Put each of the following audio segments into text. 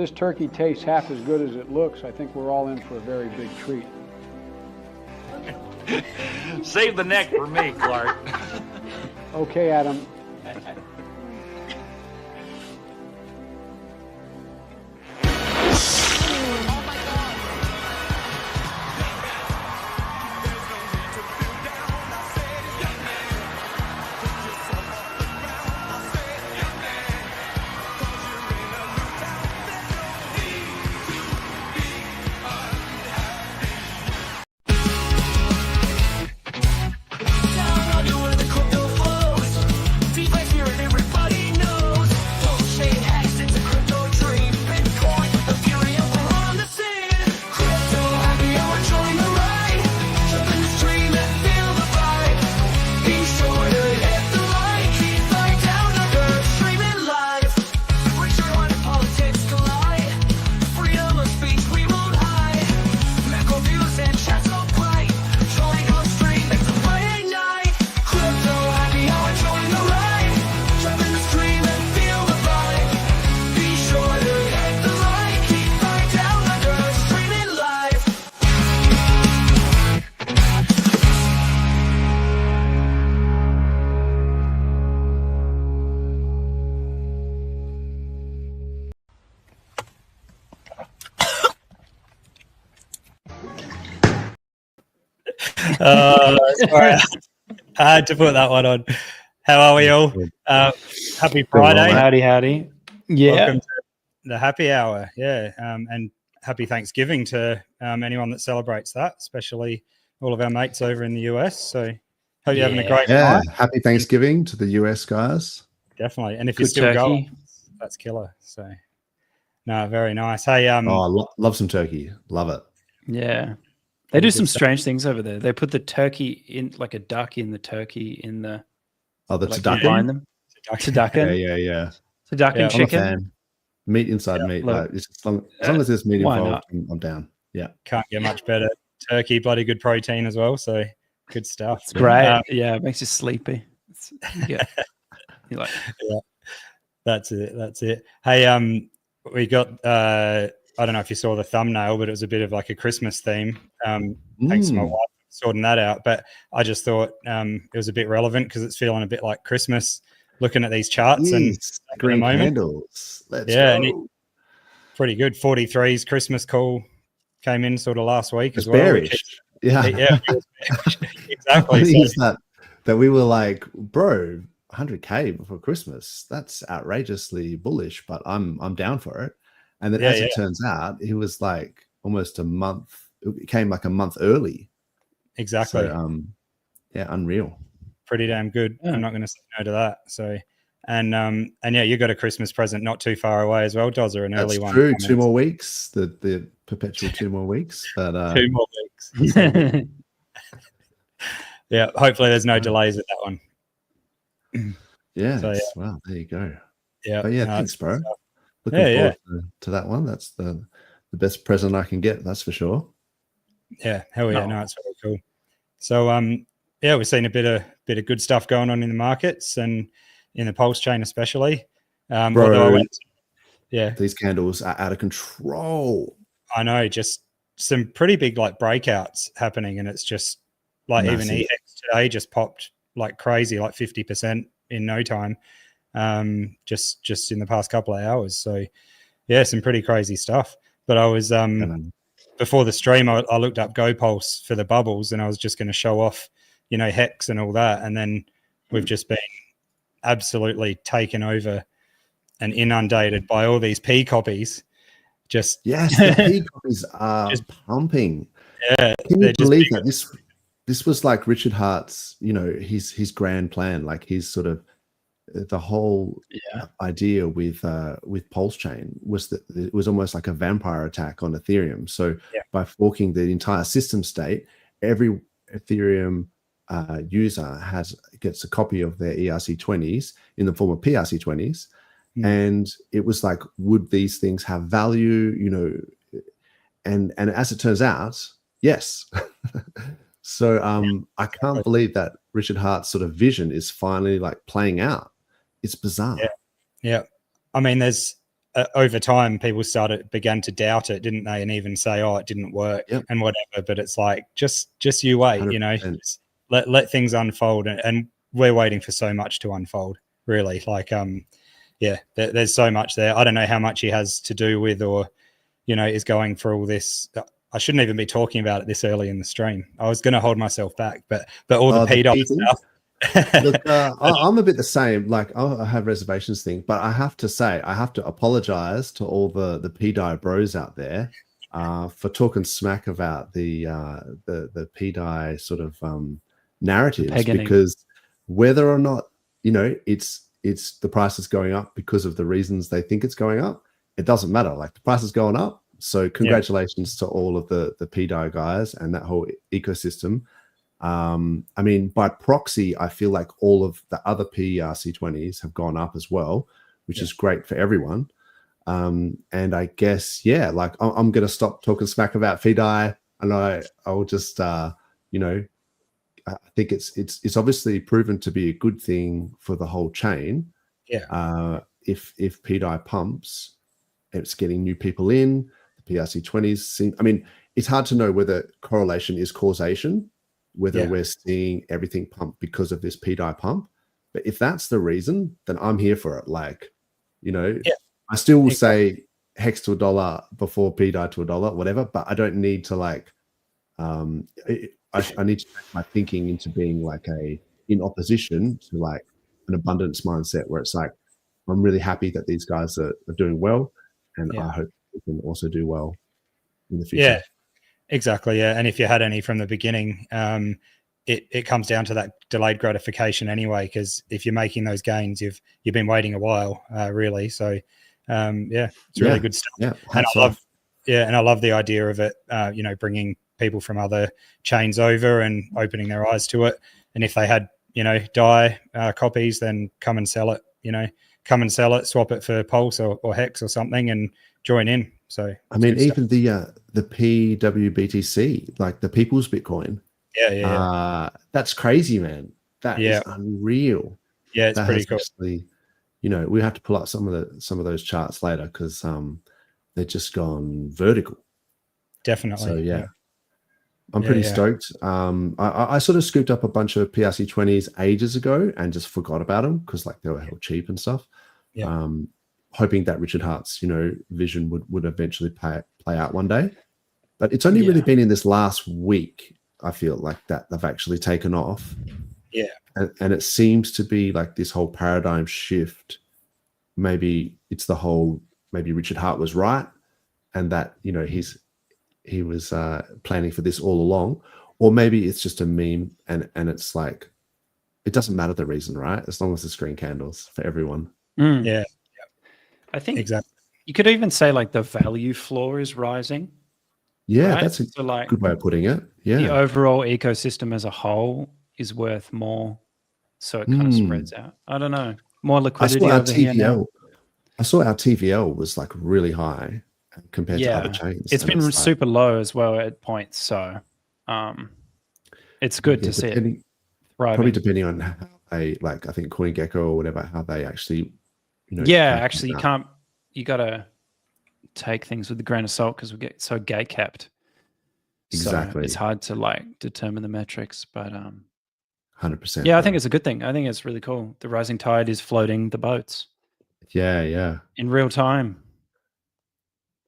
this turkey tastes half as good as it looks, I think we're all in for a very big treat. Save the neck for me, Clark. Okay, Adam. Sorry, I had to put that one on. How are we all? Happy Friday. Howdy. Yeah. Welcome to the happy hour. Yeah. And happy Thanksgiving to anyone that celebrates that, especially all of our mates over in the US. So hope you're having a great night. Happy Thanksgiving to the US guys. Definitely. And if you're still going, that's killer. So no, very nice. Hey, love some turkey. Love it. Yeah. They do some strange things over there. They put the turkey in, like a duck in the turkey in the. Oh, the like turducken? behind them. Turducken. Yeah. Turducken chicken. Meat inside meat. Like, as long as there's meat involved, I'm down. Yeah. Can't get much better. Turkey, bloody good protein as well. So good stuff. It's great. Yeah, it makes you sleepy. You're like, yeah. That's it. Hey, we got I don't know if you saw the thumbnail, but it was a bit of like a Christmas theme. Thanks to my wife for sorting that out. But I just thought it was a bit relevant because it's feeling a bit like Christmas looking at these charts and green candles. Let's go. Pretty good. 43's Christmas call came in sort of last week as well. Bearish. Yeah. Exactly. Is that we were like, bro, 100K before Christmas. That's outrageously bullish, but I'm down for it. And then as it turns out, it was like almost a month. It came like a month early. Exactly. So, unreal. Pretty damn good. Yeah. I'm not going to say no to that. So, and yeah, you got a Christmas present not too far away as well, Dozza, an early one. True. 2 more weeks. The perpetual 2 more weeks. But 2 more weeks. Yeah. Hopefully, there's no delays at that one. Yeah. So, wow. There you go. Yeah. But thanks, bro. Looking forward to that one. That's the best present I can get. That's for sure. Yeah, hell yeah, no, it's very cool. So, we've seen a bit of good stuff going on in the markets and in the Pulse chain especially. Bro, these candles are out of control. I know, just some pretty big like breakouts happening, and it's just like massive. Even EX today just popped like crazy, like 50% in no time. Just in the past couple of hours. So yeah, some pretty crazy stuff. But I was before the stream, I looked up GoPulse for the bubbles, and I was just going to show off, Hex and all that. And then we've just been absolutely taken over and inundated by all these P copies. The P copies are just pumping. Yeah. Can you believe that this was like Richard Hart's, his grand plan, like his sort of the whole idea with PulseChain was that it was almost like a vampire attack on Ethereum. So by forking the entire system state, every Ethereum user gets a copy of their ERC20s in the form of PRC20s. And it was like, would these things have value? And as it turns out, yes. So I can't believe that Richard Hart's sort of vision is finally like playing out. It's bizarre. Yeah. I mean, there's over time, people began to doubt it, didn't they? And even say, "Oh, it didn't work," and whatever. But it's like, just you wait, 100%. You know, just let things unfold, and we're waiting for so much to unfold. Really, like, there's so much there. I don't know how much he has to do with, or you know, is going for all this. I shouldn't even be talking about it this early in the stream. I was going to hold myself back, but all the PDOT stuff. Look, I'm a bit the same. Like, I have reservations thing, but I have to say, I have to apologize to all the PDI bros out there for talking smack about the PDI sort of narratives, because whether or not, you know, it's the price is going up because of the reasons they think it's going up, it doesn't matter. Like, the price is going up. So congratulations to all of the PDI guys and that whole ecosystem. I mean, by proxy, I feel like all of the other PERC20s have gone up as well, which is great for everyone. And I guess, like, I'm going to stop talking smack about PDI, and I'll just, you know, I think it's obviously proven to be a good thing for the whole chain. If PDI pumps, it's getting new people in. The PRC20s seem, I mean, it's hard to know whether correlation is causation, whether we're seeing everything pump because of this PDI pump. But if that's the reason, then I'm here for it. Like, you know, I still will say hex to $1 before PDI to $1, whatever, but I don't need to, like, I need to make my thinking into being like in opposition to like an abundance mindset, where it's like, I'm really happy that these guys are doing well, and I hope we can also do well in the future. Yeah. Exactly, yeah. And if you had any from the beginning, it comes down to that delayed gratification anyway. Because if you're making those gains, you've been waiting a while, really. So, it's really good stuff. Yeah, and I love the idea of it. You know, bringing people from other chains over and opening their eyes to it. And if they had, you know, DAI copies, then come and sell it. You know, come and sell it, swap it for Pulse or Hex or something, and join in. So I mean, even the PWBTC, like the People's Bitcoin, that's crazy, man. That is unreal. Yeah, it's pretty cool. Actually, you know, we have to pull up some of those charts later, because they're just gone vertical. Definitely. So I'm pretty stoked. I sort of scooped up a bunch of PRC20s ages ago and just forgot about them because, like, they were hell cheap and stuff. Hoping that Richard Hart's, you know, vision would eventually play out one day. But it's only really been in this last week, I feel like, that they've actually taken off. Yeah. And it seems to be like this whole paradigm shift. Maybe it's the whole, maybe Richard Hart was right, and that, you know, he was planning for this all along. Or maybe it's just a meme, and it's like, it doesn't matter the reason, right? As long as the screen candles for everyone. Yeah. I think exactly. You could even say like the value floor is rising. Yeah, right? that's a good way of putting it. Yeah. The overall ecosystem as a whole is worth more. So it kind of spreads out. I don't know. More liquidity over here now. I saw our TVL was like really high compared to other chains. It's been super low as well at points. So it's good to see it thriving. Probably depending on how they, like, I think CoinGecko or whatever, how they actually, you know. Actually, you got to take things with a grain of salt because we get so gate capped. Exactly. So it's hard to like determine the metrics, but 100%. Yeah, I think it's a good thing. I think it's really cool. The rising tide is floating the boats. Yeah. In real time.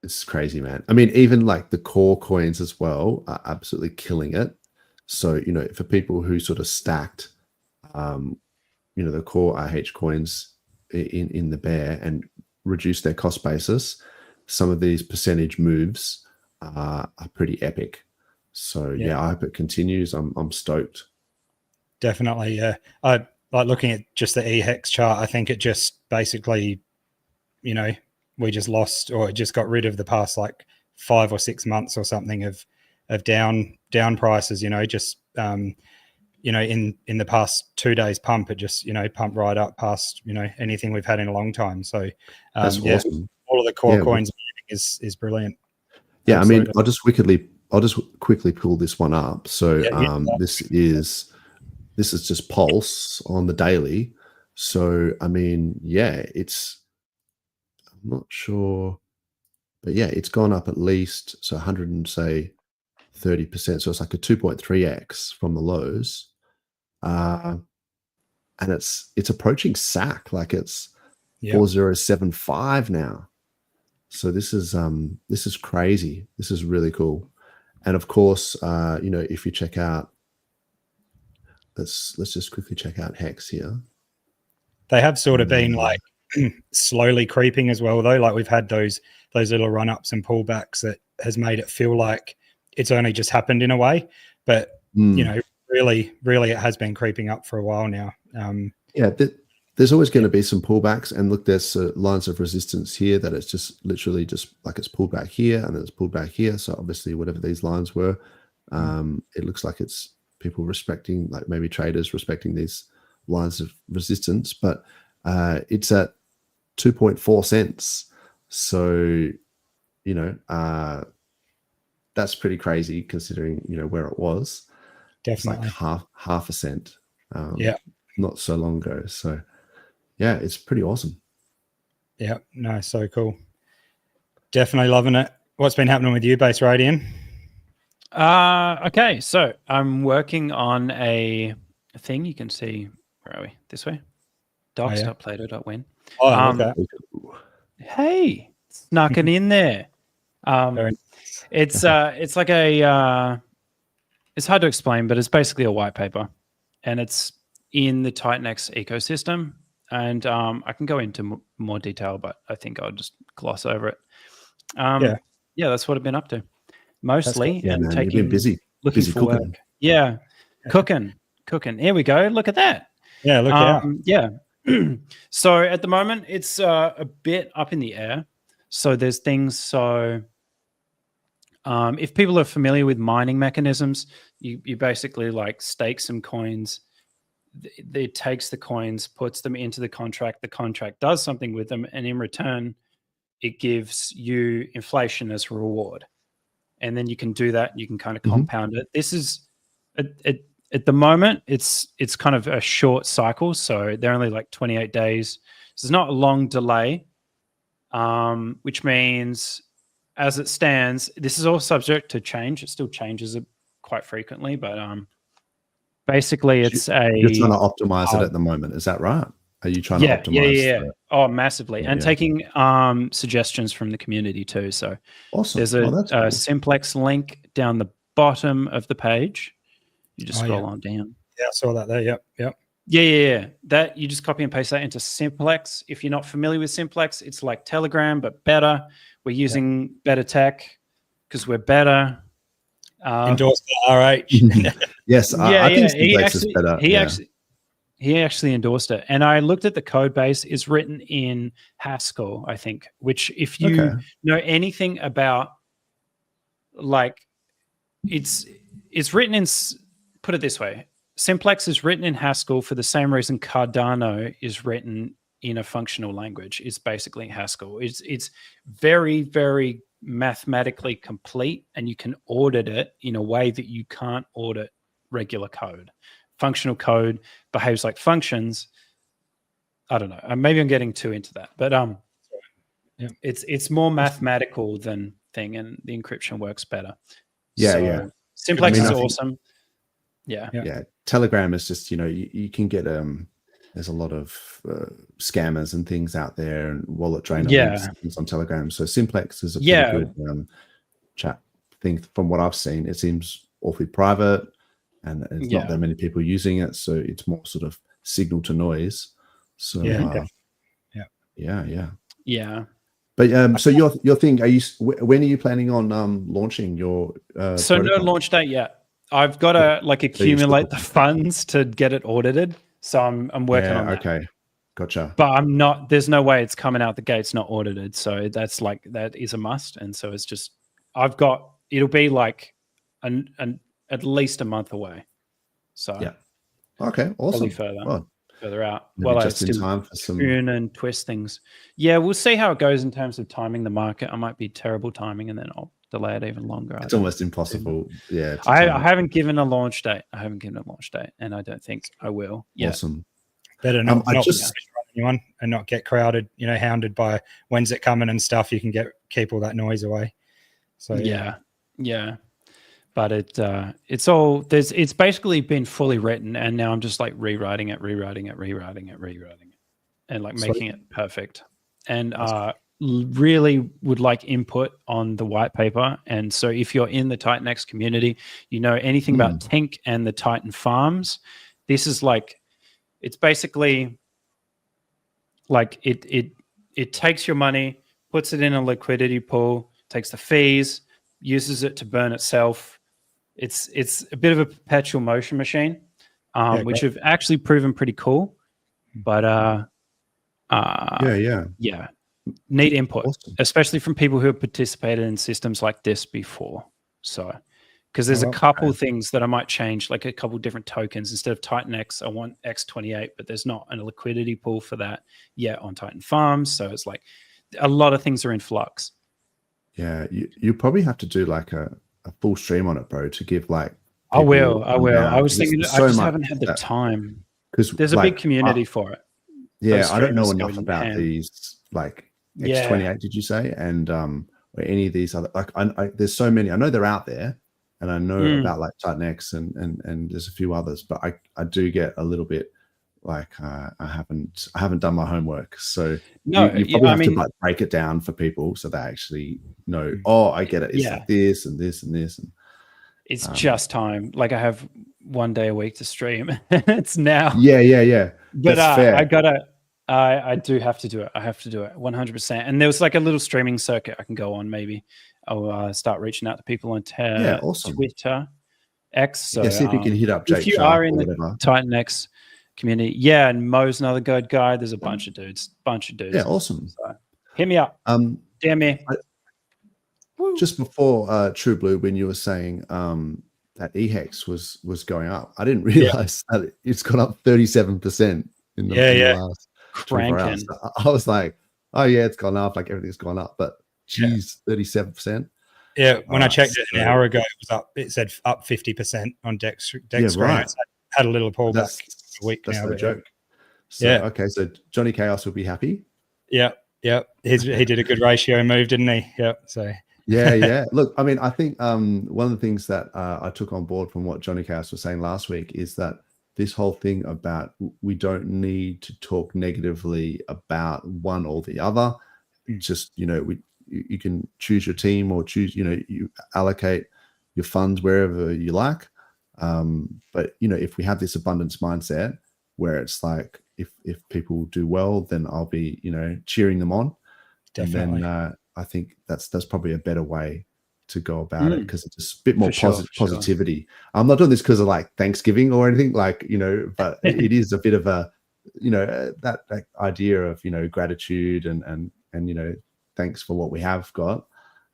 It's crazy, man. I mean, even like the core coins as well are absolutely killing it. So, you know, for people who sort of stacked, you know, the core RH coins in the bear and reduced their cost basis, some of these percentage moves are pretty epic. So I hope it continues. I'm stoked. Definitely, yeah. I like looking at just the EHEX chart. I think it just basically, you know, we just lost, or it just got rid of the past like 5 or 6 months or something of down prices. You know, just you know, in the past 2 days pump, it just, you know, pumped right up past, you know, anything we've had in a long time. So that's awesome. All of the core coins is brilliant. Yeah, absolutely. I mean, I'll just quickly pull this one up. So this is just Pulse on the daily. So I mean, it's not sure, but yeah, it's gone up at least, so 100 and say 30%. So it's like a 2.3x from the lows. And it's approaching SAC, like it's 4075 now. So this is crazy. This is really cool. And of course, if you check out, let's just quickly check out Hex here. They have sort of been like slowly creeping as well, though. Like we've had those little run ups and pullbacks that has made it feel like it's only just happened in a way. But really, it has been creeping up for a while now. There's always going to be some pullbacks, and look, there's lines of resistance here that it's just literally just like it's pulled back here and then it's pulled back here. So obviously, whatever these lines were, it looks like it's people respecting, like maybe traders respecting these lines of resistance. But it's at 2.4 cents. So that's pretty crazy considering where it was. Definitely. It's like half a cent. Not so long ago. So yeah, it's pretty awesome. Yeah, no, so cool. Definitely loving it. What's been happening with you, Base Radian? Okay, so I'm working on a thing. You can see, where are we? This way. Docs.plato.win. Okay. Hey, snuck it in there. It's like a it's hard to explain, but it's basically a white paper, and it's in the Titanx ecosystem. And I can go into more detail, but I think I'll just gloss over it. Yeah, that's what I've been up to mostly, and taking. You've been busy, looking for cooking. work. Yeah, cooking. Here we go. Look at that. Yeah, look out. Yeah. So at the moment, it's a bit up in the air. So there's things. So if people are familiar with mining mechanisms, you basically like stake some coins. It takes the coins, puts them into the contract does something with them, and in return it gives you inflation as a reward. And then you can do that, you can kind of compound it. This is at the moment it's kind of a short cycle, so they're only like 28 days, so it's not a long delay, which means as it stands, this is all subject to change. It still changes it quite frequently, but basically, you're trying to optimize it at the moment. Is that right? Are you trying to optimize? Yeah. Oh, massively. And taking suggestions from the community too. So awesome. There's a Simplex link down the bottom of the page. You just scroll on down. Yeah, I saw that there. Yep. Yeah. That you just copy and paste that into Simplex. If you're not familiar with Simplex, it's like Telegram, but better. We're using better tech because we're better. Endorsed by RH. Yes, I think Simplex is better. He actually endorsed it, and I looked at the code base. It's written in Haskell, I think. Which, if you know anything about, like, it's written in. Put it this way: Simplex is written in Haskell for the same reason Cardano is written in a functional language. It's basically Haskell. It's very, very mathematically complete, and you can audit it in a way that you can't audit regular code. Functional code behaves like functions. I don't know. Maybe I'm getting too into that, but it's more mathematical than thing, and the encryption works better. Simplex is awesome. Yeah. Telegram is just you can get there's a lot of scammers and things out there, and wallet drainer links and things on Telegram. So Simplex is a pretty good chat thing. From what I've seen, it seems awfully private, and there's not that many people using it. So it's more sort of signal to noise. So yeah. But so your thing, when are you planning on launching your? So protocol? No launch date yet. I've got to accumulate the funds to get it audited. So I'm working on that. Okay, gotcha. But I'm not. There's no way it's coming out the gates not audited. So that is a must. And so it's just it'll be like at least a month away. So okay, awesome. Further out. Maybe just in time for some tune and twist things. Yeah, we'll see how it goes in terms of timing the market. I might be terrible timing, and then I'll delay it even longer. It's almost impossible. Yeah, I haven't given a launch date. And I don't think I will. Awesome. Better not. anyone and not get crowded, hounded by when's it coming and stuff. You can keep all that noise away. So yeah. But it's basically been fully written, and now I'm just like rewriting it, and like making it perfect. And really would like input on the white paper. And so if you're in the Titan-X community, anything about Tink and the Titan farms, this is like, it's basically like it takes your money, puts it in a liquidity pool, takes the fees, uses it to burn itself. It's a bit of a perpetual motion machine, which have actually proven pretty cool. But neat input, especially from people who have participated in systems like this before. So, because there's a couple things that I might change, like a couple different tokens. Instead of Titan X, I want X28, but there's not a liquidity pool for that yet on Titan Farms. So it's like a lot of things are in flux. Yeah, you probably have to do like a full stream on it, bro, to give like. I will. I was thinking, I just haven't had the time because there's a big community for it. Yeah, I don't know enough about these like X28. Did you say? And or any of these other like there's so many. I know they're out there, and I know about like Titan X and there's a few others, but I do get a little bit like I haven't done my homework. So you probably have to like break it down for people so they actually know. Oh, I get it. It's like this and this and this. And it's just time. Like I have one day a week to stream. It's now. Yeah. But I do have to do it. I have to do it 100%. And there was like a little streaming circuit I can go on. Maybe I'll start reaching out to people on Twitter, X. So see if you can hit up Jake. If you are in the Titan X community, and Mo's another good guy. There's a bunch of dudes. Yeah, awesome. So, hit me up. Damn me. Just before True Blue, when you were saying that EHEX was going up, I didn't realize that it's gone up 37% in the last 24 hours. I was like, oh yeah, it's gone up, like everything's gone up, but geez, 37%. Yeah, when I checked it an hour ago, it was up. It said up 50% on Dex screen. Right. So I had a little pullback a week that's now. No joke. So, okay, so Johnny Chaos will be happy. Yeah. He did a good ratio move, didn't he? Yeah. So. Yeah. Look, I mean, I think one of the things that I took on board from what Johnny Chaos was saying last week is that this whole thing about we don't need to talk negatively about one or the other. Just, you can choose your team or choose, you allocate your funds wherever you like. But, if we have this abundance mindset where it's like, if people do well, then I'll be, cheering them on. Definitely. And then I think that's probably a better way to go about it, because it's just a bit more positivity. I'm not doing this because of like Thanksgiving or anything, like, but it is a bit of a, that idea of, gratitude and thanks for what we have got.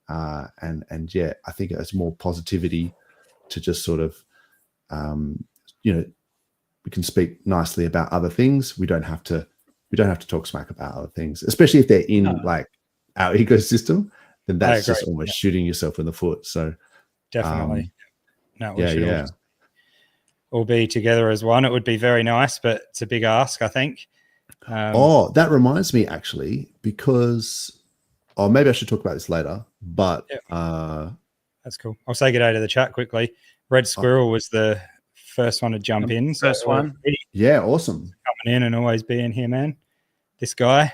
And I think it's more positivity to just sort of, we can speak nicely about other things. We don't have to talk smack about other things, especially if they're in like our ecosystem. Then that's just almost shooting yourself in the foot. So definitely, all be together as one. It would be very nice, but it's a big ask, I think. That reminds me actually, because maybe I should talk about this later. But that's cool. I'll say good day to the chat quickly. Red Squirrel was the first one to jump in. First one. Yeah, awesome. Coming in and always being here, man. This guy,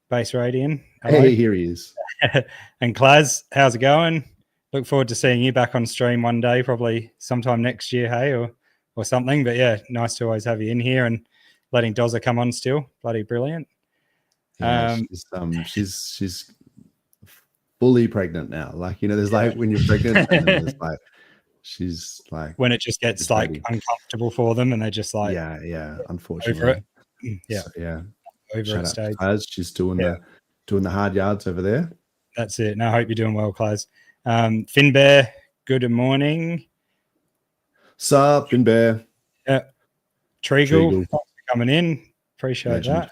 Base Radian. Hey, here he is. And Klaz, how's it going? Look forward to seeing you back on stream one day, probably sometime next year, hey, or something. But yeah, nice to always have you in here and letting Dozza come on still. Bloody brilliant. Yeah, she's fully pregnant now. Like, there's like when you're pregnant and then there's like she's like when it just gets like uncomfortable for them and they're just like unfortunately over it. Over it stage. She's doing the hard yards over there. That's it. No, I hope you're doing well, Klaz. Finn Bear, good morning. Sup, Finn Bear. Yeah. Treagle, thanks for coming in. Appreciate that.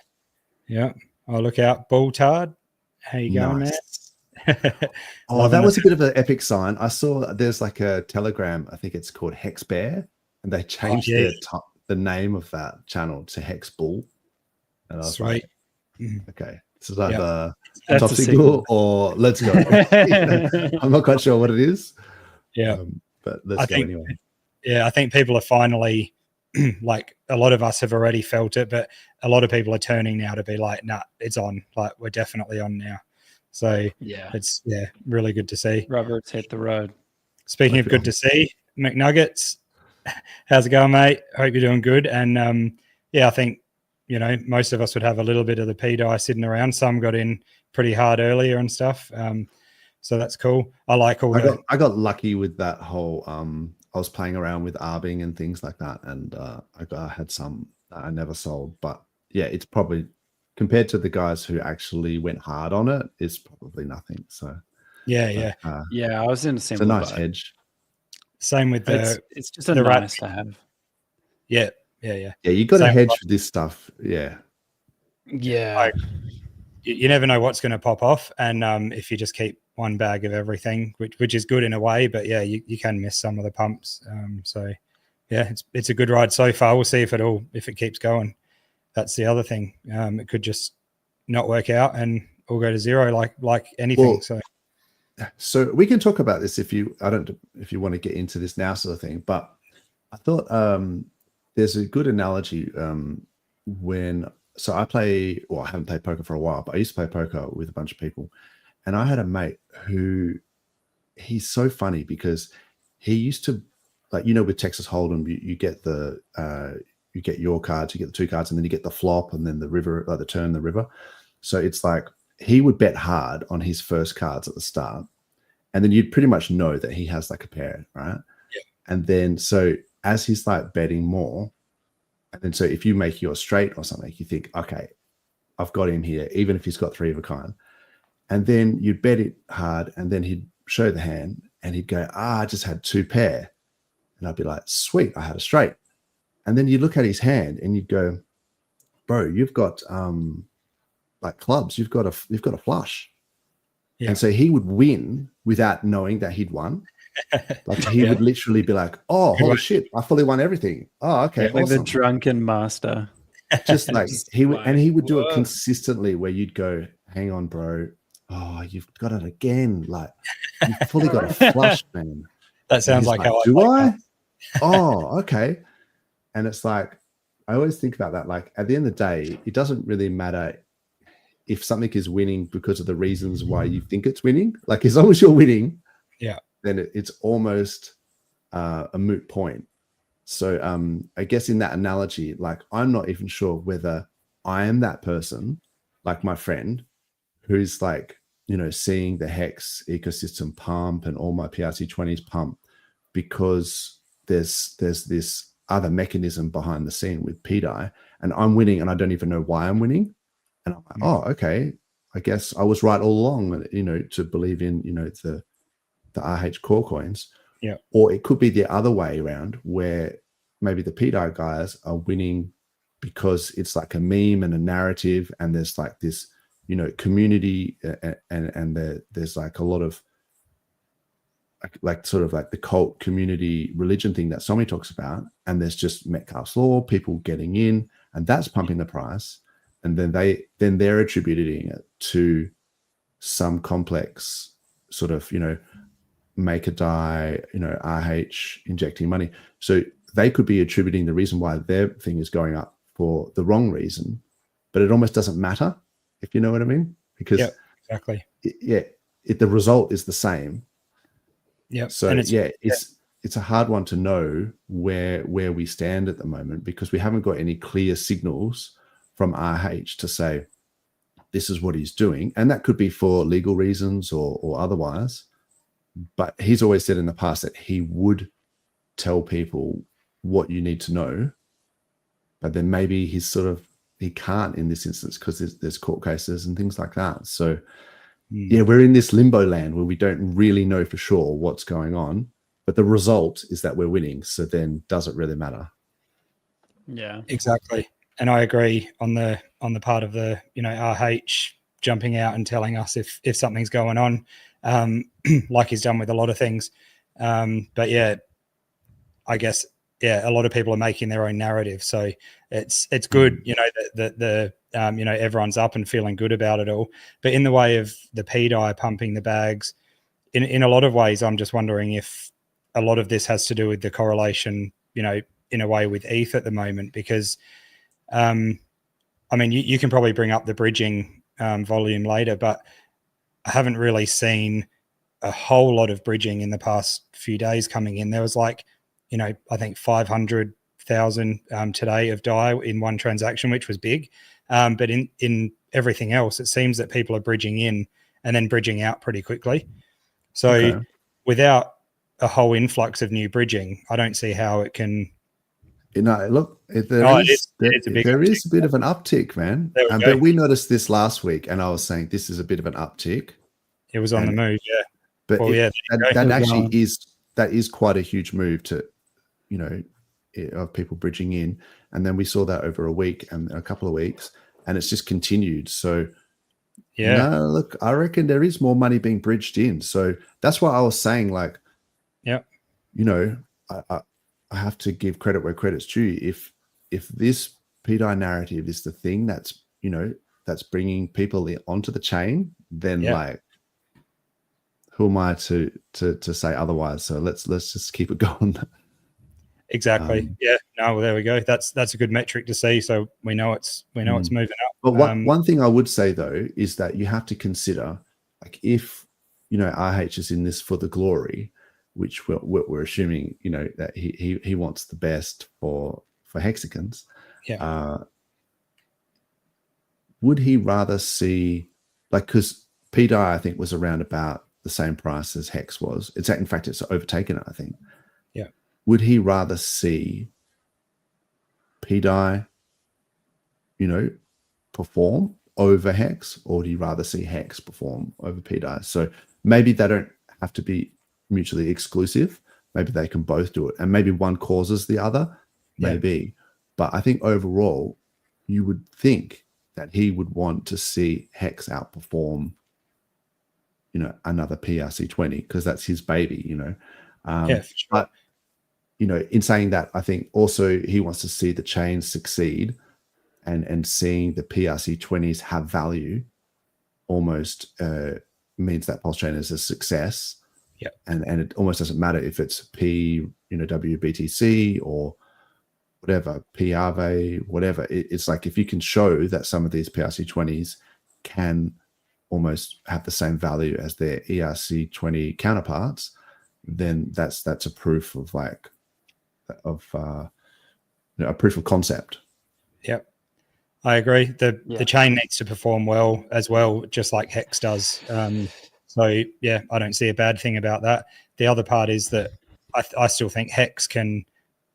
Yeah. I'll look out. Bulltard. How you going, man? That was a bit of an epic sign. I saw there's like a Telegram, I think it's called Hex Bear, and they changed the name of that channel to Hex Bull. And I was Sweet. like, okay, so is that the That's top a signal or let's go? I'm not quite sure what it is. Yeah. But let's go anyway. Yeah, I think people are finally like a lot of us have already felt it, but a lot of people are turning now to be like, nah, it's on. Like we're definitely on now. So it's really good to see. Rubber's hit the road. Speaking of good to see, McNuggets, how's it going, mate? Hope you're doing good. And I think, most of us would have a little bit of the P-dye sitting around. Some got in pretty hard earlier and stuff. So that's cool. I like all I got lucky with that whole I was playing around with arbing and things like that, and I had some that I never sold. But yeah, it's probably compared to the guys who actually went hard on it, it's probably nothing. So I was in a similar. It's a nice hedge. Same with it's just a nice to have. Yeah. You got to hedge for this stuff. Yeah. You never know what's going to pop off, and if you just keep one bag of everything, which is good in a way, but you can miss some of the pumps. It's a good ride so far. We'll see if it keeps going. That's the other thing. It could just not work out and all go to zero, like anything. So we can talk about this if you want to get into this now, sort of thing. But I thought there's a good analogy I haven't played poker for a while, but I used to play poker with a bunch of people. And I had a mate who he's so funny because he used to, like, with Texas Hold'em, you get you get your cards, you get the two cards, and then you get the flop and then the river, like the turn, the river. So it's like he would bet hard on his first cards at the start. And then you'd pretty much know that he has like a pair, right? Yeah. And then so as he's like betting more, and then so if you make your straight or something, you think, okay, I've got him here, even if he's got three of a kind. And then you'd bet it hard, and then he'd show the hand, and he'd go, I just had two pair. And I'd be like, sweet, I had a straight. And then you look at his hand, and you'd go, bro, you've got like clubs, you've got a flush. Yeah. And so he would win without knowing that he'd won. Like he would literally be like, oh, holy shit, I fully won everything. Oh, okay. Like awesome. the drunken master. Just like he would do it consistently where you'd go, hang on, bro. Oh, you've got it again. Like you've fully got a flush, man. That sounds like how I Oh, okay. And it's like, I always think about that. Like at the end of the day, it doesn't really matter if something is winning because of the reasons why you think it's winning. Like as long as you're winning, then it's almost a moot point. So I guess in that analogy, like I'm not even sure whether I am that person, like my friend, who's like, seeing the Hex ecosystem pump and all my PRC20s pump because there's this other mechanism behind the scene with PDI, and I'm winning and I don't even know why I'm winning. And I'm like, oh, okay, I guess I was right all along, to believe in, the RH core coins. Yeah. Or it could be the other way around where maybe the PDI guys are winning because it's like a meme and a narrative, and there's like this, community and there's like a lot of like sort of like the cult community religion thing that Somi talks about, and there's just Metcalfe's law, people getting in, and that's pumping the price, and then they're attributing it to some complex sort of make a die, RH injecting money. So they could be attributing the reason why their thing is going up for the wrong reason, but it almost doesn't matter, if you know what I mean, because exactly. The result is the same. Yeah. So it's a hard one to know where we stand at the moment, because we haven't got any clear signals from RH to say this is what he's doing, and that could be for legal reasons or otherwise. But he's always said in the past that he would tell people what you need to know, but then maybe he can't in this instance because there's court cases and things like that. So we're in this limbo land where we don't really know for sure what's going on, but the result is that we're winning. So then does it really matter? Yeah, exactly. And I agree on the part of the, RH jumping out and telling us if something's going on, like he's done with a lot of things. But yeah, I guess, a lot of people are making their own narrative. So it's good, that the everyone's up and feeling good about it all. But in the way of the PDI pumping the bags, in a lot of ways, I'm just wondering if a lot of this has to do with the correlation, in a way with ETH at the moment, because, you can probably bring up the bridging volume later, but I haven't really seen a whole lot of bridging in the past few days coming in. There was I think 500,000 today of DAI in one transaction, which was big. But in everything else, it seems that people are bridging in and then bridging out pretty quickly. So without a whole influx of new bridging, I don't see how it can. Look, there is a bit of an uptick, man. But we noticed this last week, and I was saying this is a bit of an uptick. It was on the move, yeah. But that is quite a huge move to, of people bridging in, and then we saw that over a week and a couple of weeks, and it's just continued. So, look, I reckon there is more money being bridged in. So that's why I was saying, I have to give credit where credit's due. If this PDI narrative is the thing that's that's bringing people onto the chain, then who am I to say otherwise? So let's just keep it going. Exactly. Well, there we go. That's a good metric to see. So we know it's moving up. But one thing I would say though is that you have to consider, if RH is in this for the glory, which we're assuming that he wants the best for hexagons. Would he rather see because PDI I think was around about the same price as Hex was. In fact, it's overtaken it, I think. Yeah. Would he rather see PDI, perform over Hex, or would he rather see Hex perform over PDI? So maybe they don't have to be mutually exclusive. Maybe they can both do it, and maybe one causes the other. Maybe, but I think overall, you would think that he would want to see Hex outperform another PRC20 because that's his baby, for sure. But in saying that, I think also he wants to see the chain succeed, and seeing the PRC20s have value almost means that PulseChain is a success. And it almost doesn't matter if it's WBTC or whatever, PRV, whatever. It's like if you can show that some of these PRC20s can almost have the same value as their ERC20 counterparts, then that's a proof of a proof of concept. Yep, I agree. The chain needs to perform well as well, just like Hex does. So I don't see a bad thing about that. The other part is that I still think Hex can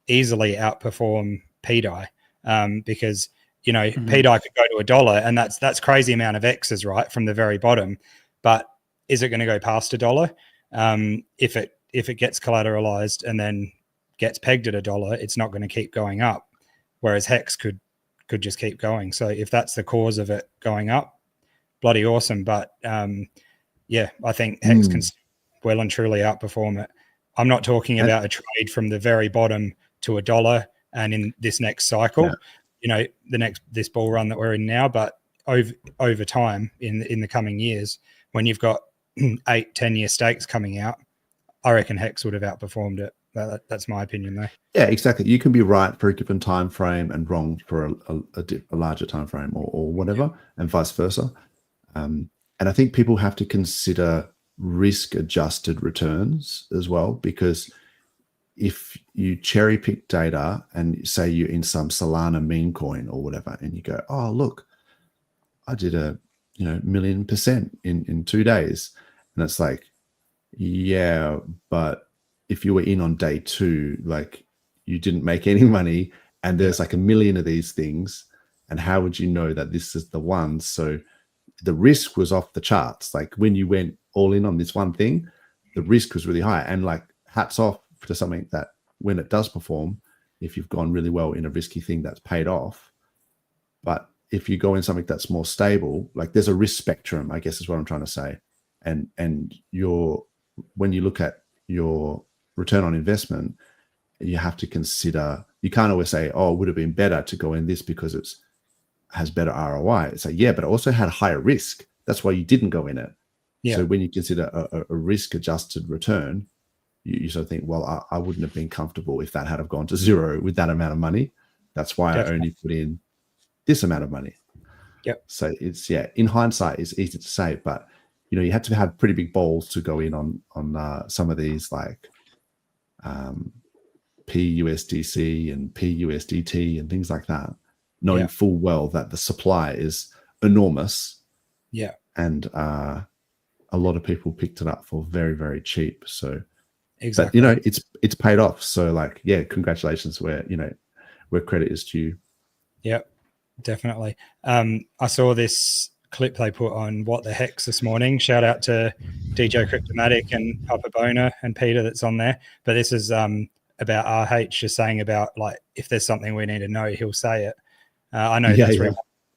easily outperform PDI because PDI could go to $1, and that's crazy amount of X's right from the very bottom. But is it going to go past $1? If it gets collateralized and then gets pegged at $1, it's not going to keep going up. Whereas Hex could just keep going. So if that's the cause of it going up, bloody awesome. But I think Hex can well and truly outperform it. I'm not talking about a trade from the very bottom to $1 and in this next cycle. This bull run that we're in now, but over time in the coming years, when you've got 8-10 year stakes coming out, I reckon Hex would have outperformed it. That's my opinion though. Yeah, exactly. You can be right for a given time frame and wrong for a larger time frame or whatever, and vice versa. And I think people have to consider risk adjusted returns as well, because if you cherry pick data and say you're in some Solana meme coin or whatever, and you go, oh, look, I did a 1,000,000% in 2 days. And it's like, yeah, but if you were in on day 2, like you didn't make any money and there's like 1 million of these things. And how would you know that this is the one? So the risk was off the charts. Like when you went all in on this one thing, the risk was really high. And like hats off to something that when it does perform, if you've gone really well in a risky thing, that's paid off. But if you go in something that's more stable, like there's a risk spectrum, I guess is what I'm trying to say. And when you look at your return on investment, you have to consider, you can't always say, oh, it would have been better to go in this because it's has better ROI. It's like, yeah, but it also had higher risk. That's why you didn't go in it. Yeah. So when you consider a risk-adjusted return, you sort of think, well, I wouldn't have been comfortable if that had have gone to zero with that amount of money. That's why I only put in this amount of money. Yep. So it's, yeah, in hindsight, it's easy to say, but you had to have pretty big balls to go in on some of these like PUSDC and PUSDT and things like that, knowing full well that the supply is enormous. Yeah. And a lot of people picked it up for very, very cheap. So, exactly. But it's paid off. So like, yeah, congratulations where credit is due. Yep, definitely. I saw this clip they put on What the Hex this morning. Shout out to DJ Cryptomatic and Papa Bona and Peter that's on there. But this is about RH just saying about like, if there's something we need to know, he'll say it. I know that's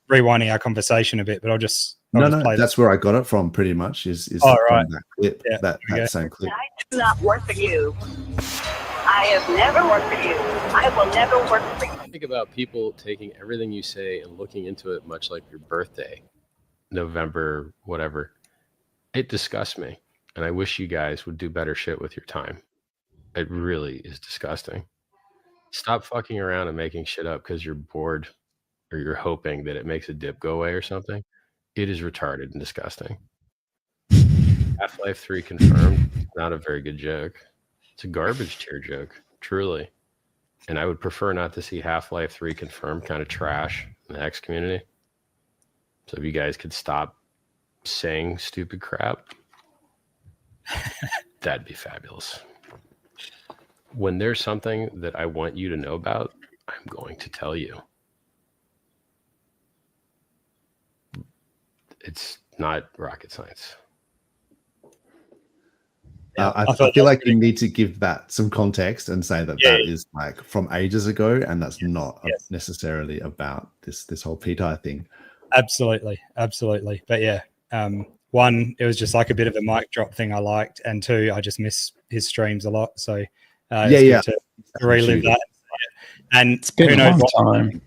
rewinding our conversation a bit, but I'll just play that's where I got it from pretty much is right. from that clip, Yeah, that same clip. I do not work for you. I have never worked for you. I will never work for you. Think about people taking everything you say and looking into it much like your birthday, November, whatever. It disgusts me. And I wish you guys would do better shit with your time. It really is disgusting. Stop fucking around and making shit up because you're bored or you're hoping that it makes a dip go away or something. It is retarded and disgusting. Half-Life 3 confirmed. Not a very good joke. It's a garbage tier joke, truly. And I would prefer not to see Half-Life 3 confirmed kind of trash in the X community. So if you guys could stop saying stupid crap, that'd be fabulous. When there's something that I want you to know about, I'm going to tell you. It's not rocket science. I feel like you need to give that some context and say that is like from ages ago, and that's not necessarily about this whole PTI thing. Absolutely. But yeah, one, it was just like a bit of a mic drop thing I liked, and two, I just miss his streams a lot. So it's good to relive that. And it's been a long time.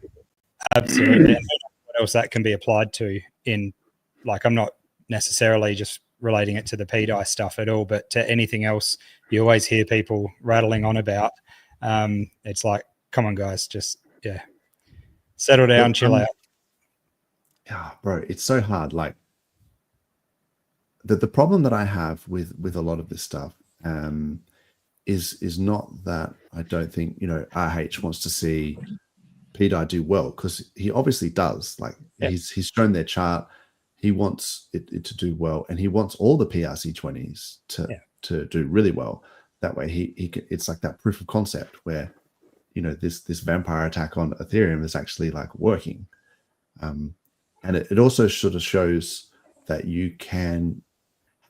Absolutely. And what else that can be applied to in, like, I'm not necessarily just relating it to the PDI stuff at all, but to anything else you always hear people rattling on about. It's like, come on guys, just settle down, chill out. Yeah, bro, it's so hard. Like the problem that I have with a lot of this stuff is not that I don't think RH wants to see PDI do well, because he obviously does. Like he's shown their chart. He wants it to do well, and he wants all the PRC20s to do really well. That way, he can, it's like that proof of concept where this vampire attack on Ethereum is actually like working, and it also sort of shows that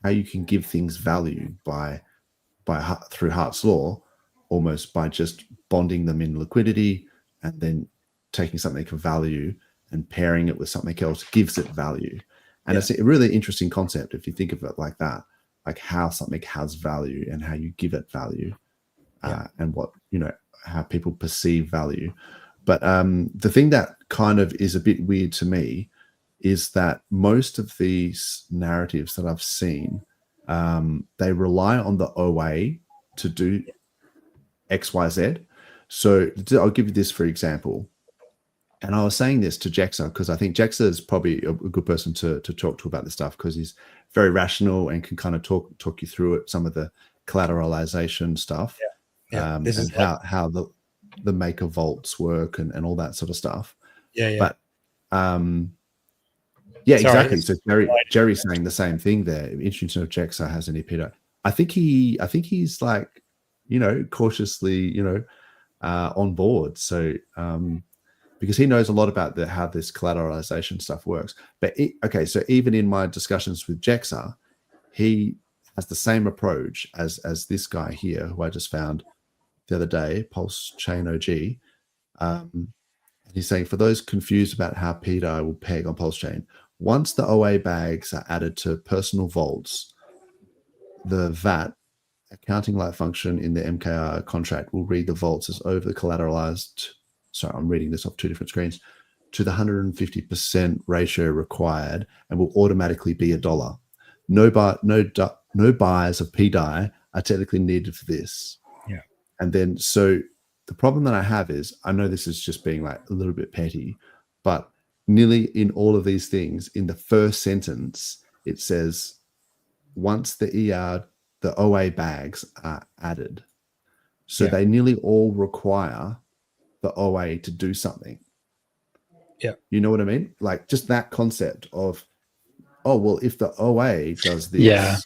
how you can give things value through Hart's law, almost by just bonding them in liquidity and then taking something of value and pairing it with something else gives it value. And it's a really interesting concept if you think of it like that, like how something has value and how you give it value, and what, how people perceive value. But the thing that kind of is a bit weird to me is that most of these narratives that I've seen, they rely on the OA to do X, Y, Z. So I'll give you this for example. And I was saying this to Jexa because I think Jexa is probably a good person to talk to about this stuff, because he's very rational and can kind of talk you through it, some of the collateralization stuff, and how the maker vaults work and all that sort of stuff. But exactly. So Jerry's saying the same thing there. Interesting to know if Jexa has any PDI. I think he's like, cautiously, on board. So because he knows a lot about how this collateralization stuff works. But so even in my discussions with Jexa, he has the same approach as this guy here, who I just found the other day, PulseChain OG. He's saying, for those confused about how PDI will peg on PulseChain, once the OA bags are added to personal vaults, the VAT accounting-like function in the MKR contract will read the vaults as over collateralized. Sorry, I'm reading this off two different screens. to the 150% ratio required and will automatically be $1. No buyers of PDI are technically needed for this. Yeah. And then, so the problem that I have is, I know this is just being like a little bit petty, but nearly in all of these things, in the first sentence, it says, once the OA bags are added. So they nearly all require the OA to do something. Yeah. You know what I mean? Like just that concept of, oh, well, if the OA does this. Yeah.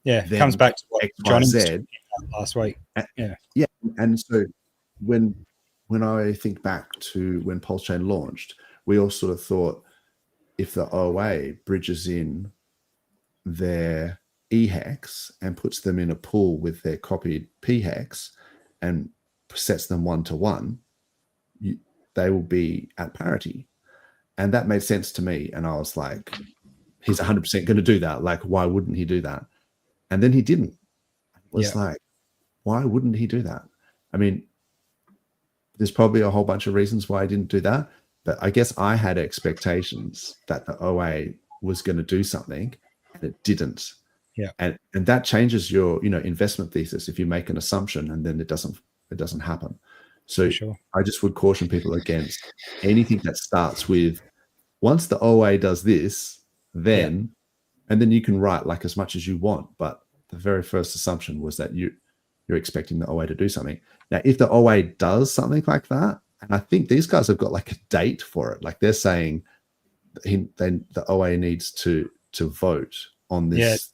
It comes back to what Johnny said last week. Yeah. And so when I think back to when PulseChain launched, we all sort of thought if the OA bridges in their EHEX and puts them in a pool with their copied PHEX and sets them 1-to-1, they will be at parity. And that made sense to me. And I was like, he's 100% going to do that. Like, why wouldn't he do that? And then he didn't. It was like, why wouldn't he do that? I mean, there's probably a whole bunch of reasons why I didn't do that. But I guess I had expectations that the OA was going to do something and it didn't. Yeah. And that changes your, investment thesis if you make an assumption and then it doesn't happen. So I just would caution people against anything that starts with, once the OA does this, then, and then you can write like as much as you want. But the very first assumption was that you're expecting the OA to do something. Now, if the OA does something like that, and I think these guys have got like a date for it, like they're saying then the OA needs to vote on this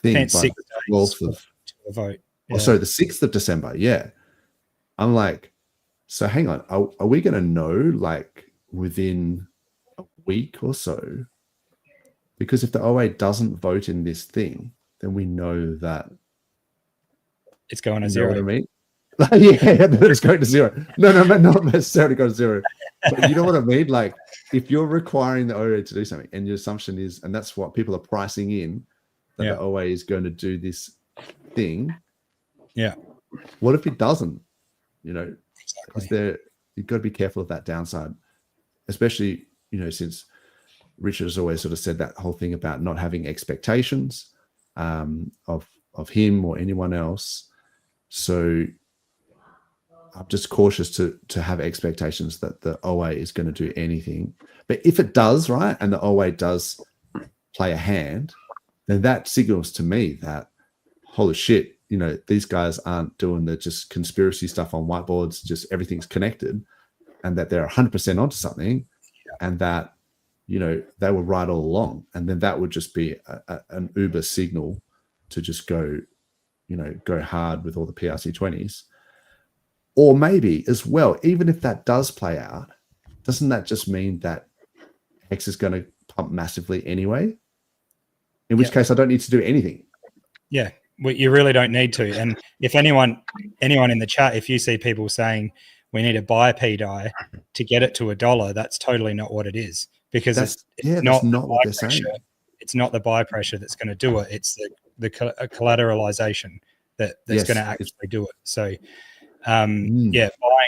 thing by the 12th of vote. Oh, sorry, the 6th of December. Yeah. I'm like, so hang on, are we going to know like within a week or so? Because if the OA doesn't vote in this thing, then we know that it's going to zero. You know what I mean? It's going to zero. No, not necessarily going to zero. But you know what I mean? Like if you're requiring the OA to do something and your assumption is, and that's what people are pricing in, that the OA is going to do this thing. Yeah. What if it doesn't? You've got to be careful of that downside, especially, since Richard has always sort of said that whole thing about not having expectations of him or anyone else. So I'm just cautious to have expectations that the OA is going to do anything. But if it does, right, and the OA does play a hand, then that signals to me that, holy shit, these guys aren't doing the just conspiracy stuff on whiteboards, just everything's connected, and that they're 100% onto something, and that, they were right all along. And then that would just be an uber signal to just go hard with all the PRC20s. Or maybe as well, even if that does play out, doesn't that just mean that X is going to pump massively anyway? In which case I don't need to do anything. Yeah. Well, you really don't need to. And if anyone in the chat, if you see people saying we need to buy PDI to get it to $1, that's totally not what it is, because it's not what they're saying. It's not the buy pressure that's going to do it. It's the collateralization that's going to actually do it. So, buying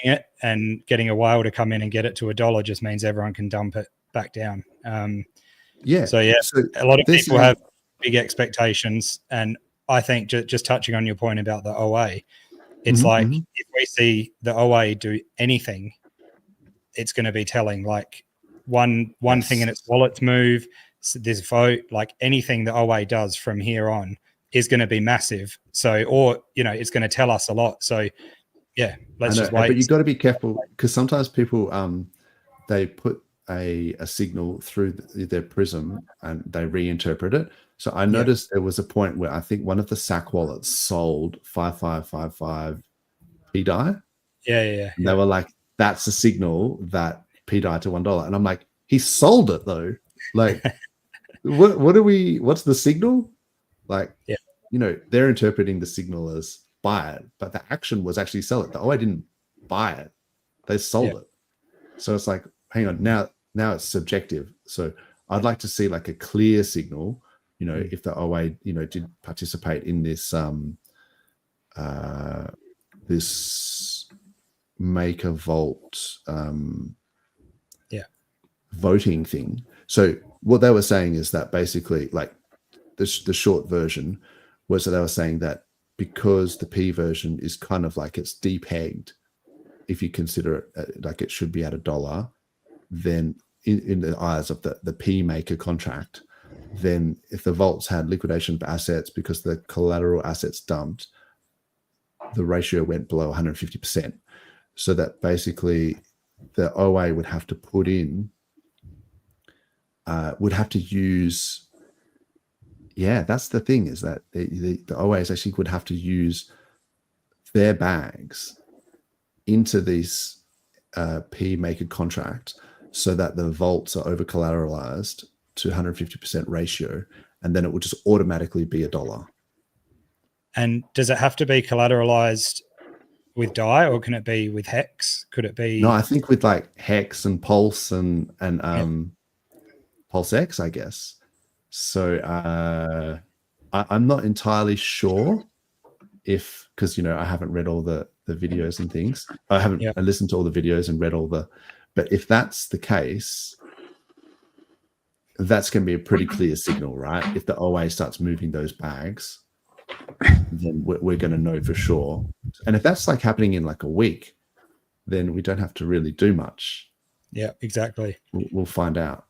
it and getting a whale to come in and get it to $1 just means everyone can dump it back down. So a lot of people have big expectations, and I think just touching on your point about the OA, it's like if we see the OA do anything, it's going to be telling. Like one thing in its wallet's move, this vote, like anything the OA does from here on is going to be massive. So, or it's going to tell us a lot. So, let's just wait. But you've got to be careful, because sometimes people they put a signal through their prism and they reinterpret it. So I noticed there was a point where I think one of the SAC wallets sold 5555 PDI. Yeah. And they were like, that's a signal that PDI to $1. And I'm like, he sold it though. Like, what's the signal? Like, they're interpreting the signal as buy it, but the action was actually sell it. The OA didn't buy it. They sold it. So it's like, hang on, now it's subjective. So I'd like to see like a clear signal, if the OA, did participate in this this maker vault voting thing. So what they were saying is that basically, like the short version was that they were saying that because the P version is kind of like it's depegged, if you consider it like it should be at $1, then in the eyes of the P maker contract, then if the vaults had liquidation of assets because the collateral assets dumped, the ratio went below 150%. So that basically the OA would have to put in, would have to use, that's the thing, is that the OAs actually would have to use their bags into these P maker contract so that the vaults are over collateralized to 150% ratio, and then it would just automatically be $1. And does it have to be collateralized with DAI, or can it be with Hex? Could it be? No, I think with like Hex and Pulse and PulseX, I guess. So I'm not entirely sure if, because I haven't read all the videos and things. I haven't I listened to all the videos and read all the, but if that's the case, that's going to be a pretty clear signal, right? If the OA starts moving those bags, then we're going to know for sure. And if that's like happening in like a week, then we don't have to really do much. Yeah, exactly. We'll find out.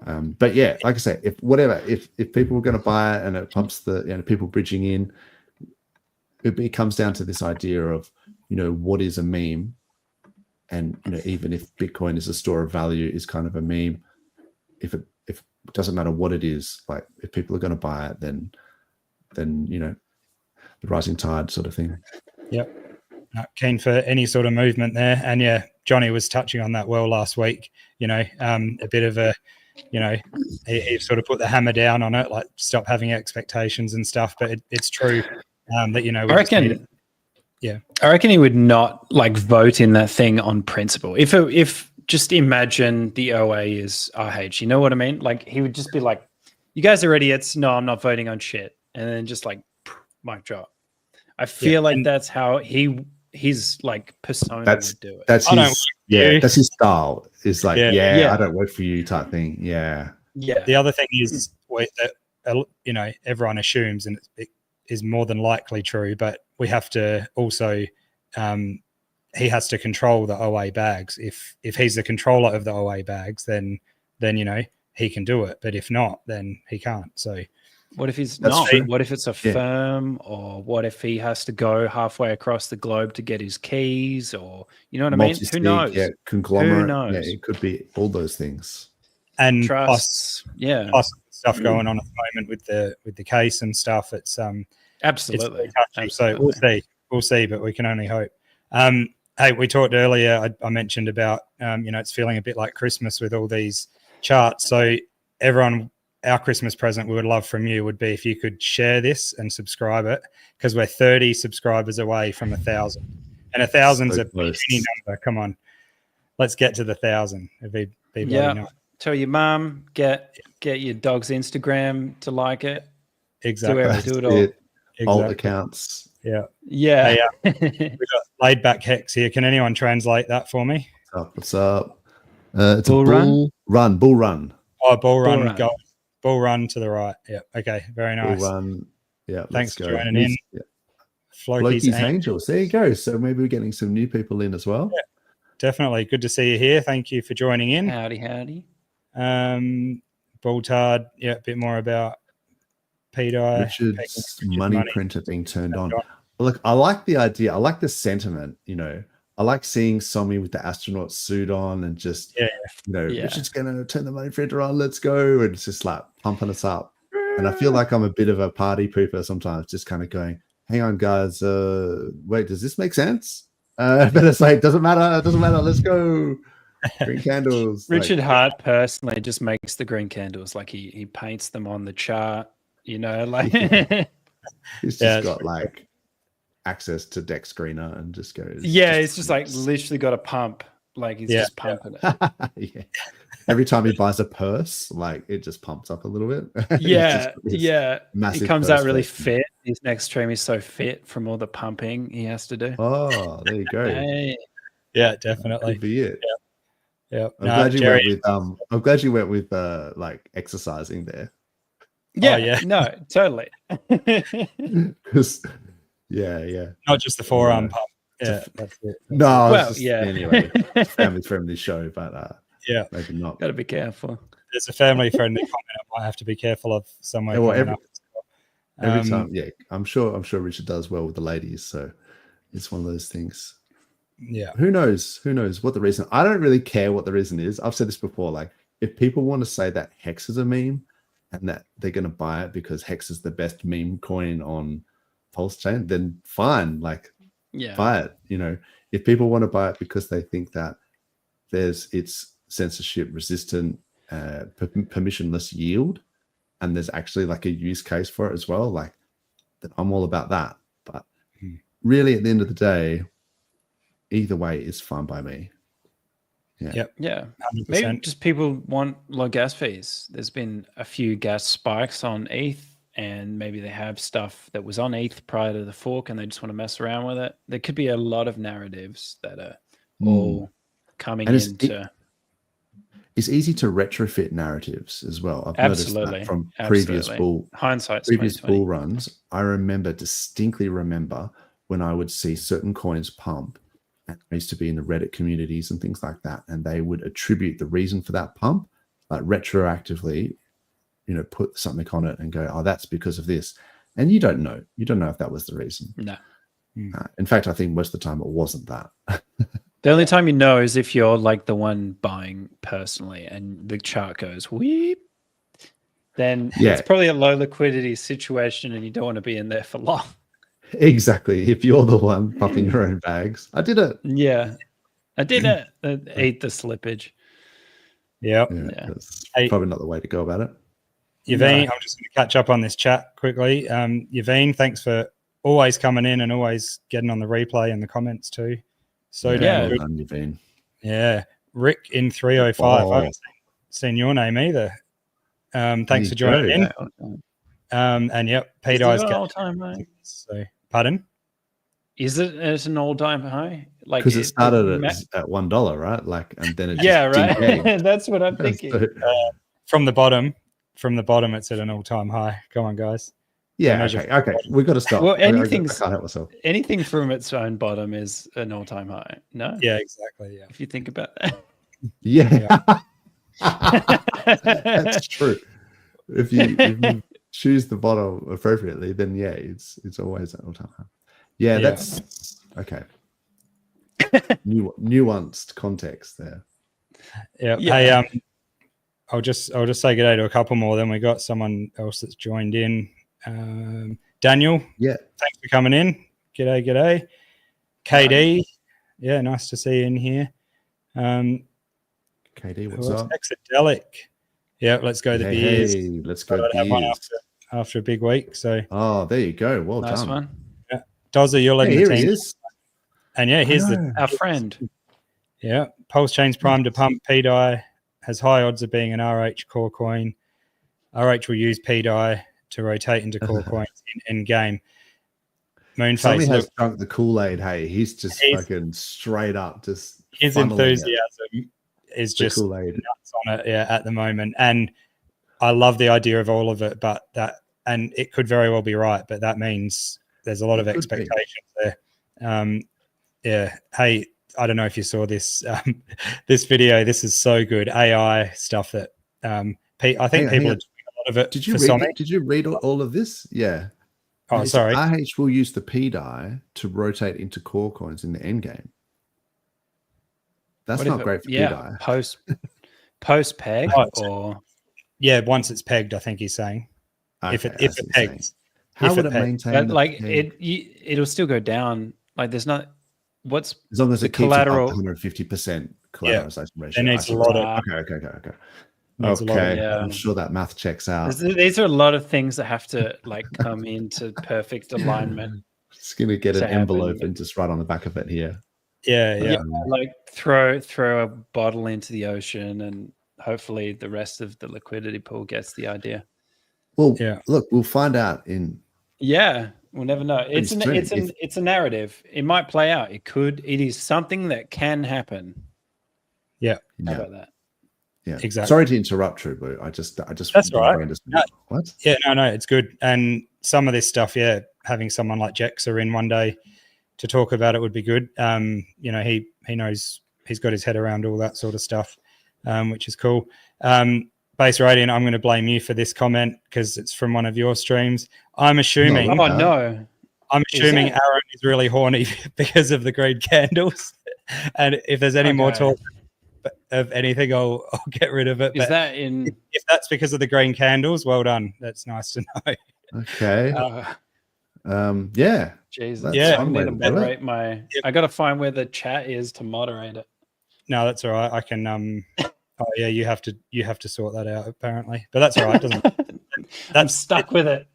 But yeah, like I say, if people are going to buy it and it pumps the people bridging in, it comes down to this idea of what is a meme, and even if Bitcoin is a store of value, is kind of a meme. If it doesn't matter what it is, like if people are going to buy it, then the rising tide sort of thing. Yep. Keen for any sort of movement there. And Johnny was touching on that well last week. A bit of a, he sort of put the hammer down on it, like stop having expectations and stuff. But it's true that I reckon he would not like vote in that thing on principle. If just imagine the OA is RH, you know what I mean? Like he would just be like, "You guys are idiots. No, I'm not voting on shit," and then just like mic drop. I feel like that's how his like persona would do it. That's his style. It's like, I don't work for you type thing. Yeah. The other thing is that everyone assumes, and it is more than likely true, but we have to also he has to control the OA bags. If he's the controller of the OA bags, then he can do it. But if not, then he can't. So what if he's not? What if it's a firm, or what if he has to go halfway across the globe to get his keys, or you know what I mean? Who knows? Yeah, conglomerate. Who knows? Yeah, it could be all those things. And Trusts, plus stuff going on at the moment with the case and stuff. It's absolutely. So we'll see, but we can only hope. Hey, we talked earlier. I mentioned about it's feeling a bit like Christmas with all these charts. So everyone, our Christmas present we would love from you would be if you could share this and subscribe it, because we're 30 subscribers away from 1,000, and 1,000's so a puny number. Come on, let's get to the 1,000. It'd be nice. Tell your mum, get your dog's Instagram to like it. Exactly. Do it all. Exactly. Alt accounts. Yeah. Hey, we've got laid back Hex here. Can anyone translate that for me? What's up? It's bull run. Bull run. Oh, bull run. Go. Bull run to the right. Yeah. Okay. Very nice. Bull run. Yeah. Thanks for joining in. Yeah. Floki's Angels. There you go. So maybe we're getting some new people in as well. Yeah, definitely. Good to see you here. Thank you for joining in. Howdy. Bulltard. Yeah. A bit more about PDI. Richard's money printer being turned on. Look, I like the idea. I like the sentiment. I like seeing Somi with the astronaut suit on and just, Richard's going to turn the money printer on. Let's go. And it's just like pumping us up. And I feel like I'm a bit of a party pooper sometimes, just kind of going, hang on, guys. Wait, does this make sense? But it's like, doesn't matter. Let's go. Green candles. Richard Hart personally just makes the green candles. Like he paints them on the chart, like. He's just got like access to deck screener and just goes. Yeah, it's just like literally got a pump. Like he's just pumping it. Every time he buys a purse, like it just pumps up a little bit. Yeah. He comes out really person. fit. His next stream is so fit from all the pumping he has to do. Oh, there you go. Yeah, definitely. That could be it. Yeah. I'm glad you went with like exercising there. Yeah, yeah. no, totally. Because yeah. Not just the forearm pump. Yeah, that's it. No, I was Well, just, yeah. anyway, family friendly show, but Yeah. maybe not. Got to be careful. There's a family friendly comment I might have to be careful of somewhere. Yeah, well, coming up. Every time, yeah, I'm sure Richard does well with the ladies, so it's one of those things. Yeah. Who knows what the reason? I don't really care what the reason is. I've said this before. Like, if people want to say that Hex is a meme and that they're going to buy it because Hex is the best meme coin on PulseChain, then fine. Like, buy it. You know, if people want to buy it because they think that it's censorship resistant, permissionless yield, and there's actually like a use case for it as well, like, then I'm all about that. But really, at the end of the day, either way is fine by me. Yeah. Yep. Yeah. 100%. Maybe just people want low gas fees. There's been a few gas spikes on ETH, and maybe they have stuff that was on ETH prior to the fork and they just want to mess around with it. There could be a lot of narratives that are all coming into. It's easy to retrofit narratives as well. I've noticed that from previous bull runs. I distinctly remember when I would see certain coins pump, and I used to be in the Reddit communities and things like that, and they would attribute the reason for that pump, like retroactively, you know, put something on it and go, oh, that's because of this. And you don't know. You don't know if that was the reason. No. In fact, I think most of the time it wasn't that. The only time you know is if you're like the one buying personally and the chart goes weep, then it's probably a low liquidity situation and you don't want to be in there for long. Exactly. If you're the one pumping your own bags. I did it. Yeah. I did it. I ate the slippage. Yep. Yeah. That's probably not the way to go about it. Yvonne, I'm just going to catch up on this chat quickly. Yvonne, thanks for always coming in and always getting on the replay and the comments too. So damn good. Yeah. Rick in 305. I haven't seen your name either. Thanks for joining in. And yep, Pete Eyes all-time high. So pardon? Is it at an all-time high? Like, because it started at $1, right? Like, and then it right. That's what I'm thinking. From the bottom, it's at an all-time high. Come on, guys. Yeah. Okay. We've got to stop. Well, I can't help myself. Anything from its own bottom is an all-time high. No. Yeah, exactly. Yeah. If you think about that. Yeah. That's true. If you choose the bottom appropriately, then it's always an all-time high. Yeah, that's okay. Nuanced context there. Yeah. Hey, I'll just say good day to a couple more. Then we got someone else that's joined in. Daniel. Yeah. Thanks for coming in. G'day. KD. Yeah, nice to see you in here. KD, what's up? Exadelic. Yeah, let's go the beers. Hey, let's go beers. After a big week. So. Oh, there you go. Well nice done. One. Yeah. Dozza, you're leading the team. Here he is. And here's our friend. Yeah. PulseChain's prime to pump. PDI has high odds of being an RH core coin. RH will use PDI to rotate into core coins in game. Moonface. Somebody has drunk the Kool-Aid. Hey, he's just fucking straight up. Just his enthusiasm is just Kool-Aid. Nuts on it. Yeah, at the moment, and I love the idea of all of it. But and it could very well be right. But that means there's a lot of expectations there. Yeah. Hey, I don't know if you saw this this video. This is so good. AI stuff that I think people are doing a lot of it. Did you read all of this? Yeah. Oh, sorry. RH will use the PDI to rotate into core coins in the end game. That's not great for PDI. Post peg or once it's pegged, I think he's saying. Okay, if it pegs. How would it maintain? Like it'll still go down. Like there's not as long as it keeps collateral 150% collateralization ratio. It needs a lot of Okay, I'm sure that math checks out. These are a lot of things that have to like come into perfect alignment. Just gonna get an envelope and just write on the back of it here. Yeah. Like throw a bottle into the ocean, and hopefully the rest of the liquidity pool gets the idea. Well, look, we'll find out in. Yeah, we'll never know. It's a narrative. It might play out. It is something that can happen. Yeah. How about that? Yeah, Exactly. Sorry to interrupt, True Blue. I just That's all right. brain just- No. What? Yeah, no, it's good. And some of this stuff, yeah, having someone like Jexa in one day to talk about it would be good. You know, he knows, he's got his head around all that sort of stuff, which is cool. Base Radiant, I'm going to blame you for this comment because it's from one of your streams. I'm assuming. No. Oh no. I'm assuming Aaron is really horny because of the green candles. And if there's any more talk of anything, I'll get rid of it. Is that in? If that's because of the green candles, well done. That's nice to know. Okay. Yeah. Jesus. Yeah. I need to moderate my. I got to find where the chat is to moderate it. No, that's all right. I can. Oh yeah, you have to sort that out apparently, but that's all right. I'm stuck with it.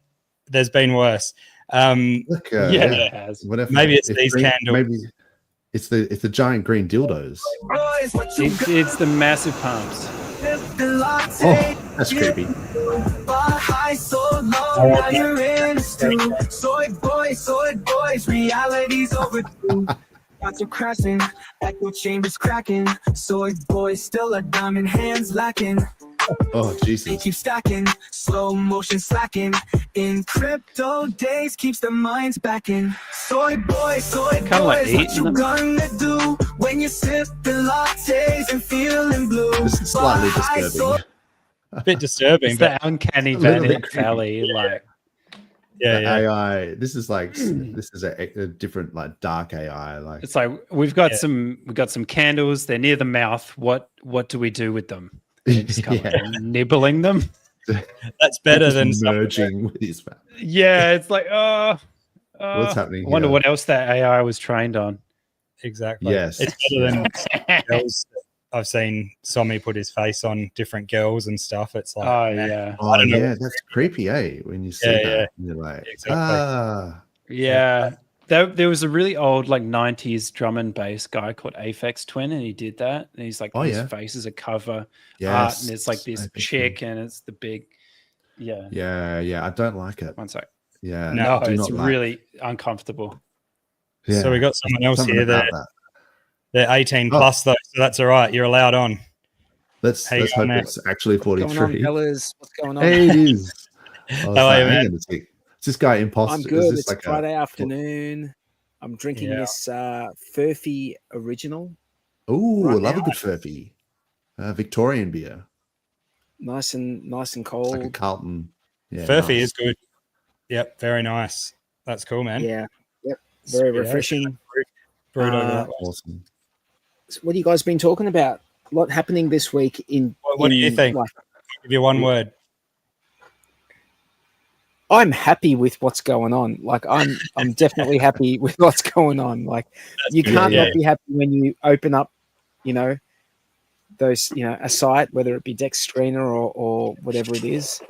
There's been worse. Look, it has. Whatever. Maybe it's these candles. Maybe it's the giant green dildos. It's the massive pumps. Oh, that's creepy. Thoughts are crashing, echo chambers cracking. Soy boy still a diamond hands lacking. Oh They Jesus! keep stacking, slow motion slacking. In crypto days keeps the minds backing. Soy boy, Kinda like what you eating them. gonna do when you're sipping lattes and feeling blue? This is slightly disturbing. A bit disturbing, It's but the uncanny a little bit valley, like yeah. AI. This is like a different like dark AI. Like it's like we've got some candles. They're near the mouth. What do we do with them? Just kind of nibbling them. That's better than merging with his mouth. Yeah, it's like What's happening? I wonder here? what else that AI was trained on. Exactly. Yes. It's better than girls. I've seen Somi put his face on different girls and stuff. It's like, Oh man, yeah, Oh don't know. yeah, that's creepy, eh? When you see Yeah, that, yeah. and you're like, Exactly. yeah. There was a really old like '90s drum and bass guy called Aphex Twin, and he did that. And he's like, his face is a cover art, yes. and it's like this Aphex chick, and it's the big, yeah. Yeah. I don't like it. One sec. Yeah, No, do it's not like- really uncomfortable. Yeah. So we got someone else Something here. about that. They're 18 plus though, so that's all right. You're allowed on. Let's Hey, hope man. it's actually What's going on, 43. fellas? What's going on? Hey, it is. I was How are like, you, hang man? on a sec. Is this guy imposter? I'm Is good. this It's like Friday afternoon. I'm drinking Yeah. this Furphy original. Oh, right I love now. a good Furphy. Victorian beer. Nice and It's cold. like a Carlton. Yeah, Furphy nice. is good. Yep, very nice. That's cool, man. Yeah. Yep. Very Yeah. refreshing. Brewed over Uh, that way. Awesome. So what have you guys been talking about? A lot happening this week in. What do you in, think? like, I'll give you one word. I'm happy with what's going on. Like I'm definitely happy with what's going on. Like you good. can't Yeah. not be happy when you open up, those, a site, whether it be Dex Screener or whatever it is,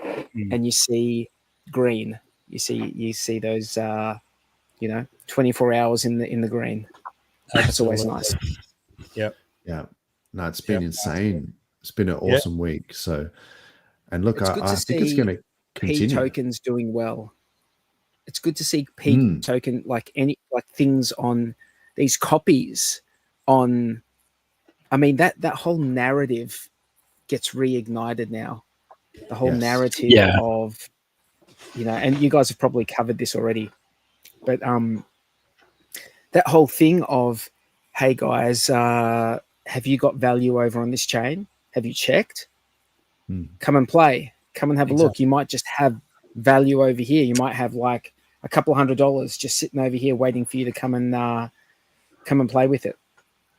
and you see green. You see those 24 hours in the green. That's always nice. Yep. Yeah. No, it's been Yep. insane. It's been an awesome week. So, and look, It's good to I think it's see going to P continue. tokens doing well. It's good to see P token like things on these copies on. I mean that whole narrative gets reignited now. The whole Yes. narrative of, and you guys have probably covered this already, but that whole thing of, hey guys, have you got value over on this chain? Have you checked? Come and play. Come and have a look. You might just have value over here. You might have like a couple $100 just sitting over here waiting for you to come and play with it.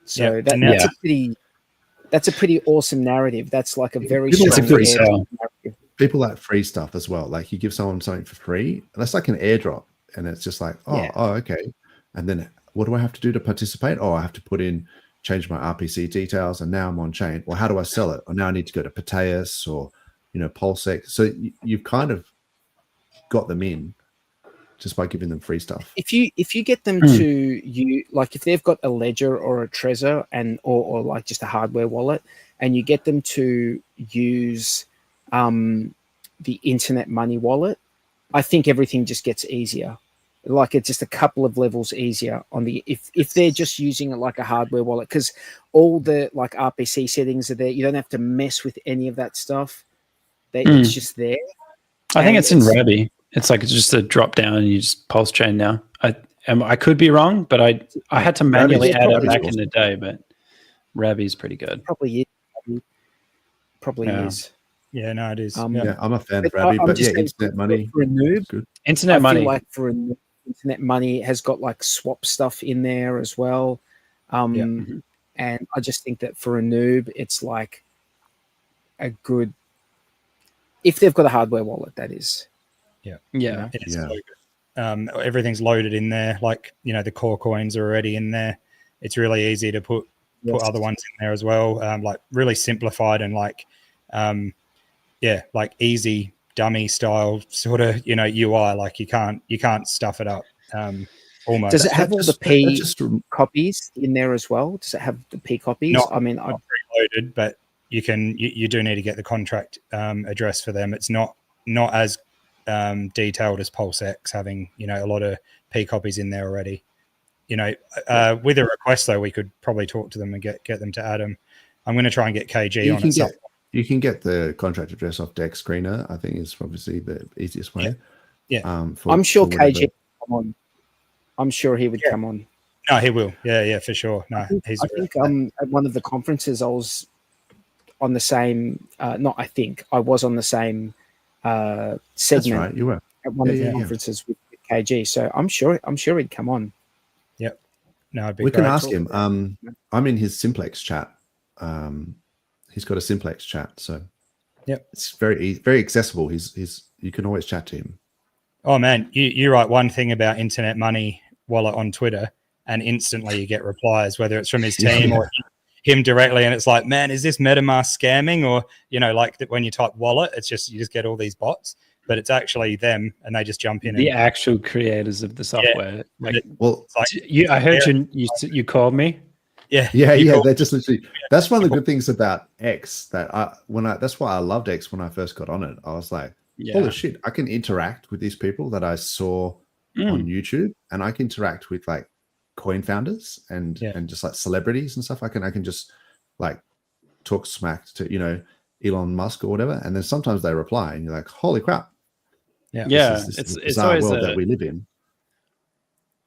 So that's a pretty awesome narrative. That's like a very People strong like narrative. People like free stuff as well. Like you give someone something for free, and that's like an airdrop, and it's just like, okay. And then what do I have to do to participate? Oh, I have to change my RPC details, and now I'm on chain. Well, how do I sell it? Or now I need to go to Pateus or PulseX. So you've kind of got them in just by giving them free stuff. If you get them to like if they've got a ledger or a Trezor or like just a hardware wallet, and you get them to use the internet money wallet, I think everything just gets easier. like it's just a couple of levels easier on the if they're just using it like a hardware wallet, because all the like RPC settings are there. You don't have to mess with any of that stuff. It's just there. I think it's in Rabby. It's like it's just a drop down and you just PulseChain now. I could be wrong, but I had to manually add it back in the day, but Rabby's pretty good. Probably is. Yeah, no, it is. Yeah, I'm a fan of Rabby, but yeah, Internet Money for a noob. Good. Internet Money, feel like for a noob, Internet Money has got like swap stuff in there as well. And I just think that for a noob, it's like a good, if they've got a hardware wallet, that is. Yeah. Everything's loaded in there. Like, the core coins are already in there. It's really easy to put other ones in there as well. Like really simplified and like, like easy dummy style sort of, UI. Like you can't stuff it up. Almost. Does it have all the P copies in there as well? Does it have the P copies? Not preloaded, but you do need to get the contract address for them. It's not as detailed as PulseX, having a lot of P copies in there already. With a request though, we could probably talk to them and get them to add them. I'm going to try and get KG on it. You can get the contract address off Dex Screener. I think is obviously the easiest way. Yeah. I'm sure KG would come on. I'm sure he would come on. No, he will. Yeah, for sure. No, I think at one of the conferences I was on the same. I was on the same segment. That's right, you were at one of the conferences with KG. So I'm sure he'd come on. Yep. No, we can ask him. I'm in his Simplex chat. He's got a Simplex chat, so it's very accessible. You can always chat to him. Oh man, you write one thing about Internet Money wallet on Twitter, and instantly you get replies, whether it's from his team or him directly, and it's like, man, is this MetaMask scamming? Or like when you type wallet, it's just you just get all these bots, but it's actually them, and they just jump in. The actual creators of the software. I heard you called me. Yeah. They're just literally. That's one of the good things about X. That's why I loved X when I first got on it. I was like, holy shit! I can interact with these people that I saw on YouTube, and I can interact with like coin founders and just like celebrities and stuff. I can just like talk smack to Elon Musk or whatever, and then sometimes they reply, and you're like, holy crap! It's always world that we live in.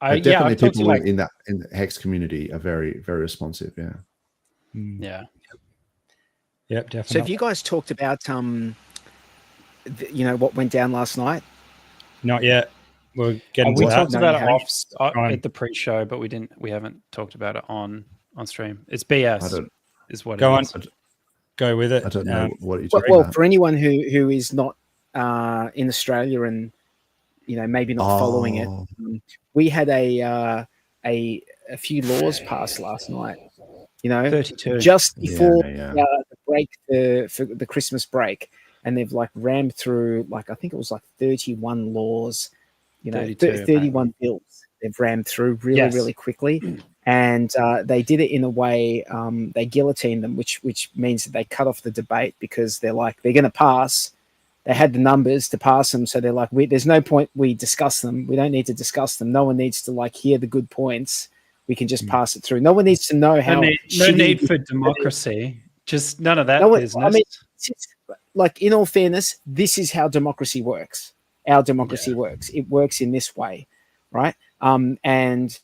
People in the Hex community are very, very responsive. Yeah. Yep, definitely. So have you guys talked about what went down last night? Not yet. We're getting we talked about it at the pre-show, but we haven't talked about it on stream. It's BS is what go it on. is. Go with it. I don't know what you're talking about. For anyone who is not in Australia and maybe not following it, we had a few laws passed last night. 32 just before the break for the Christmas break, and they've like rammed through I think it was 31 laws, 31 bills they've rammed through really quickly, and they did it in a way they guillotined them, which means that they cut off the debate because they're going to pass. They had the numbers to pass them, so they're like, there's no point we discuss them. We don't need to discuss them. No one needs to hear the good points. We can just pass it through. No one needs to know how. No need for democracy. Just none of that business. I mean, in all fairness, this is how democracy works. Our democracy works. It works in this way, right? And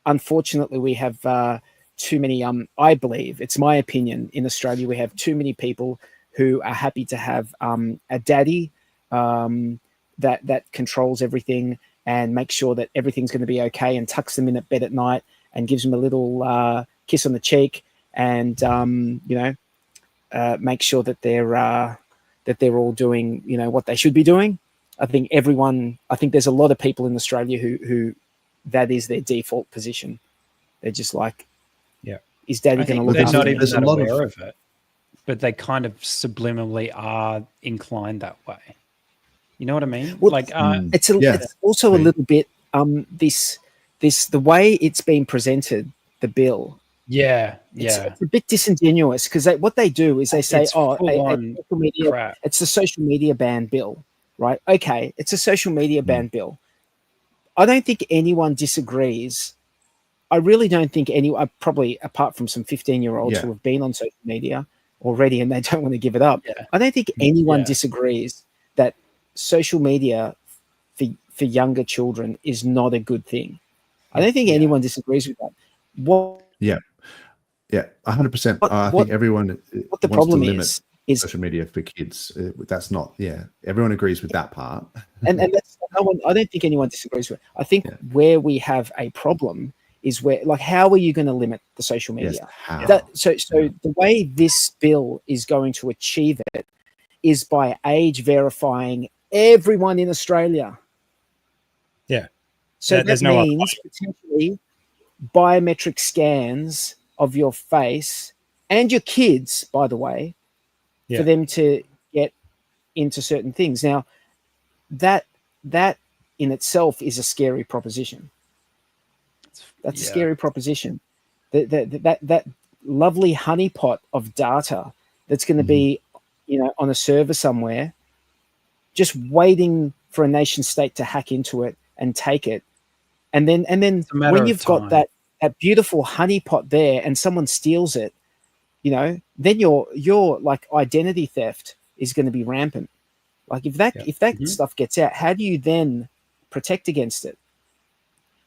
unfortunately, we have too many. I believe it's my opinion. In Australia, we have too many people who are happy to have a daddy that controls everything and makes sure that everything's going to be okay, and tucks them in at bed at night and gives them a little kiss on the cheek, and make sure that they're all doing what they should be doing. I think there's a lot of people in Australia who that is their default position. They're just like, is daddy going to look after me? There's a lot of it, but they kind of subliminally are inclined that way. You know what I mean? Well, it's also a little bit the way it's been presented, the bill. It's a bit disingenuous because what they do is they say, social media, it's the social media ban bill, right? Okay, it's a social media ban bill. I don't think anyone disagrees. I really don't think anyone, probably apart from some 15-year-olds who have been on social media already and they don't want to give it up. I don't think anyone disagrees that social media for younger children is not a good thing. I don't think anyone disagrees with that. What? Yeah, 100%. I think everyone what the wants problem to limit is social media for kids. That's not. Yeah, everyone agrees with that part. and that's no one. I don't think anyone disagrees with it. I think where we have a problem is where, like, how are you going to limit the social media? Yes, how? So the way this bill is going to achieve it is by age verifying everyone in Australia. Yeah. So that means potentially biometric scans of your face and your kids, by the way, for them to get into certain things. Now, that in itself is a scary proposition. That's a scary proposition. That lovely honeypot of data that's going to be, on a server somewhere, just waiting for a nation state to hack into it and take it. And then when you've got that beautiful honeypot there and someone steals it, then your like identity theft is going to be rampant. Like if that stuff gets out, how do you then protect against it?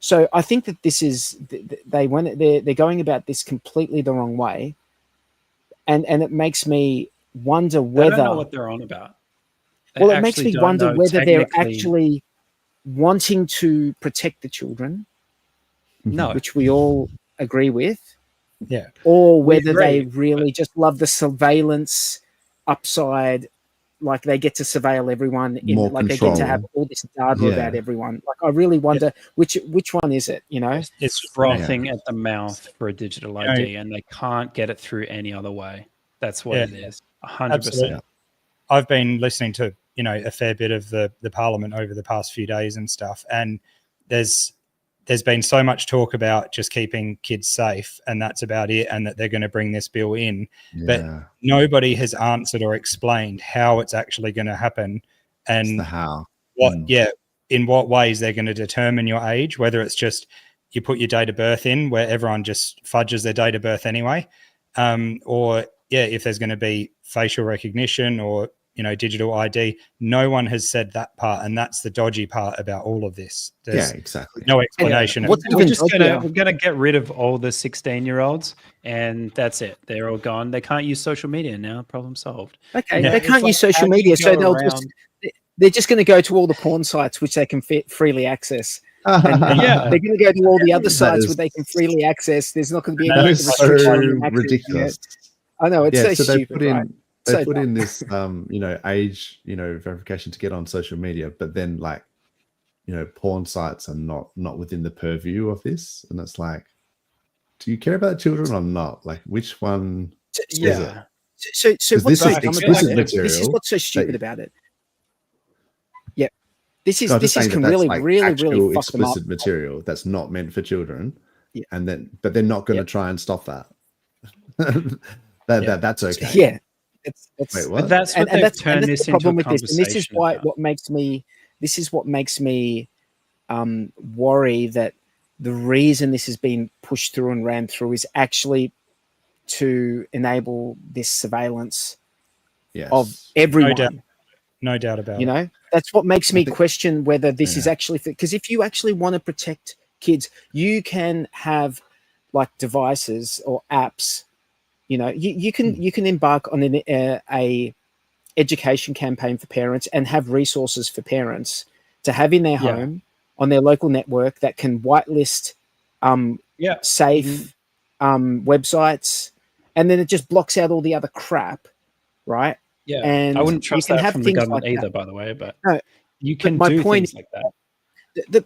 So I think that this is they're going about this completely the wrong way, and it makes me wonder whether I don't know what they're on about. It makes me wonder whether they're actually wanting to protect the children, which we all agree with, or whether they really just love the surveillance upside. Like they get to surveil everyone, like they get to have all this data about everyone. Like I really wonder which one is it? It's frothing at the mouth for a digital ID, and they can't get it through any other way. That's what it is. 100%. I've been listening to a fair bit of the Parliament over the past few days and stuff, and there's been so much talk about just keeping kids safe, and that's about it, and that they're going to bring this bill in. But nobody has answered or explained how it's actually going to happen and how. In what ways they're going to determine your age, whether it's just you put your date of birth in where everyone just fudges their date of birth anyway, or if there's going to be facial recognition or digital ID. No one has said that part, and that's the dodgy part about all of this. There's exactly. no explanation. We're going to get rid of all the 16-year-olds, and that's it. They're all gone. They can't use social media now. Problem solved. Okay, they can't use social media, so they're just going to go to all the porn sites which they can freely access. And they're going to go to all the other sites where they can freely access. There's not going to be any restriction. Ridiculous. I know, it's so stupid. They put in this, age, verification to get on social media, but then porn sites are not within the purview of this, and it's like, do you care about children or not? Like, which one is it? So what's this is what's so stupid about it. Yeah, this can really fuck them up. Explicit material that's not meant for children, but they're not going to try and stop that. That's okay. Yeah. Wait, what? That's what they've turned this into a conversation. And this is why what makes me worry that the reason this has been pushed through and ran through is actually to enable this surveillance of everyone. No doubt about it. That's what makes me question whether this is actually because if you actually want to protect kids, you can have like devices or apps. You can embark on a education campaign for parents and have resources for parents to have in their home on their local network that can whitelist safe websites, and then it just blocks out all the other crap, right? Yeah, and I wouldn't trust that from the government like either, by the way. But you can my do point things like that.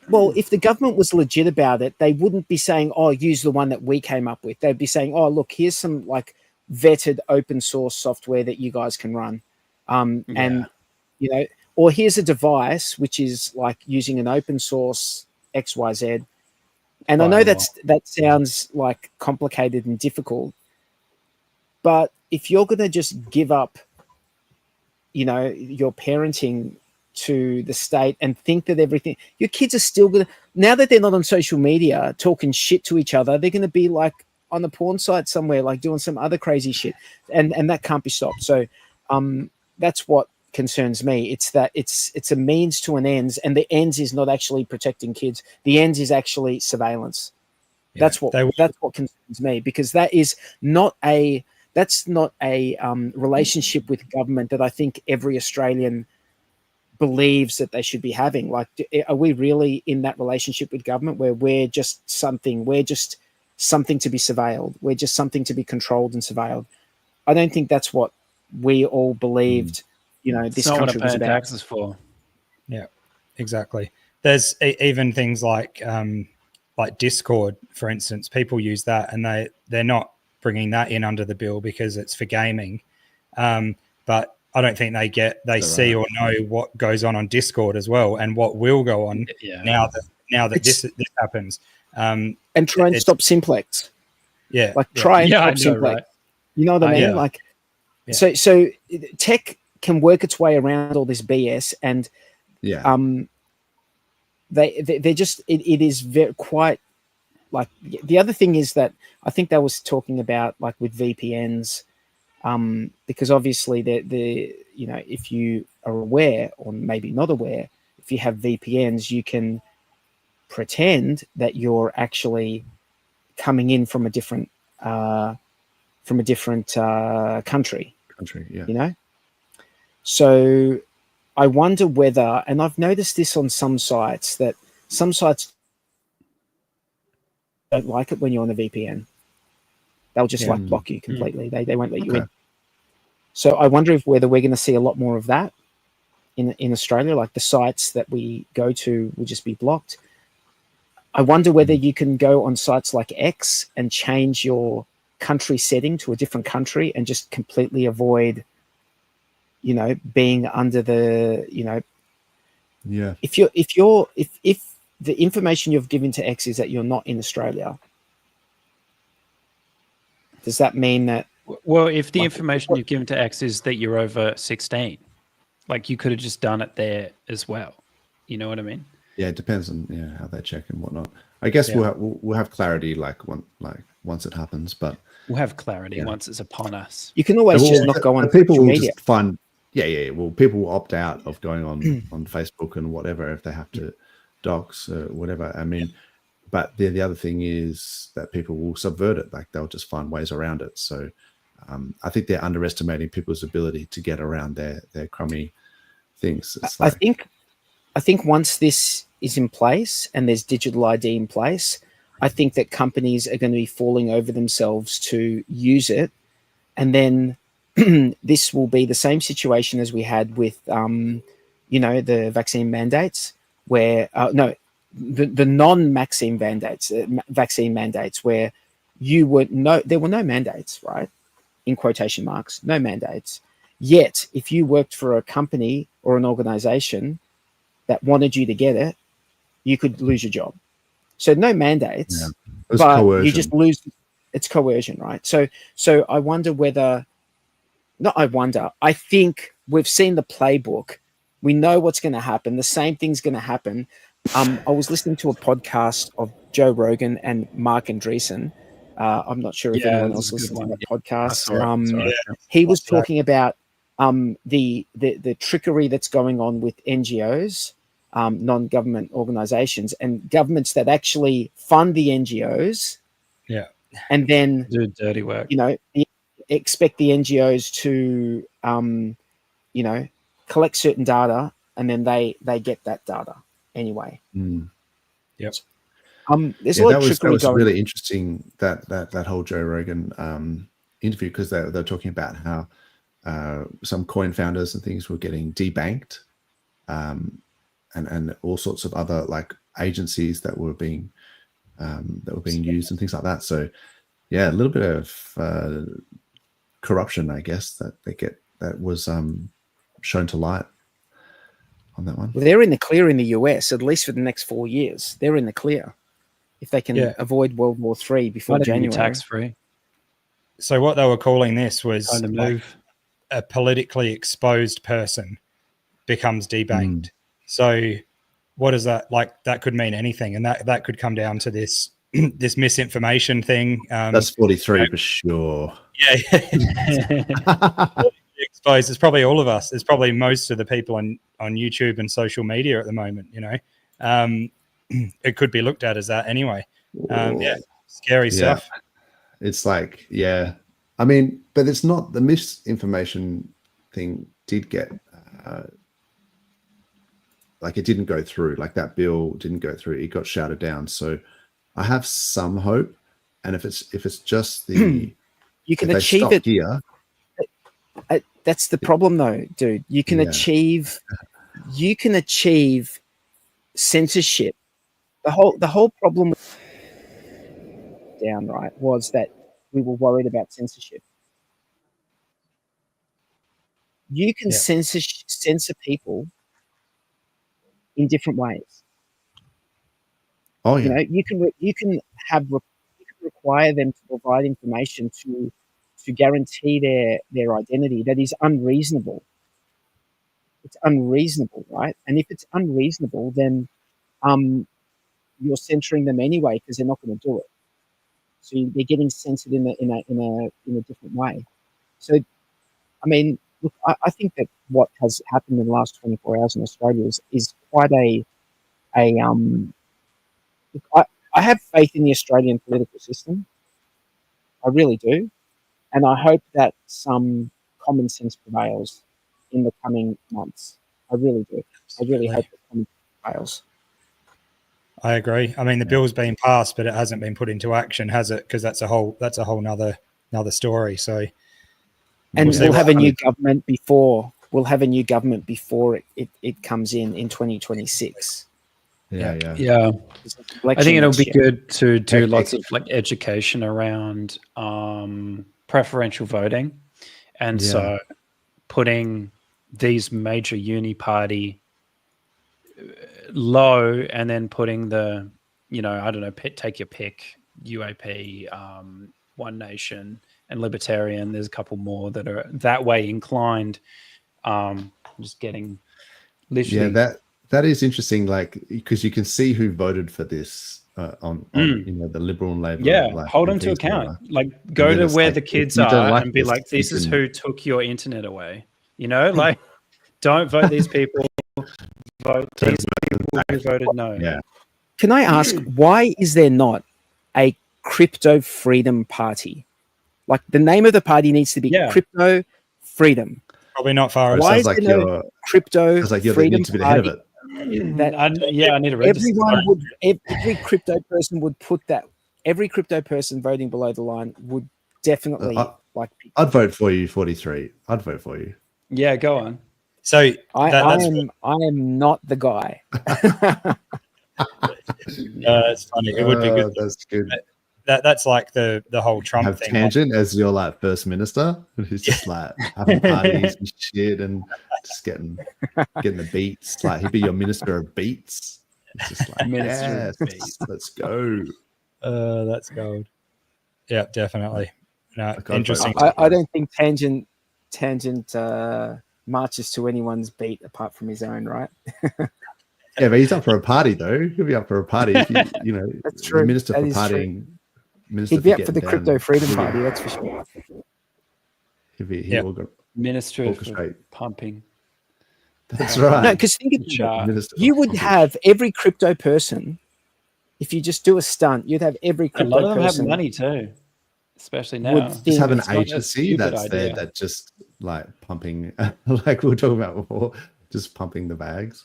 Well, if the government was legit about it, they wouldn't be saying, "Oh, use the one that we came up with." They'd be saying, "Oh, look, here's some like vetted open source software that you guys can run," and or here's a device which is like using an open source XYZ. And I know that sounds like complicated and difficult, but if you're going to just give up, your parenting to the state and think that everything, your kids are still going to, now that they're not on social media talking shit to each other, they're going to be like on a porn site somewhere, like doing some other crazy shit. And that can't be stopped. So that's what concerns me. It's that it's a means to an ends, and the ends is not actually protecting kids. The ends is actually surveillance. Yeah, that's what concerns me, because that's not a relationship with government that I think every Australian believes that they should be having. Like, are we really in that relationship with government where we're just something to be surveilled? We're just something to be controlled and surveilled. I don't think that's what we all believed. This country was about. Taxes for. Yeah, exactly. There's even things like Discord, for instance. People use that, and they're not bringing that in under the bill because it's for gaming. But I don't think they see or know what goes on Discord as well, and what will go on now that this happens. And try and stop Simplex. Yeah, try and stop Simplex. Right? You know what I mean? Yeah. Like, so tech can work its way around all this BS, and they're just it is very quite like. The other thing is that I think they was talking about, like, with VPNs, because obviously if you are aware, or maybe not aware, if you have VPNs, you can pretend that you're actually coming in from a different country. Yeah. So I wonder whether, and I've noticed this on some sites, that some sites don't like it when you're on a VPN. They'll just block you completely. They won't let you in. So I wonder whether we're going to see a lot more of that in Australia. Like, the sites that we go to will just be blocked. I wonder whether you can go on sites like X and change your country setting to a different country and just completely avoid, being under the, if the information you've given to X is that you're not in Australia, does that mean that? Well, if the information you've given to X is that you're over 16, like, you could have just done it there as well. You know what I mean? Yeah, it depends on how they check and whatnot. I guess we'll have clarity once it happens, but we'll have clarity once it's upon us. You can always just not go on people will media. Just find well, people will opt out of going on Facebook and whatever if they have to docs or whatever. I mean, but the other thing is that people will subvert it. Like, they'll just find ways around it. So I think they're underestimating people's ability to get around their crummy things. It's like, I think once this is in place and there's digital ID in place, I think that companies are going to be falling over themselves to use it. And then this will be the same situation as we had with, the vaccine mandates, where, the non-vaccine vaccine mandates, where there were no mandates, right? In quotation marks, no mandates. Yet, if you worked for a company or an organization that wanted you to get it, you could lose your job. So no mandates, but coercion. You just lose. It's coercion, right? So I wonder whether, I think we've seen the playbook. We know what's going to happen. The same thing's going to happen. I was listening to a podcast of Joe Rogan and Mark Andreessen. I'm not sure if anyone else listened to that podcast. He was talking about the trickery that's going on with NGOs, non-government organizations, and governments that actually fund the NGOs. Yeah. And then do dirty work. Expect the NGOs to, collect certain data, and then they get that data anyway. Yep. There's a lot of trickery that was going. Really interesting that whole Joe Rogan interview, because they're talking about how some coin founders and things were getting debanked, and all sorts of other like agencies that were being used and things like that. So a little bit of corruption, I guess, that was shown to light on that one. Well, they're in the clear in the US, at least for the next 4 years. They're in the clear if they can avoid World War III before January. Tax free. So what they were calling this was kind of move. A politically exposed person becomes debanked. So what is that like? That could mean anything, and that could come down to this this misinformation thing. That's 43 for sure. Yeah. Exposed. It's probably all of us. It's probably most of the people on YouTube and social media at the moment. It could be looked at as that anyway. Scary stuff. It's like, I mean, but it's not, the misinformation thing did get like, it didn't go through. Like, that bill didn't go through. It got shouted down. So I have some hope. And if it's just the you can achieve it here. That's the problem, though, dude. You can achieve censorship. The whole problem downright was that we were worried about censorship. You can censor people in different ways. Oh yeah. You can require them to provide information to guarantee their identity that is unreasonable. It's unreasonable, right? And if it's unreasonable, then you're censoring them anyway because they're not going to do it. So they're getting censored in a different way. So, I mean, look, I think that what has happened in the last 24 hours in Australia is quite I have faith in the Australian political system. I really do. And I hope that some common sense prevails in the coming months. I really do. I really hope that common sense prevails. I agree. I mean, the bill's been passed, but it hasn't been put into action, has it? Because that's a whole nother story. So, and we'll have a new government before it comes in 2026. Yeah. I think it'll be good to do lots of like education around preferential voting, and so putting these major uni party low, and then putting the, I don't know, take your pick, UAP, One Nation, and Libertarian. There's a couple more that are that way inclined. Just getting literally. Yeah, that is interesting. Like, because you can see who voted for this on the Liberal and Labor. Yeah, like, hold them to account. Like, go to where the kids are and be like, this is who took your internet away. Like, don't vote these people. Vote these people who voted no. Yeah. Can I ask, why is there not a crypto freedom party? Like, the name of the party needs to be Crypto Freedom. Probably not far. Why is there no Crypto Freedom need to be the head of it. I need to register. Every crypto person would put that. Every crypto person voting below the line would definitely I'd vote for you, 43. I'd vote for you. Yeah, go on. So I am not the guy. It's funny. It would be good. That's good. That's like the whole Trump thing. Tangent as your like first minister, who's just like having parties and shit and just getting the beats. Like, he'd be your minister of beats. It's just like, Minister of beats. Let's go. That's gold. Yeah, definitely. No, interesting. I don't think Tangent marches to anyone's beat apart from his own, right? Yeah, but he's up for a party though. He'll be up for a party. If That's true. Minister that for is partying. He'd be up for the Crypto Freedom Party, that's for sure. He will go Minister of pumping. That's right. No, because think of it. You would have every crypto person, if you just do a stunt, you'd have every crypto person. A lot of them have money too, especially now. Just have an agency that's there that just like pumping, like we were talking about before, just pumping the bags.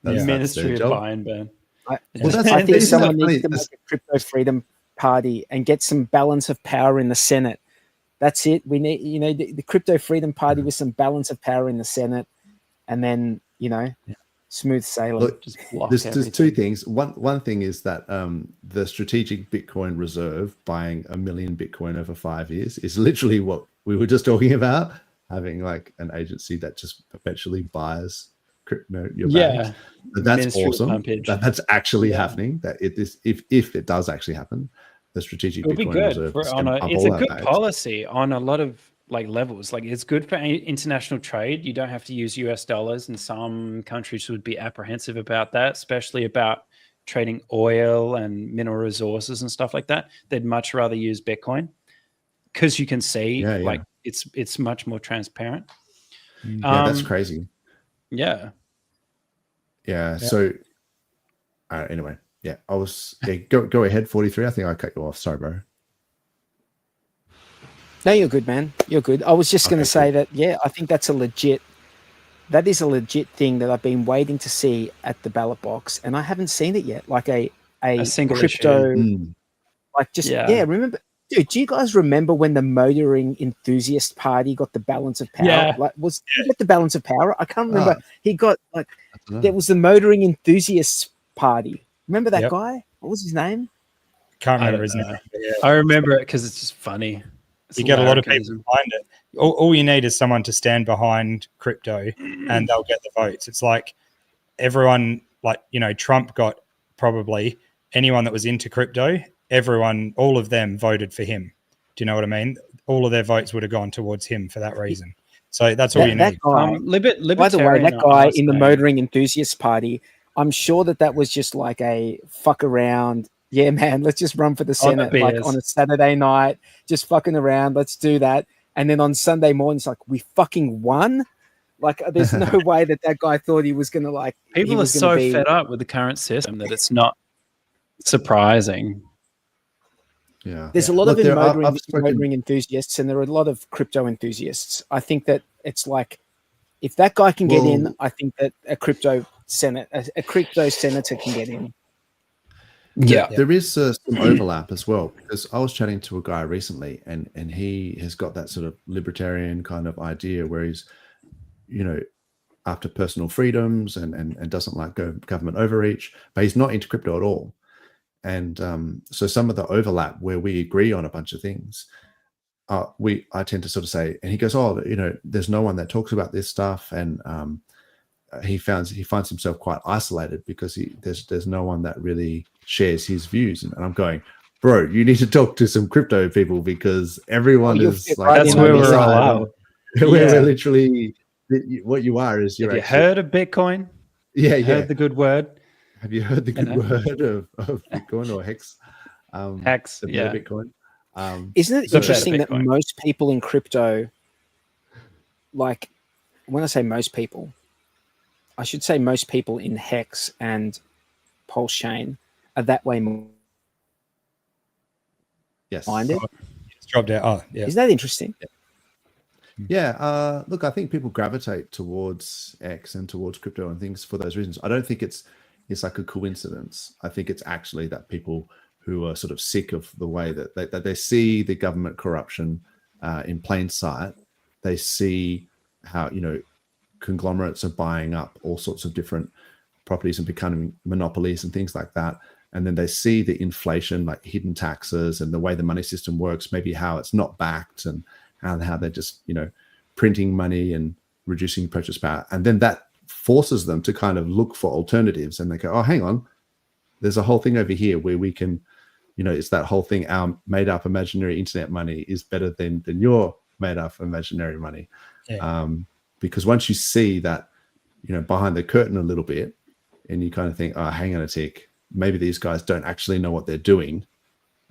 Ministry of buy and burn. I think someone needs to make a crypto freedom party and get some balance of power in the Senate. That's it. We need, the crypto freedom party with some balance of power in the Senate, and then smooth sailing. Look, there's two things. One thing is that the strategic Bitcoin reserve, buying 1 million Bitcoin over 5 years, is literally what we were just talking about. Having like an agency that just perpetually buys your bags. But that's awesome. That's actually happening. That it is, if it does actually happen, the strategic It'll Bitcoin be good reserve. it's a good policy on a lot of like levels. Like it's good for international trade. You don't have to use US dollars, and some countries would be apprehensive about that, especially about trading oil and mineral resources and stuff like that. They'd much rather use Bitcoin because you can see like it's much more transparent. Yeah, that's crazy. Yeah. So anyway, I was go ahead, 43. I think I cut you off. Sorry, bro. No, you're good, man. You're good. I was just going to say that, I think that is a legit thing that I've been waiting to see at the ballot box, and I haven't seen it yet. Like a single crypto, like just, remember, dude, do you guys remember when the motoring enthusiast party got the balance of power? Yeah. Like, he got the balance of power? I can't remember. He got, like, there was the motoring enthusiasts party. Remember that guy? What was his name? Can't remember his name. I remember it because it's just funny. You get a lot of people behind it. All you need is someone to stand behind crypto and they'll get the votes. It's like everyone, like, Trump got probably anyone that was into crypto, all of them voted for him. Do you know what I mean? All of their votes would have gone towards him for that reason. So that's all you need. Guy, by the way, that guy in the motoring enthusiast party, I'm sure that was just like a fuck around. Yeah, man, let's just run for the Senate like on a Saturday night, just fucking around. Let's do that. And then on Sunday morning, it's like, we fucking won. Like, there's no way that guy thought he was going to like. People are so fed up with the current system that it's not surprising. Yeah. There's a lot of motoring enthusiasts, and there are a lot of crypto enthusiasts. I think that it's like, if that guy can get in, I think that a crypto senator can get in. Yeah, there is some overlap as well, because I was chatting to a guy recently, and he has got that sort of libertarian kind of idea where he's, after personal freedoms and doesn't like government overreach, but he's not into crypto at all. And so some of the overlap where we agree on a bunch of things, I tend to sort of say, and he goes, there's no one that talks about this stuff, and he finds himself quite isolated because there's no one that really shares his views. And I'm going, bro, you need to talk to some crypto people, because everyone is like, that's where we're all at. We're literally, what you are is you're. Have you heard of Bitcoin? Yeah, heard the good word. Have you heard the good word of Bitcoin or Hex? Hex, Bitcoin. Isn't it interesting that most people in crypto, like, when I say most people, I should say most people in Hex and PulseChain are that way more. Yes. Behind it. It's dropped out. Oh, yeah. Isn't that interesting? Yeah. Look, I think people gravitate towards X and towards crypto and things for those reasons. I don't think it's like a coincidence. I think it's actually that people who are sort of sick of the way that they see the government corruption in plain sight. They see how, conglomerates are buying up all sorts of different properties and becoming monopolies and things like that. And then they see the inflation, like hidden taxes and the way the money system works, maybe how it's not backed and how they're just, printing money and reducing purchase power. And then that forces them to kind of look for alternatives. And they go, oh, hang on, there's a whole thing over here where we can, it's that whole thing. Our made up imaginary internet money is better than your made up imaginary money. Yeah. Because once you see that, behind the curtain a little bit, and you kind of think, oh, hang on a tick, maybe these guys don't actually know what they're doing,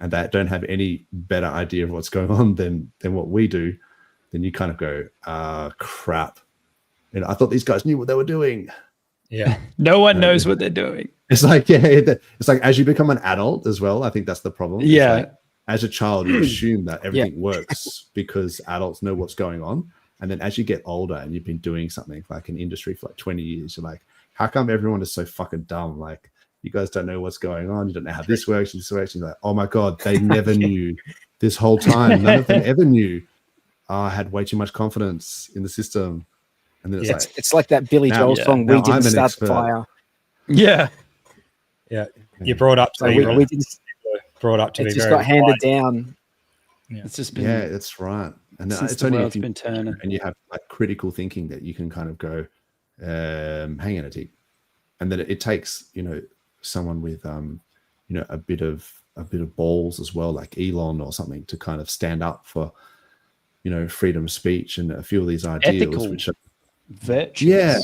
and they don't have any better idea of what's going on than what we do, then you kind of go, crap. I thought these guys knew what they were doing. Yeah. No one knows what they're doing. It's like, it's like as you become an adult as well, I think that's the problem. Yeah. Like, as a child, you assume that everything works because adults know what's going on. And then as you get older and you've been doing something like an industry for like 20 years, you're like, how come everyone is so fucking dumb? Like, you guys don't know what's going on. You don't know how this works. And you're like, oh my God, they never knew this whole time. None of them ever knew. I had way too much confidence in the system. And then it's like that Billy Joel song, We Didn't Start the Fire. Yeah. Yeah. You're brought up to be brought up to be just got handed down. Yeah. It's just been, that's right. And it's only if you turning. And you have like critical thinking that you can kind of go, hang on a tick. And then it takes, someone with a bit of balls as well, like Elon or something, to kind of stand up for freedom of speech and a few of these ideals, Ethical, which are, virtuous.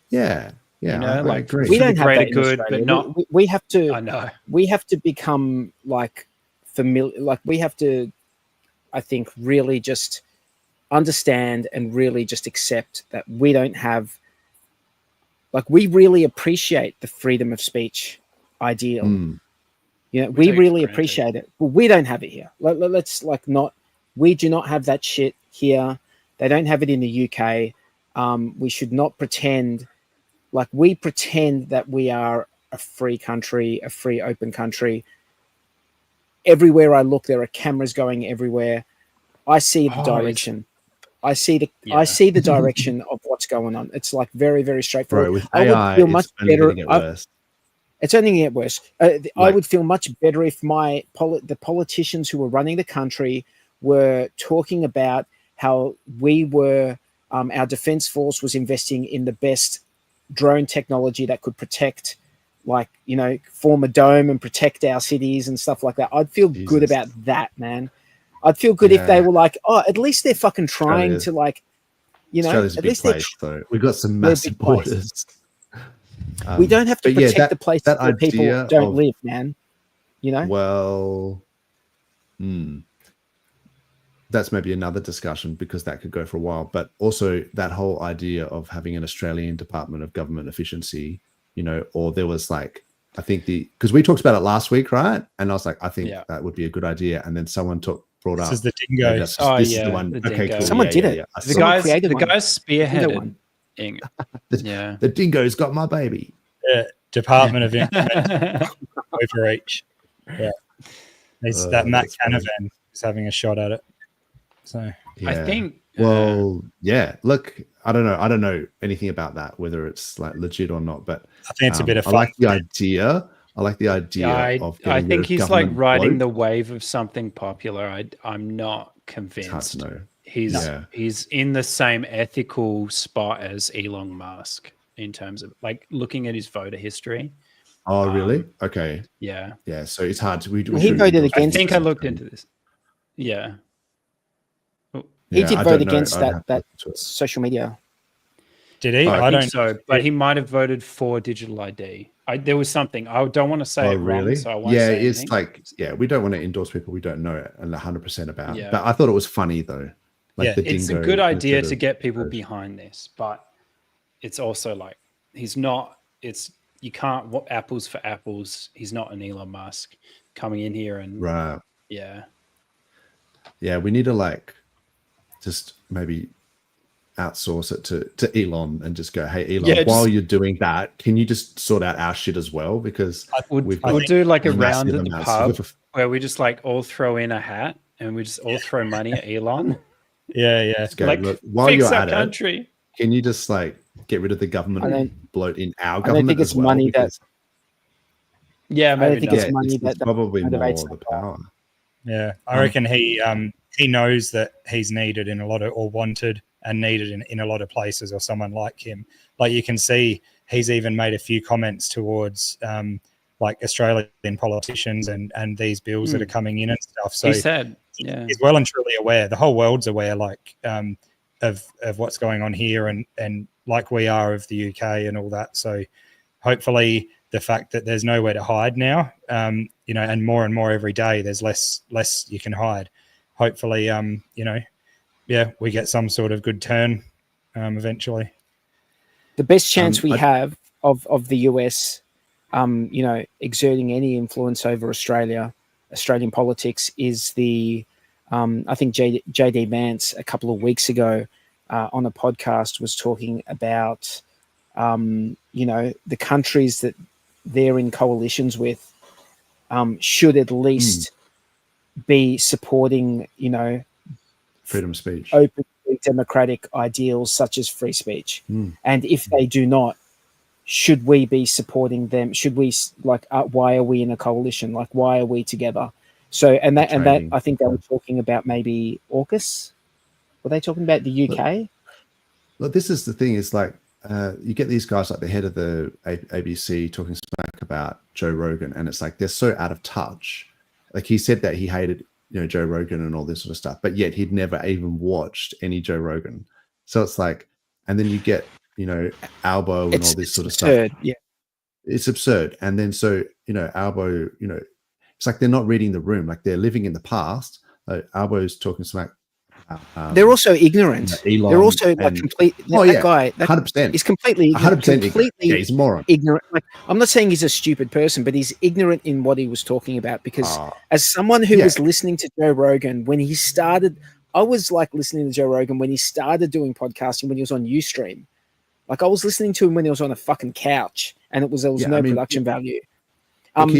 yeah. I agree. We don't have greater that in good, Australia. but not. We have to. I know. We have to become like familiar. Like we have to, I think, really just understand and really just accept that we don't have. Like we really appreciate the freedom of speech ideal. We really appreciate it, but we don't have it here. Let's not. We do not have that shit here. They don't have it in the UK. We should not pretend. Like we pretend that we are a free country, a free open country. Everywhere I look, there are cameras going everywhere. I see the direction. I see the direction of what's going on. It's like very, very straightforward. Bro, with I AI, would feel much better. It's only going to get worse. I would feel much better if the politicians who were running the country were talking about how our defense force was investing in the best drone technology that could protect, form a dome and protect our cities and stuff like that. I'd feel good about that, man. I'd feel good if they were like, oh, at least they're fucking trying to Australia's at a big least place, though. We've got some massive borders. We don't have to protect the places that where people don't live, man. Well, that's maybe another discussion because that could go for a while. But also that whole idea of having an Australian Department of Government Efficiency, or there was I think because we talked about it last week, right? And I was like, I think that would be a good idea. And then someone brought up. This is the dingo. This is the one. Okay, cool. Someone did it. Yeah. The guys spearheaded. The dingo's got my baby. Department of Information Overreach. Yeah. That Matt Canavan is having a shot at it. So I think. Well, look, I don't know anything about that, whether it's legit or not. But I think it's a bit of fun. I like the idea. Of. I think he's riding the wave of something popular. I'm not convinced. He's in the same ethical spot as Elon Musk in terms of looking at his voter history. Oh, really? Okay. Yeah. Yeah. So it's hard to. He voted against. I think I looked into this. Yeah. He did vote against that social media. Did he? I don't think so, but he might have voted for digital ID. There was something. I don't want to say it wrong, so I won't say anything. We don't want to endorse people we don't know and 100% about. Yeah. But I thought it was funny though. It's a good idea to get people behind this, but it's also he's not. You can't apples for apples. He's not an Elon Musk coming in here and right. Yeah. Yeah, we need to just maybe outsource it to Elon and just go, hey Elon, while you're doing that, can you just sort out our shit as well? Because we'll do a round at the pub where we just all throw in a hat and we just all throw money at Elon. Yeah. Go, look, while you're at it, can you just get rid of the government bloat in our government? I don't think it's money that. Yeah, maybe I don't think it's money that probably more the power. Yeah, I reckon he knows that he's needed in a lot of, or wanted and needed in a lot of places, or someone like him. You can see he's even made a few comments towards Australian politicians and these bills that are coming in and stuff. So he said, he's well and truly aware. The whole world's aware, of what's going on here and like we are of the UK and all that. So hopefully the fact that there's nowhere to hide now, and more every day, there's less you can hide. Hopefully, we get some sort of good turn eventually. The best chance we have of the US, exerting any influence over Australian politics is I think JD Vance a couple of weeks ago on a podcast was talking about, the countries that they're in coalitions with should at least be supporting, freedom of speech, open democratic ideals such as free speech. And if they do not, should we be supporting them? Should we why are we in a coalition? Why are we together? So, and that I think they were talking about maybe AUKUS. Were they talking about the UK? Look, this is the thing. Is you get these guys the head of the ABC talking smack about Joe Rogan, and it's they're so out of touch. He said that he hated Joe Rogan and all this sort of stuff, but yet he'd never even watched any Joe Rogan. So it's like, and then you get Albo and all this sort of absurd, stuff. Yeah, it's absurd. And then so Albo, it's like they're not reading the room, like they're living in the past. Albo's talking smack. They're also ignorant. They're also like complete. That guy, 100%. He's completely, 100% he's a moron. Ignorant. Like, I'm not saying he's a stupid person, but he's ignorant in what he was talking about. Because as someone who was listening to Joe Rogan when he started, I was like listening to Joe Rogan when he started doing podcasting when he was on Ustream. Like I was listening to him when he was on a fucking couch, and there was no production value. And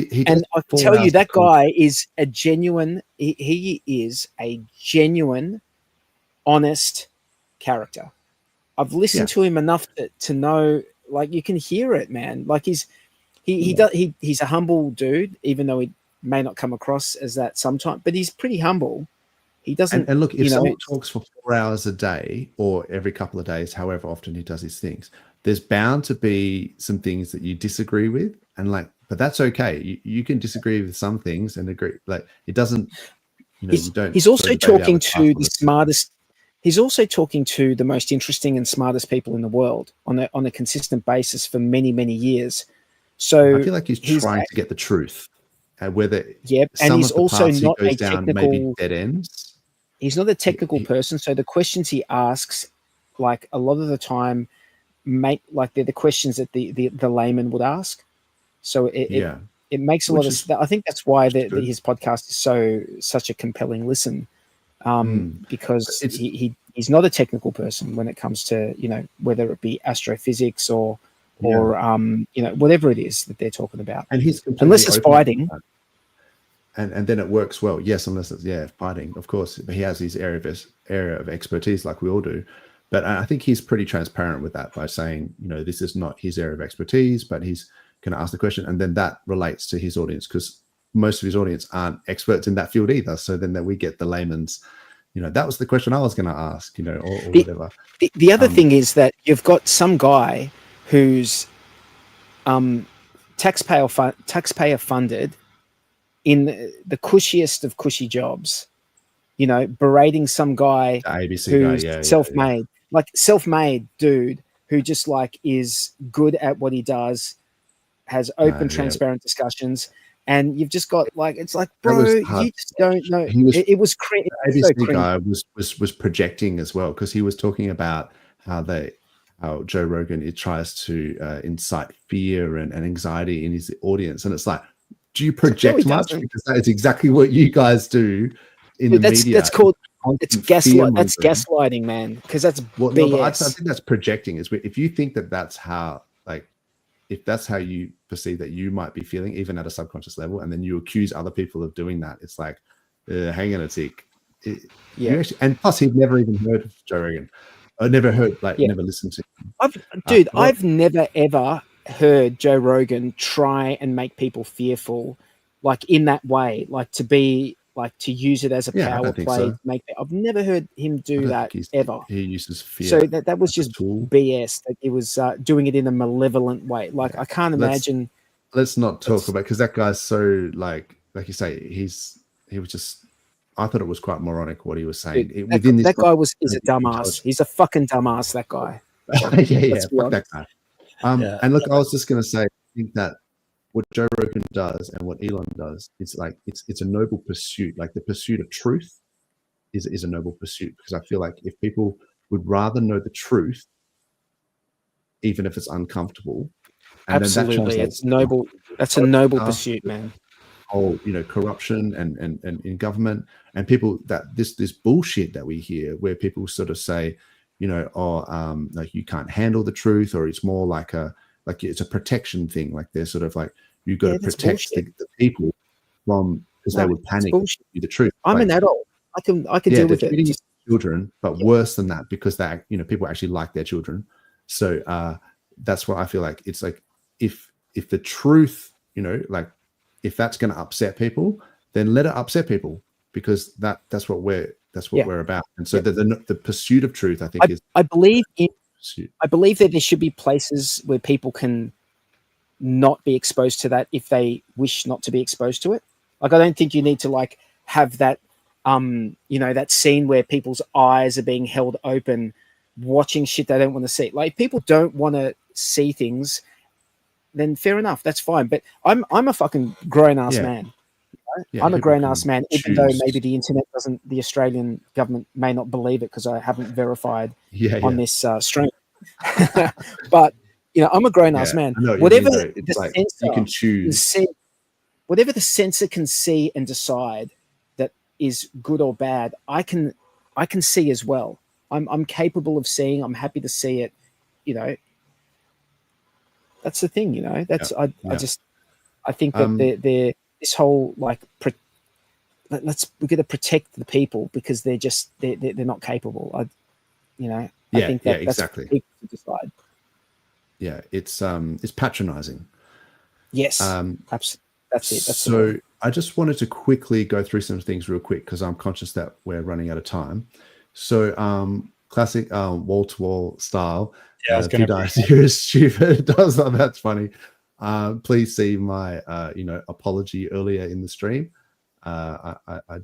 I can tell you that guy is a genuine. He is a genuine, honest character. I've listened to him enough to know, like, you can hear it, man. Like he's a humble dude, even though he may not come across as that sometimes, but he's pretty humble. He doesn't. And look, if someone talks for 4 hours a day or every couple of days, however often he does his things, there's bound to be some things that you disagree with, and like, but that's okay. You can disagree with some things and agree. Like it doesn't. You don't. He's also talking to the smartest. He's also talking to the most interesting and smartest people in the world on a consistent basis for many, many years. So I feel like he's trying to get the truth. Whether and he's also not a down technical. Maybe dead ends. He's not a technical person, so the questions he asks, like a lot of the time, they're the questions that the layman would ask. So it makes a lot of. I think that's why his podcast is such a compelling listen. Because he's not a technical person when it comes to whether it be astrophysics or whatever it is that they're talking about, and he's unless it's fighting, and then it works well. Yes, unless it's fighting, of course. But he has his area of expertise, like we all do. But I think he's pretty transparent with that by saying this is not his area of expertise, but he's going to ask the question, and then that relates to his audience because most of his audience aren't experts in that field either. So then we get the layman's, that was the question I was going to ask, or whatever. The other thing is that you've got some guy who's taxpayer funded in the cushiest of cushy jobs, berating some guy who's self-made, like self-made dude who just like is good at what he does, has open, transparent discussions. And you've just got like, it's like, bro, you just don't know. It was crazy. The ABC guy was projecting as well because he was talking about how Joe Rogan tries to incite fear and anxiety in his audience, and it's like, do you project much? Because that is exactly what you guys do in the media. That's called gaslighting. That's gaslighting, man. Because that's BS. No, I think that's projecting. Is if you think that's how if that's how you perceive that you might be feeling, even at a subconscious level, and then you accuse other people of doing that, it's like, hang on a tick. And plus, he'd never even heard of Joe Rogan. I never heard, never listened to him. I've never ever heard Joe Rogan try and make people fearful, like in that way, like to be like to use it as a power play. So. I've never heard him do that ever. He uses fear. So that was just BS. That he was doing it in a malevolent way. Like I can't imagine. Let's not talk about because that guy's so like you say he was just. I thought it was quite moronic what he was saying. Dude, that guy is a dumbass. He's a fucking dumbass. That guy. Fuck that guy. And look, I was just going to say, I think that what Joe Rogan does and what Elon does, it's like it's a noble pursuit. Like the pursuit of truth is a noble pursuit because I feel like if people would rather know the truth, even if it's uncomfortable, and absolutely, it's noble. That's a noble pursuit, man. Whole, corruption and in government and people that this bullshit that we hear where people sort of say, like you can't handle the truth, or it's more like it's a protection thing. Like they're sort of like, you've got to protect the people from, because they would panic the truth. I'm an adult. I can deal with it. Children, but worse than that, because that, people actually like their children. So that's what I feel like. It's like, if the truth, if that's going to upset people, then let it upset people, because that's what we're about. And so the pursuit of truth, I think, I believe that there should be places where people can not be exposed to that if they wish not to be exposed to it. Like, I don't think you need to like have that that scene where people's eyes are being held open, watching shit they don't want to see. Like, if people don't want to see things, then fair enough, that's fine. But I'm a fucking grown ass man. I'm a grown ass man, even though maybe the internet doesn't, the Australian government may not believe it because I haven't verified on this stream. But I'm a grown ass man. Whatever the censor, you can choose. Whatever the censor can see and decide that is good or bad, I can see as well. I'm capable of seeing. I'm happy to see it. That's the thing. That's I think that they're this whole like we're going to protect the people because they're not capable. I think that's exactly. people to decide. Yeah, it's patronizing. Yes, absolutely. That's it. That's so I just wanted to quickly go through some things real quick because I'm conscious that we're running out of time. So classic wall-to-wall style. Yeah, I was going to you're stupid. That's funny. Please see my apology earlier in the stream. I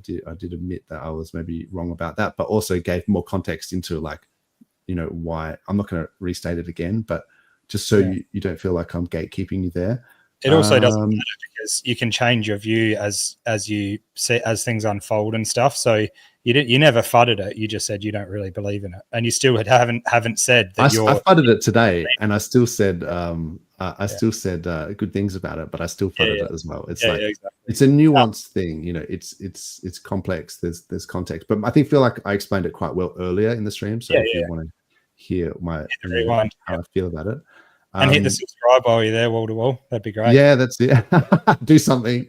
did admit that I was maybe wrong about that, but also gave more context into why. I'm not going to restate it again, but just so you don't feel like I'm gatekeeping you there. It also doesn't matter because you can change your view as you see as things unfold and stuff. So you never fudded it. You just said you don't really believe in it, and you still haven't said that I fudded it today, and I still said good things about it, but I still fudded it as well. It's exactly. It's a nuanced thing, It's complex. There's context, but I feel like I explained it quite well earlier in the stream. So if you want to hear how I feel about it. And hit the subscribe while you're there, wall to wall. That'd be great. Yeah, that's it. Do something.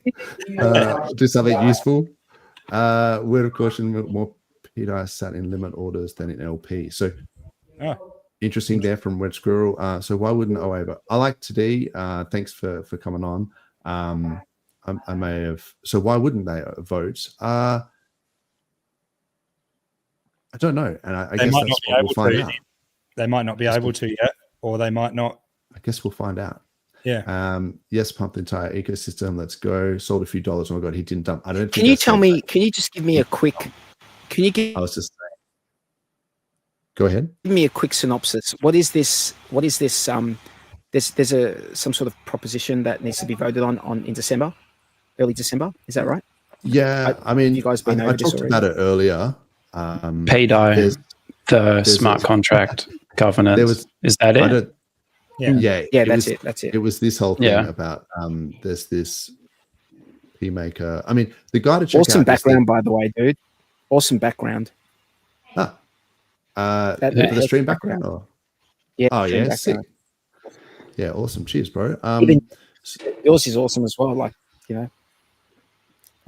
Do something useful. Word of caution: more PDI sat in limit orders than in LP. So interesting there from Red Squirrel. So why wouldn't OA vote? I like today. Thanks for coming on. I may have. So why wouldn't they vote? I don't know, and I guess that's what we'll find out. They might not be able to yet, or they might not. I guess we'll find out. Yeah. Yes, pumped the entire ecosystem. Let's go. Sold a few dollars. Oh my god, he didn't dump. I don't. Can you tell me? Can you just give me a quick? Can you give? I was just saying. Go ahead. Give me a quick synopsis. What is this? What is this? There's some sort of proposition that needs to be voted on in December, early December. Is that right? Yeah, I mean, you guys been over I talked about it earlier. PDI, the smart contract governance. Is that it? Yeah, that's it. It was this whole thing about there's this P maker. I mean, the guy to check awesome out background, by the way, dude. Awesome background. For the stream background, or sick. Yeah, awesome. Cheers, bro. Yours is awesome as well. Like, I'm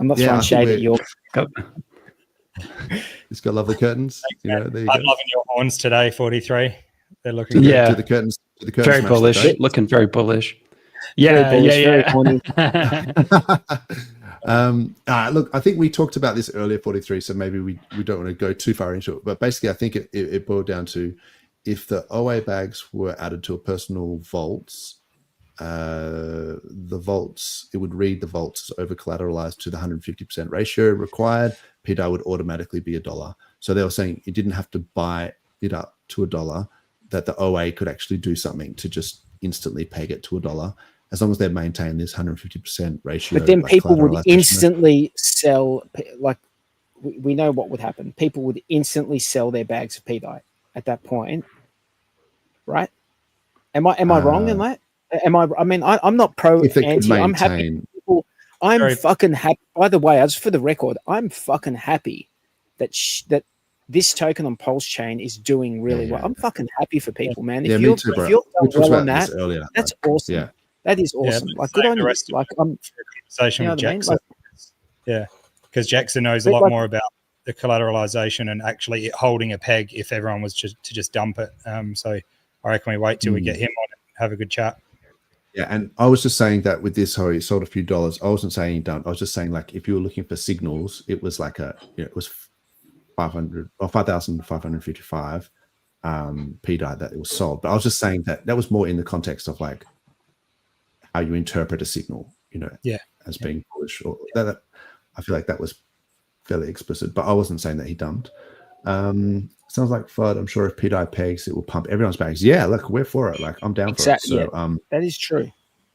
not throwing shade at your. It's got lovely curtains. There you I'm go. loving your horns today, 43. They're looking do the curtains. Very bullish. Looking very bullish. Very horny. Look, I think we talked about this earlier, 43. So maybe we don't want to go too far into it. But basically, I think it boiled down to if the OA bags were added to a personal vaults, the vaults, it would read the vaults as over collateralized to the 150% ratio required. PDI would automatically be $1. So they were saying you didn't have to buy it up to $1, that the OA could actually do something to just instantly peg it to $1 as long as they maintain this 150% ratio. But then people would instantly sell, like we know what would happen. People would instantly sell their bags of PDI at that point, right? Am I wrong in that? I mean, I'm not pro anti. I'm happy. I'm fucking happy. By the way, as for the record, I'm fucking happy that that this token on PulseChain is doing really well. I'm fucking happy for people, man. If you're done well on that, that's awesome. Yeah. That is awesome. Like, good on you. Like, conversation with Jackson. Because Jackson knows a lot more about the collateralization and actually holding a peg if everyone was to just dump it. So I reckon we wait till we get him on and have a good chat. Yeah, and I was just saying that with this, how he sold a few dollars. I wasn't saying he dumped. I was just saying, like, if you were looking for signals, it was like it was 500 or 5,555 PDI that it was sold. But I was just saying that was more in the context of like how you interpret a signal, as being bullish. Or that I feel like that was fairly explicit, but I wasn't saying that he dumped. Sounds like FUD. I'm sure if PDI pegs, it will pump everyone's bags. Yeah, look, we're for it. Like, I'm down Exactly. for it. So, that is true.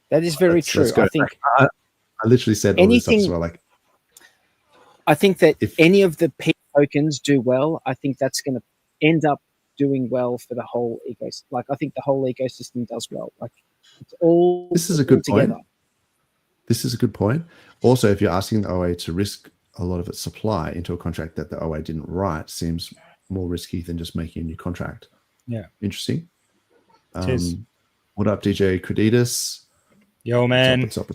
That is very true. Let's go. I think I literally said all this stuff as well. Like, I think that if any of the P tokens do well, I think that's going to end up doing well for the whole ecosystem. Like, I think the whole ecosystem does well. Like, it's all. This is a good together. point. This is a good point. Also, if you're asking the OA to risk a lot of its supply into a contract that the OA didn't write, seems more risky than just making a new contract. Yeah. Interesting. Cheers. What up, DJ Creditas? Yo, man. What's up?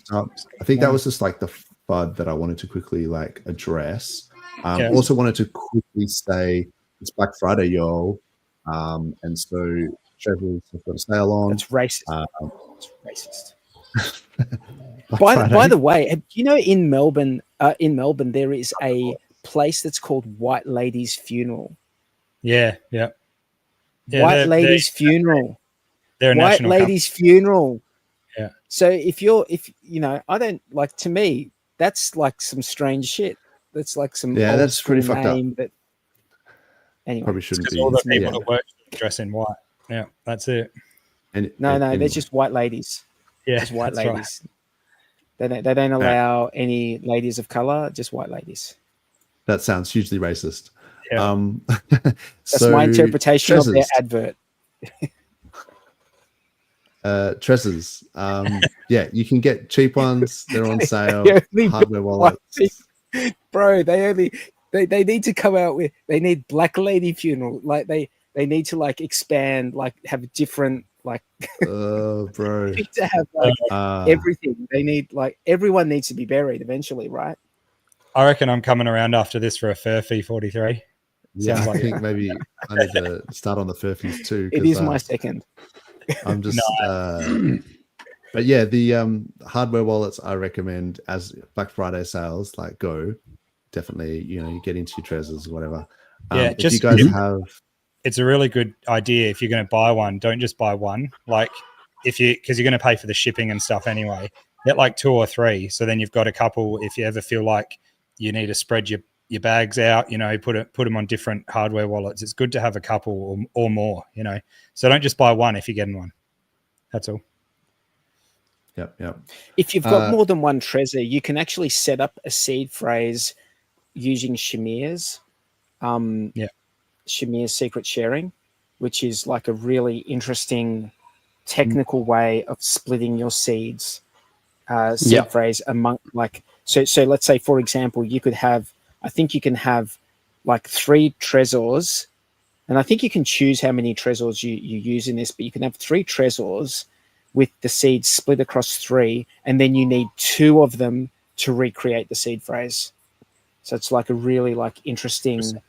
I think that was just like the FUD that I wanted to quickly like address. Also wanted to quickly say it's Black Friday, yo. And so Trevor's have got a sale on. That's racist. It's racist. By the way, you know, in Melbourne, there is a place that's called White Ladies Funeral. Yeah. White Ladies Funeral. They're a White Ladies Funeral. Yeah. So if you know, I don't like, to me, that's like some strange shit. That's like some that's pretty fucked up. But anyway, Probably shouldn't be. All the people that work dress in white. Yeah, that's it. No, they're just white ladies. Yeah, just white ladies. Right. They don't allow any ladies of color. Just white ladies. That sounds hugely racist. Yeah. That's my interpretation of their advert. Tresses. Yeah, you can get cheap ones. They're on sale. Hardware wallets. Bro, they need to come out with, they need Black Lady Funeral. Like they need to like expand, like have different like bro. They need to have like everything. They need, like, everyone needs to be buried eventually, right? I reckon I'm coming around after this for a Furphy 43. Yeah, I think maybe I need to start on the Furfies too. It is my second. I'm just but yeah, the hardware wallets I recommend as Black Friday sales, like, go definitely, you know, you get into your treasures or whatever. Yeah, if you guys have, it's a really good idea. If you're going to buy one, don't just buy one. Like, because you're going to pay for the shipping and stuff anyway, get like 2 or 3. So then you've got a couple. If you ever feel like you need to spread your bags out, you know, put them on different hardware wallets. It's good to have a couple or more, you know. So don't just buy one if you're getting one. That's all. Yep. If you've got more than one Trezor, you can actually set up a seed phrase using Shamir's. Shamir's secret sharing, which is like a really interesting technical way of splitting your seeds. Seed phrase among, like, so let's say, for example, you could have, I think you can have like 3 Trezors, and I think you can choose how many Trezors you use in this, but you can have 3 Trezors with the seeds split across 3, and then you need 2 of them to recreate the seed phrase. So it's like a really like interesting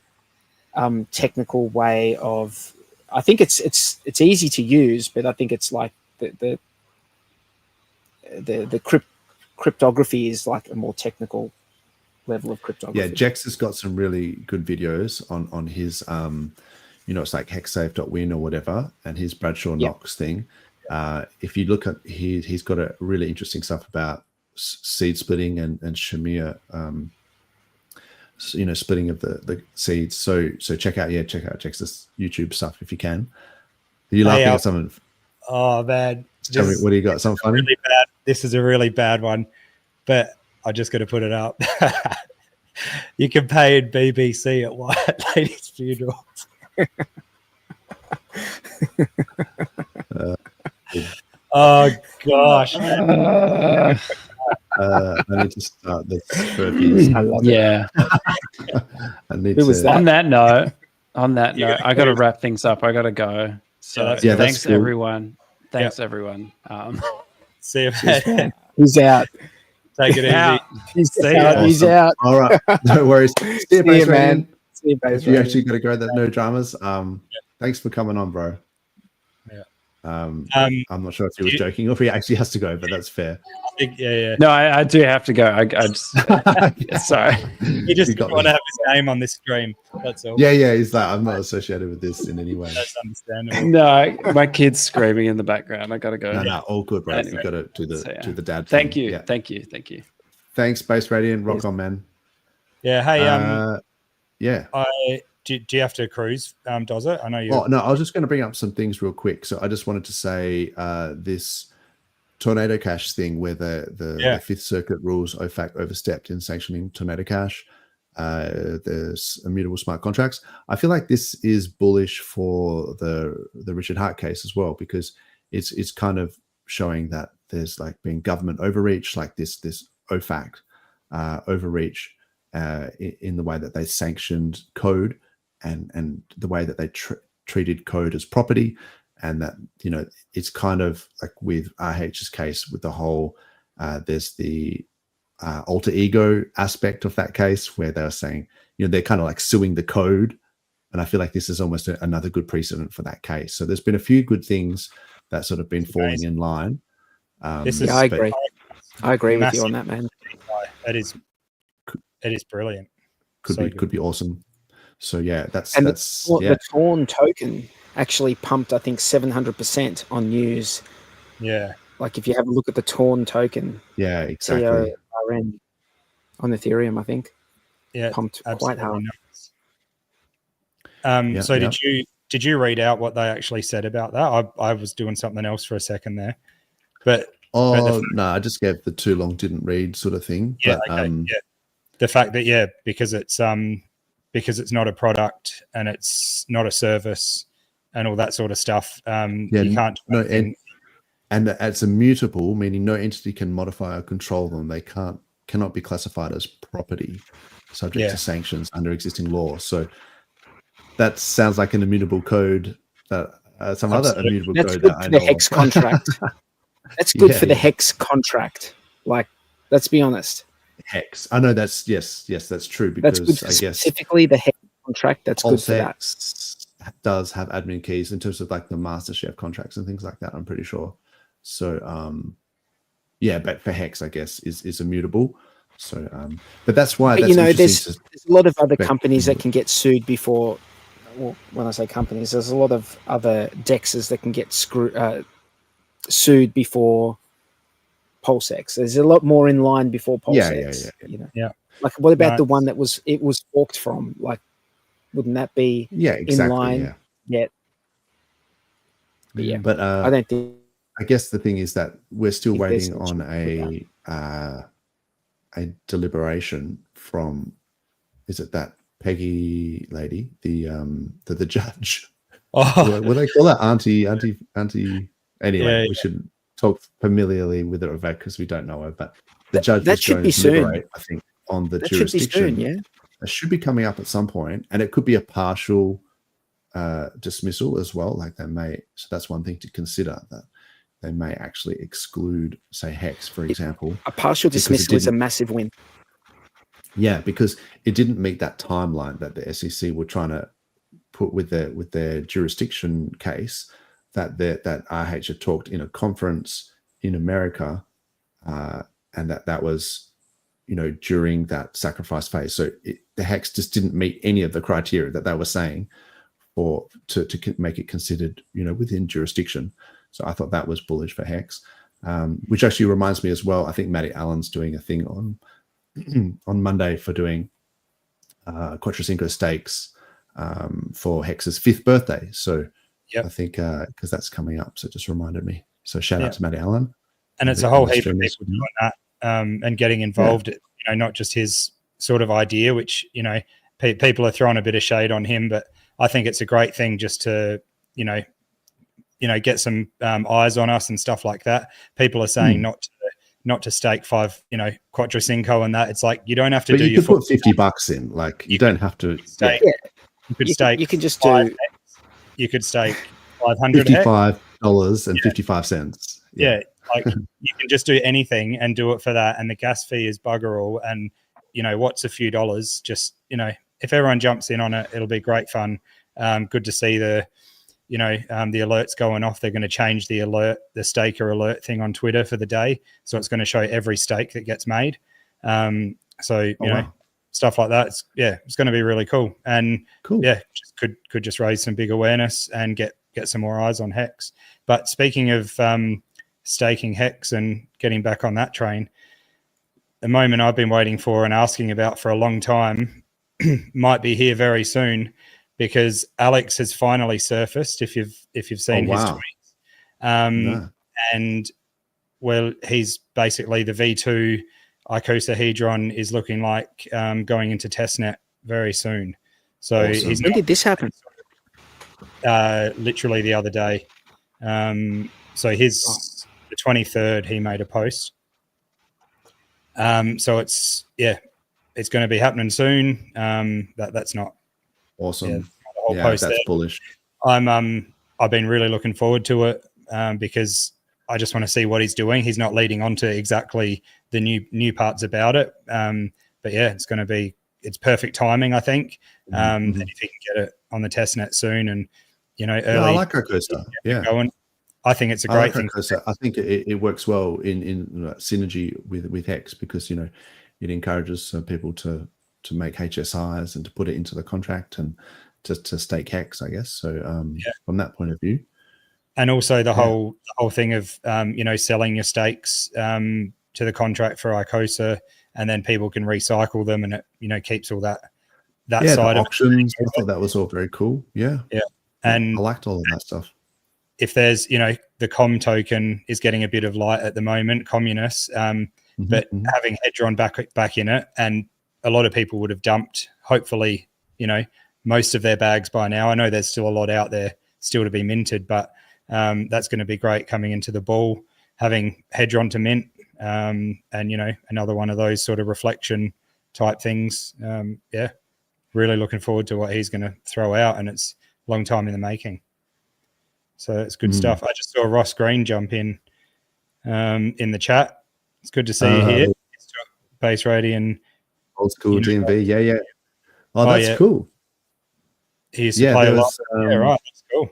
technical way of, I think it's easy to use, but I think it's like the cryptography is like a more technical level of cryptography. Yeah, Jex has got some really good videos on his you know, it's like hexsafe.win or whatever, and his Bradshaw Knox thing. If you look at, he's got a really interesting stuff about seed splitting and Shamir, you know, splitting of the seeds. So check out Jex's YouTube stuff if you can. Are you laughing at something? Oh man, tell me, what do you got? Something funny? Really bad. This is a really bad one, but I just got to put it up. You can pay in BBC at White Ladies Funerals. Oh gosh. I need to start this. I love it. I need to. On that note, I got to wrap things up. I got to go. So thanks cool. Everyone. Thanks everyone. See you, man. He's out. Take it easy. He's out. All right. No worries. See you, man. See you, Base you actually got to go. That no dramas. Thanks for coming on, bro. I'm not sure if he was joking or if he actually has to go, but that's fair. No, I do have to go. I just sorry. He just want to have his name on this stream. That's all. Yeah. He's like, I'm not associated with this in any way. That's understandable. No, my kid's screaming in the background. I gotta go. No, all good, bro. Anyway, you got to do the dad. Thank thing. you. Yeah. Thank you. Thanks, Space Radiant. Rock on, man. Yeah. Hey, Yeah. Do you have to cruise, Dozza? I know you. Oh, no, I was just going to bring up some things real quick. So I just wanted to say this Tornado Cash thing where the Fifth Circuit rules OFAC overstepped in sanctioning Tornado Cash. There's immutable smart contracts. I feel like this is bullish for the Richard Hart case as well, because it's kind of showing that there's like been government overreach, like this OFAC overreach in the way that they sanctioned code and the way that they treated code as property. And that, you know, it's kind of like with RH's case with the whole, there's the alter ego aspect of that case where they're saying, you know, they're kind of like suing the code. And I feel like this is almost another good precedent for that case. So there's been a few good things that sort of been falling in line. I agree. I agree with you on that, man. It is brilliant. Could be awesome. So yeah, that's the Torn token actually pumped, I think, 700% on news. Yeah. Like if you have a look at the Torn token. Yeah, exactly. TORN on Ethereum, I think. Yeah. Pumped quite hard. Nice. So did you read out what they actually said about that? I was doing something else for a second there. But no, I just gave the too long didn't read sort of thing. Yeah, but, okay. The fact that because it's not a product and it's not a service and all that sort of stuff. You can't. No, and it's immutable, meaning no entity can modify or control them. They cannot be classified as property, subject to sanctions under existing law. So that sounds like an immutable code that some other immutable code that I know. The Hex contract. That's good for the Hex contract. Like, let's be honest. Hex. I know that's yes, that's true, because that's good I guess specifically the Hex contract. That's good for that. Does have admin keys in terms of like the master chef contracts and things like that, I'm pretty sure. So but for Hex, I guess is immutable. So but that's why there's a lot of other companies that can get sued before. Well, when I say companies, there's a lot of other dexes that can get sued before PulseX. There's a lot more in line before PulseX. Yeah. Like, what about the one that was forked from? Like, wouldn't that be in line yet? But I don't think. I guess the thing is that we're still waiting on a deliberation from. Is it that Peggy lady, the judge? Oh, what do they call that? Auntie. Anyway, we shouldn't talk familiarly with her because we don't know her. But the judge that should be soon. I think on the that jurisdiction. Should be soon, It should be coming up at some point, and it could be a partial dismissal as well. Like so that's one thing to consider, that they may actually exclude, say, Hex, for example. A partial dismissal is a massive win. Yeah, because it didn't meet that timeline that the SEC were trying to put with their jurisdiction case, that RH had talked in a conference in America, and that was, during that sacrifice phase. So the Hex just didn't meet any of the criteria that they were saying to make it considered, within jurisdiction. So I thought that was bullish for Hex, which actually reminds me as well. I think Matty Allen's doing a thing on Monday for doing Quattrocinco stakes for Hex's 5th birthday. So I think because that's coming up, so it just reminded me. So shout out to Matty Allen. And it's a whole heap of people doing that and getting involved. Not just his sort of idea, which people are throwing a bit of shade on him, but I think it's a great thing just to get some eyes on us and stuff like that. People are saying not to stake 5, Quattrocinco and that. It's like, you don't have to you could put $50 in. Like, you don't have to stake. You could stake. You can just You could stake $500. $55.55. Yeah, like you can just do anything and do it for that, and the gas fee is bugger all. And what's a few dollars? Just if everyone jumps in on it, it'll be great fun. Good to see the alerts going off. They're going to change the staker alert thing on Twitter for the day, so it's going to show every stake that gets made. Stuff like that. It's going to be really cool. And just could just raise some big awareness and get some more eyes on Hex. But speaking of staking Hex and getting back on that train, the moment I've been waiting for and asking about for a long time might be here very soon, because Alex has finally surfaced. If you've seen his tweets, No. and well, he's basically the V2 icosahedron is looking like going into testnet very soon. So Awesome. he's When did this happen? literally the other day. So his the 23rd he made a post. So it's going to be happening soon. That's not Awesome. the whole Yeah, post that's there. bullish. I've been really looking forward to it because I just want to see what he's doing. He's not leading on to exactly the new parts about it. But yeah, it's perfect timing, I think. And if he can get it on the testnet soon and, early. Yeah, I like Icosa. Yeah. Going, I think it's a great thing. Icosa. I think it works well in synergy with Hex, because, it encourages people to make HSIs and to put it into the contract and to stake Hex, I guess. So from that point of view. And also the whole thing of, selling your stakes to the contract for Icosa, and then people can recycle them, and it, keeps all that side the of auctions. I thought that was all very cool. Yeah. Yeah. And I liked all of that stuff. If there's, the COM token is getting a bit of light at the moment, communists, but having Hedron back in it, and a lot of people would have dumped, hopefully, most of their bags by now. I know there's still a lot out there still to be minted, but that's going to be great coming into the ball, having Hedron to mint, and, another one of those sort of reflection type things. Really looking forward to what he's going to throw out, and it's a long time in the making. So it's good stuff. I just saw Ross Green jump in the chat. It's good to see you here. Base Radian. Old school DMV. Yeah. Oh, that's cool. He used to play a lot. Yeah, right. That's cool.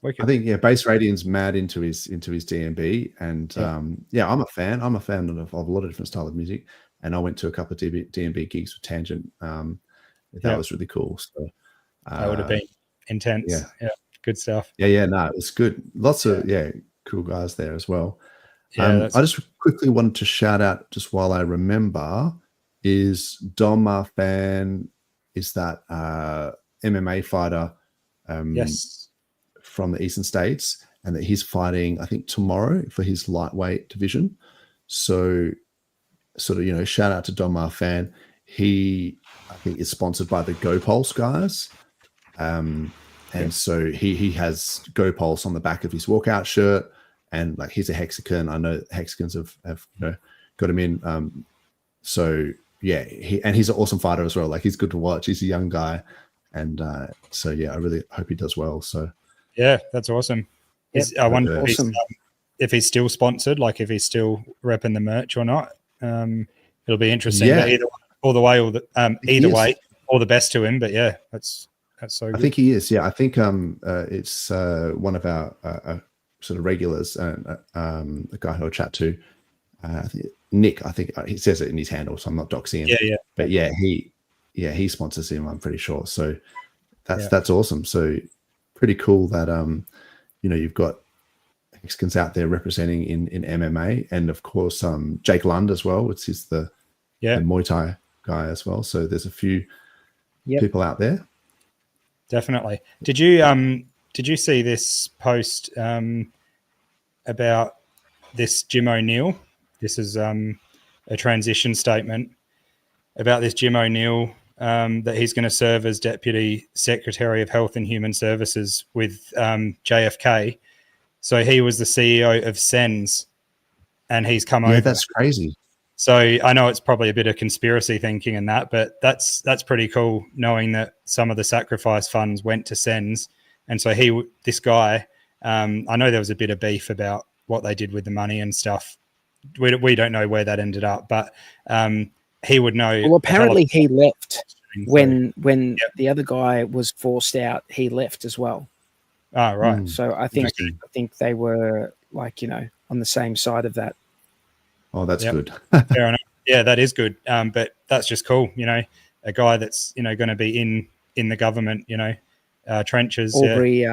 Wicked. I think Base Radian's mad into his DMB, and I'm a fan. I'm a fan of a lot of different style of music, and I went to a couple of DMB gigs with Tangent. That was really cool. So that would have been intense. Yeah. Good stuff. Yeah. No, it was good. Lots of cool guys there as well. Yeah, I just quickly wanted to shout out, just while I remember, is Dom Fan is that MMA fighter from the Eastern States, and that he's fighting, I think, tomorrow for his lightweight division. So sort of, shout out to Dom Fan. He, I think, is sponsored by the GoPulse guys. And so he has GoPulse on the back of his walkout shirt, and like he's a Hexagon. I know Hexagons have got him in. So yeah, he's an awesome fighter as well. Like, he's good to watch. He's a young guy, and so yeah, I really hope he does well. So yeah, that's awesome. I wonder if he's still sponsored, like if he's still repping the merch or not. It'll be interesting. Yeah. Either way, all the best to him. But yeah, that's so good. I think he is. Yeah, I think it's one of our sort of regulars, the guy who I chat to, I think Nick. I think he says it in his handle, so I'm not doxing him. Yeah. But he sponsors him, I'm pretty sure. So that's awesome. So pretty cool that you've got Mexicans out there representing in MMA, and of course Jake Lund as well, which is the Muay Thai guy as well. So there's a few people out there. Definitely. Did you see this post about this Jim O'Neill? This is a transition statement about this Jim O'Neill, that he's going to serve as Deputy Secretary of Health and Human Services with JFK. So he was the CEO of SENS, and he's come over. Yeah, that's crazy. So I know it's probably a bit of conspiracy thinking and that, but that's pretty cool, knowing that some of the sacrifice funds went to SENS. And so this guy, I know there was a bit of beef about what they did with the money and stuff. We don't know where that ended up, but he would know. Well, apparently he left when the other guy was forced out. He left as well. Oh, right. So I think they were on the same side of that. Oh, that's good. Fair enough. Yeah, that is good. But that's just cool. A guy that's going to be in the government. Trenches. Aubrey,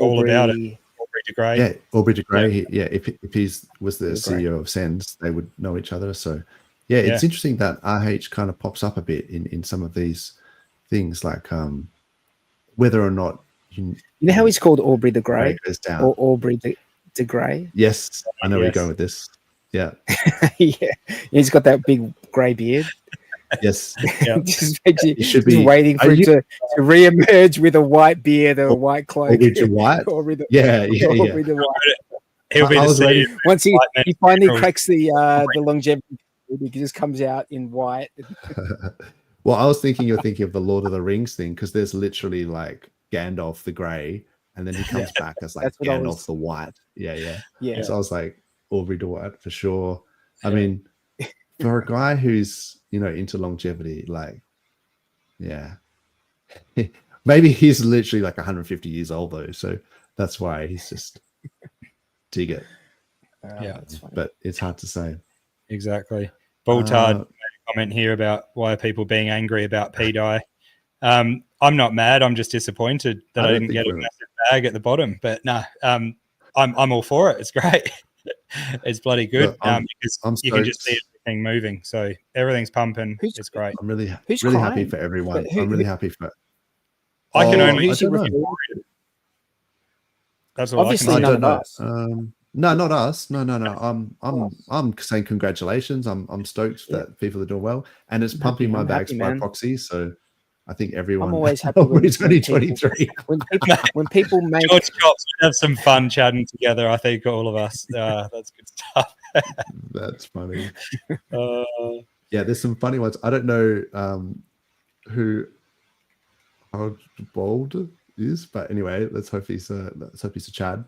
all about it. Aubrey de Grey. Yeah, Aubrey de Grey. Yeah, if he was the CEO of SENS, they would know each other. So Yeah, it's interesting that RH kind of pops up a bit in some of these things, like whether or not you know how he's called Aubrey the Grey, goes down. or Aubrey the Grey. Yes, I know where you're going with this. Yeah, yeah, he's got that big grey beard. Yes, just makes you should be waiting for him to re-emerge with a white beard or a white cloak. Aubrey the White. Aubrey the White. He'll be the once he finally cracks the longevity, he just comes out in white. Well, I was thinking you're thinking of the Lord of the Rings thing, because there's literally like Gandalf the Grey, and then he comes back as like Gandalf the White. Yeah. So I was like, Aubrey the White for sure. I mean, for a guy who's, you know, into longevity, like, maybe he's literally like 150 years old though, so that's why he's just dig it. But it's hard to say. Exactly. Bulltard made a comment here about why are people being angry about PDI. I'm not mad. I'm just disappointed that I didn't get a massive bag at the bottom. But no, I'm all for it. It's great. It's bloody good. Because you can just see everything moving. So everything's pumping. It's great. I'm really happy for everyone. I'm really happy for. I can only. That's all obviously I none can of us. No, not us. No. I'm saying congratulations. I'm stoked that people are doing well, and it's pumping my bags by proxy. So I think everyone. I'm always happy when it's only 23. When people make George Cops have some fun chatting together. I think all of us. That's good stuff. That's funny. Yeah, there's some funny ones. I don't know who Bold is, but anyway, let's hope he's a Chad.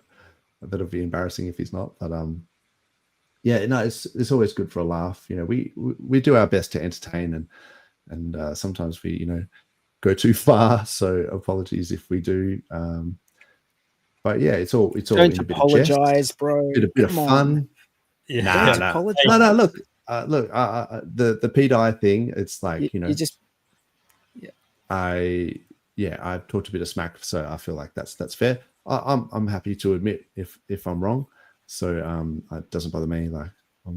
That'll be embarrassing if he's not. But it's always good for a laugh. You know, we do our best to entertain, and sometimes we, you know, go too far. So apologies if we do. But yeah, it's all. Don't apologize, bro. A bit of fun. Yeah. No. Look. The PDI thing. It's like, you know. You just. I've talked a bit of smack, so I feel like that's fair. I'm happy to admit if I'm wrong, so it doesn't bother me. Like, I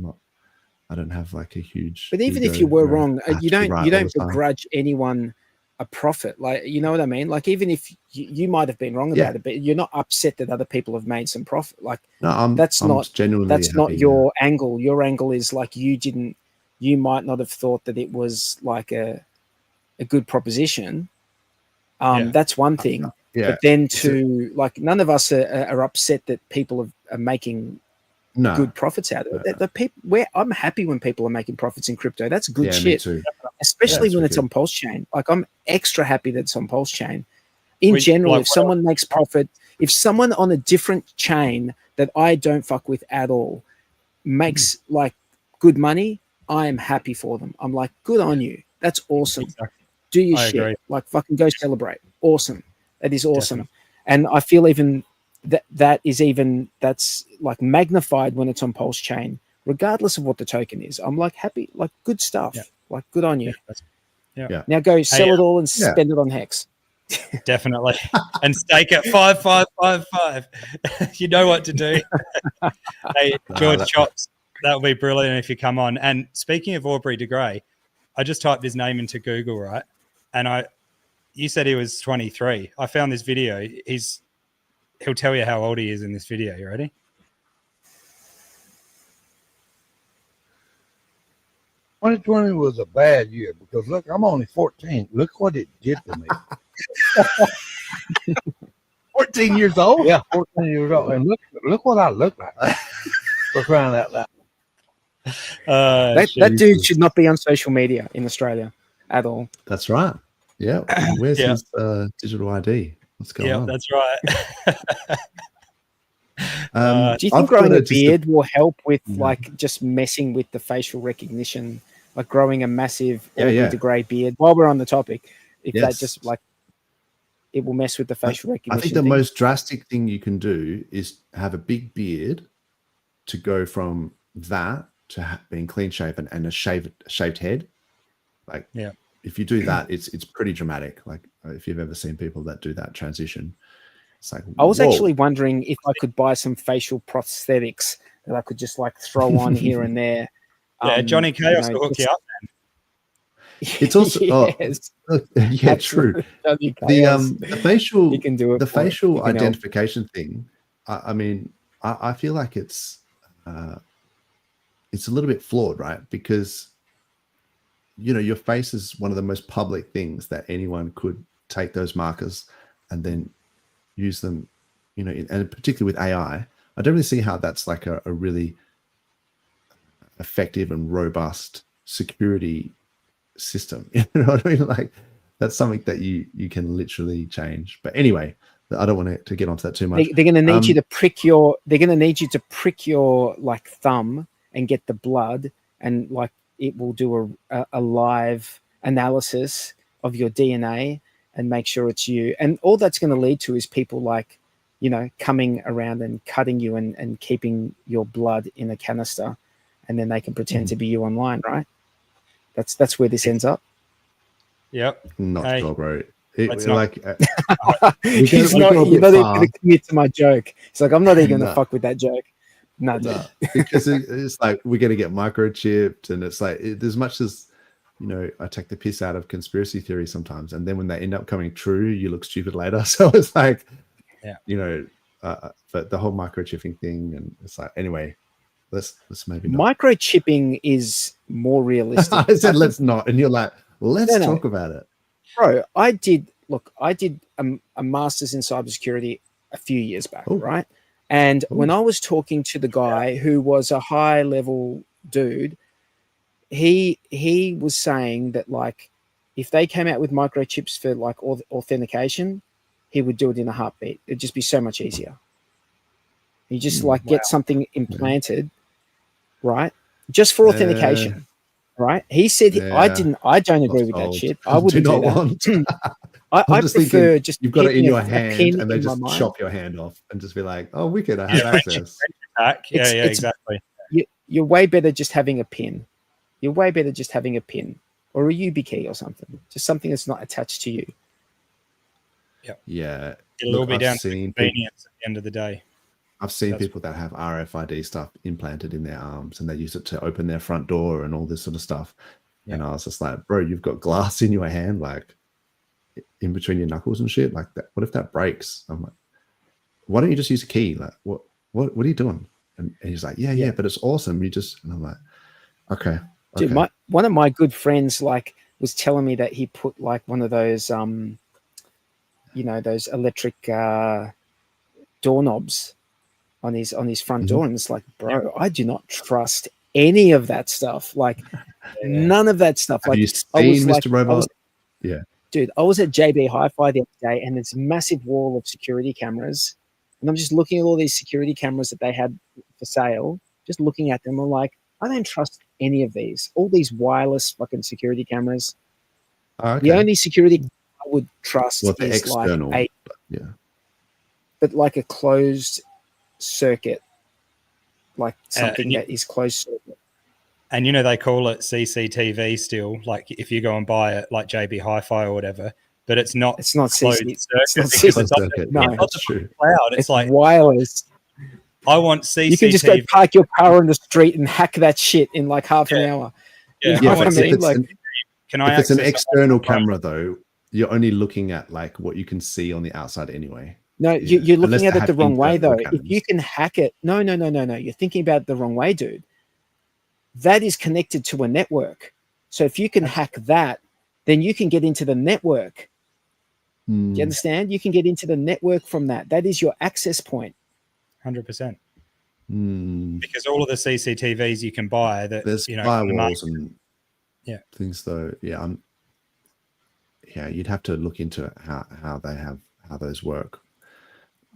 don't have like a huge. But even if you were wrong, you don't begrudge anyone a profit. Like, you know what I mean? Like, even if you might have been wrong about it, but you're not upset that other people have made some profit. Like, no, that's not your angle. Your angle is like you might not have thought that it was like a good proposition. That's one thing. But then like, none of us are upset that people are making good profits out of it. I'm happy when people are making profits in crypto. That's good shit. Me too. Especially when it's on PulseChain. Like, I'm extra happy that it's on PulseChain. In general, if someone makes profit, if someone on a different chain that I don't fuck with at all makes like good money, I am happy for them. I'm like, good on you. That's awesome. Exactly. Do your shit. Agree. Like, fucking go celebrate. Awesome. That is awesome. Definitely. And I feel even that's like magnified when it's on PulseChain, regardless of what the token is. I'm like, happy, like, good stuff. Yeah. Like, good on you. Yeah. Now go sell it all and spend it on Hex. Definitely. And stake at 5555. You know what to do. Hey, George Chops, that would be brilliant if you come on. And speaking of Aubrey de Grey, I just typed his name into Google, right? And you said he was 23. I found this video. He'll tell you how old he is in this video. You ready? '20 was a bad year because look, I'm only 14. Look what it did to me. 14 years old? Yeah, 14 years old. And look what I look like. For crying out loud. That dude should not be on social media in Australia at all. That's right. Yeah. Where's his digital ID? What's going on? Yeah, that's right. Do you think growing a beard will help with like just messing with the facial recognition, like growing a massive Aubrey de Grey beard? While we're on the topic, if that just like it will mess with the facial recognition. I think the most drastic thing you can do is have a big beard to go from that to being clean shaven and a shaved head. Like, if you do that, it's pretty dramatic. Like, if you've ever seen people that do that transition, it's like, I was actually wondering if I could buy some facial prosthetics that I could just like throw on here and there. Johnny Chaos will hook you up. It's also yes. yeah, true. The facial You can do it the for it. You facial can help. identification thing. I mean, I feel like it's a little bit flawed, right? Because your face is one of the most public things that anyone could take those markers and then use them, and particularly with AI. I don't really see how that's like a really effective and robust security system. You know what I mean? Like that's something that you can literally change. But anyway, I don't want to get onto that too much. They're going to need you to prick your. They're going to need you to prick your like thumb and get the blood, and like it will do a live analysis of your DNA and make sure it's you. And all that's going to lead to is people like, coming around and cutting you and keeping your blood in a canister, and then they can pretend to be you online, right? That's where this ends up. Yep. Not sure, bro. You're not even going to commit to my joke. It's like, I'm not even going to fuck with that joke. No, because it's like we're going to get microchipped, and it's like as much as I take the piss out of conspiracy theories sometimes, and then when they end up coming true, you look stupid later. So it's like, but the whole microchipping thing, and it's like, anyway, let's maybe not. Microchipping is more realistic. I said let's not, and you're like, let's talk about it, bro. I did a master's in cybersecurity a few years back, right? And when I was talking to the guy who was a high level dude, he was saying that like if they came out with microchips for like authentication, he would do it in a heartbeat. It'd just be so much easier. You just get something implanted, right? Just for authentication, right? He said I don't agree with that shit. I wouldn't do that. I prefer just you've got it in your hand and they just chop your hand off and just be like, oh, wicked, I have access. Exactly. You're way better just having a pin. You're way better just having a pin or a YubiKey or something. Just something that's not attached to you. Yeah. It'll all be down to convenience at the end of the day. I've seen people that have RFID stuff implanted in their arms and they use it to open their front door and all this sort of stuff. Yeah. And I was just like, bro, you've got glass in your hand, like in between your knuckles and shit like that. What if that breaks? I'm like, why don't you just use a key? Like, what are you doing? And he's like, yeah, but it's awesome. And I'm like, okay. Dude, one of my good friends like was telling me that he put like one of those, those electric doorknobs on his front door, and it's like, bro, I do not trust any of that stuff. Like, none of that stuff. Have like, you seen Mr. Robot? Dude, I was at JB Hi-Fi the other day, and there's a massive wall of security cameras, and I'm just looking at all these security cameras that they had for sale. Just looking at them, I'm like, I don't trust any of these. All these wireless fucking security cameras. Okay. The only security I would trust is external, like but like a closed circuit, like something that is closed circuit. And they call it CCTV still. Like if you go and buy it, like JB Hi-Fi or whatever, but it's not. It's not closed circuit. No, that's true. Cloud. It's like wireless. I want CCTV. You can just go park your car on the street and hack that shit in like half an hour. Yeah, you know what I mean? If it's an external camera, though, you're only looking at like what you can see on the outside anyway. No, you're looking at it the wrong way, though. If you can hack it, no. You're thinking about it the wrong way, dude. That is connected to a network. So if you can hack that, then you can get into the network. Do you understand? You can get into the network from that. That is your access point. 100%. Because all of the CCTVs you can buy, that there's firewalls and things, though. You'd have to look into how those work.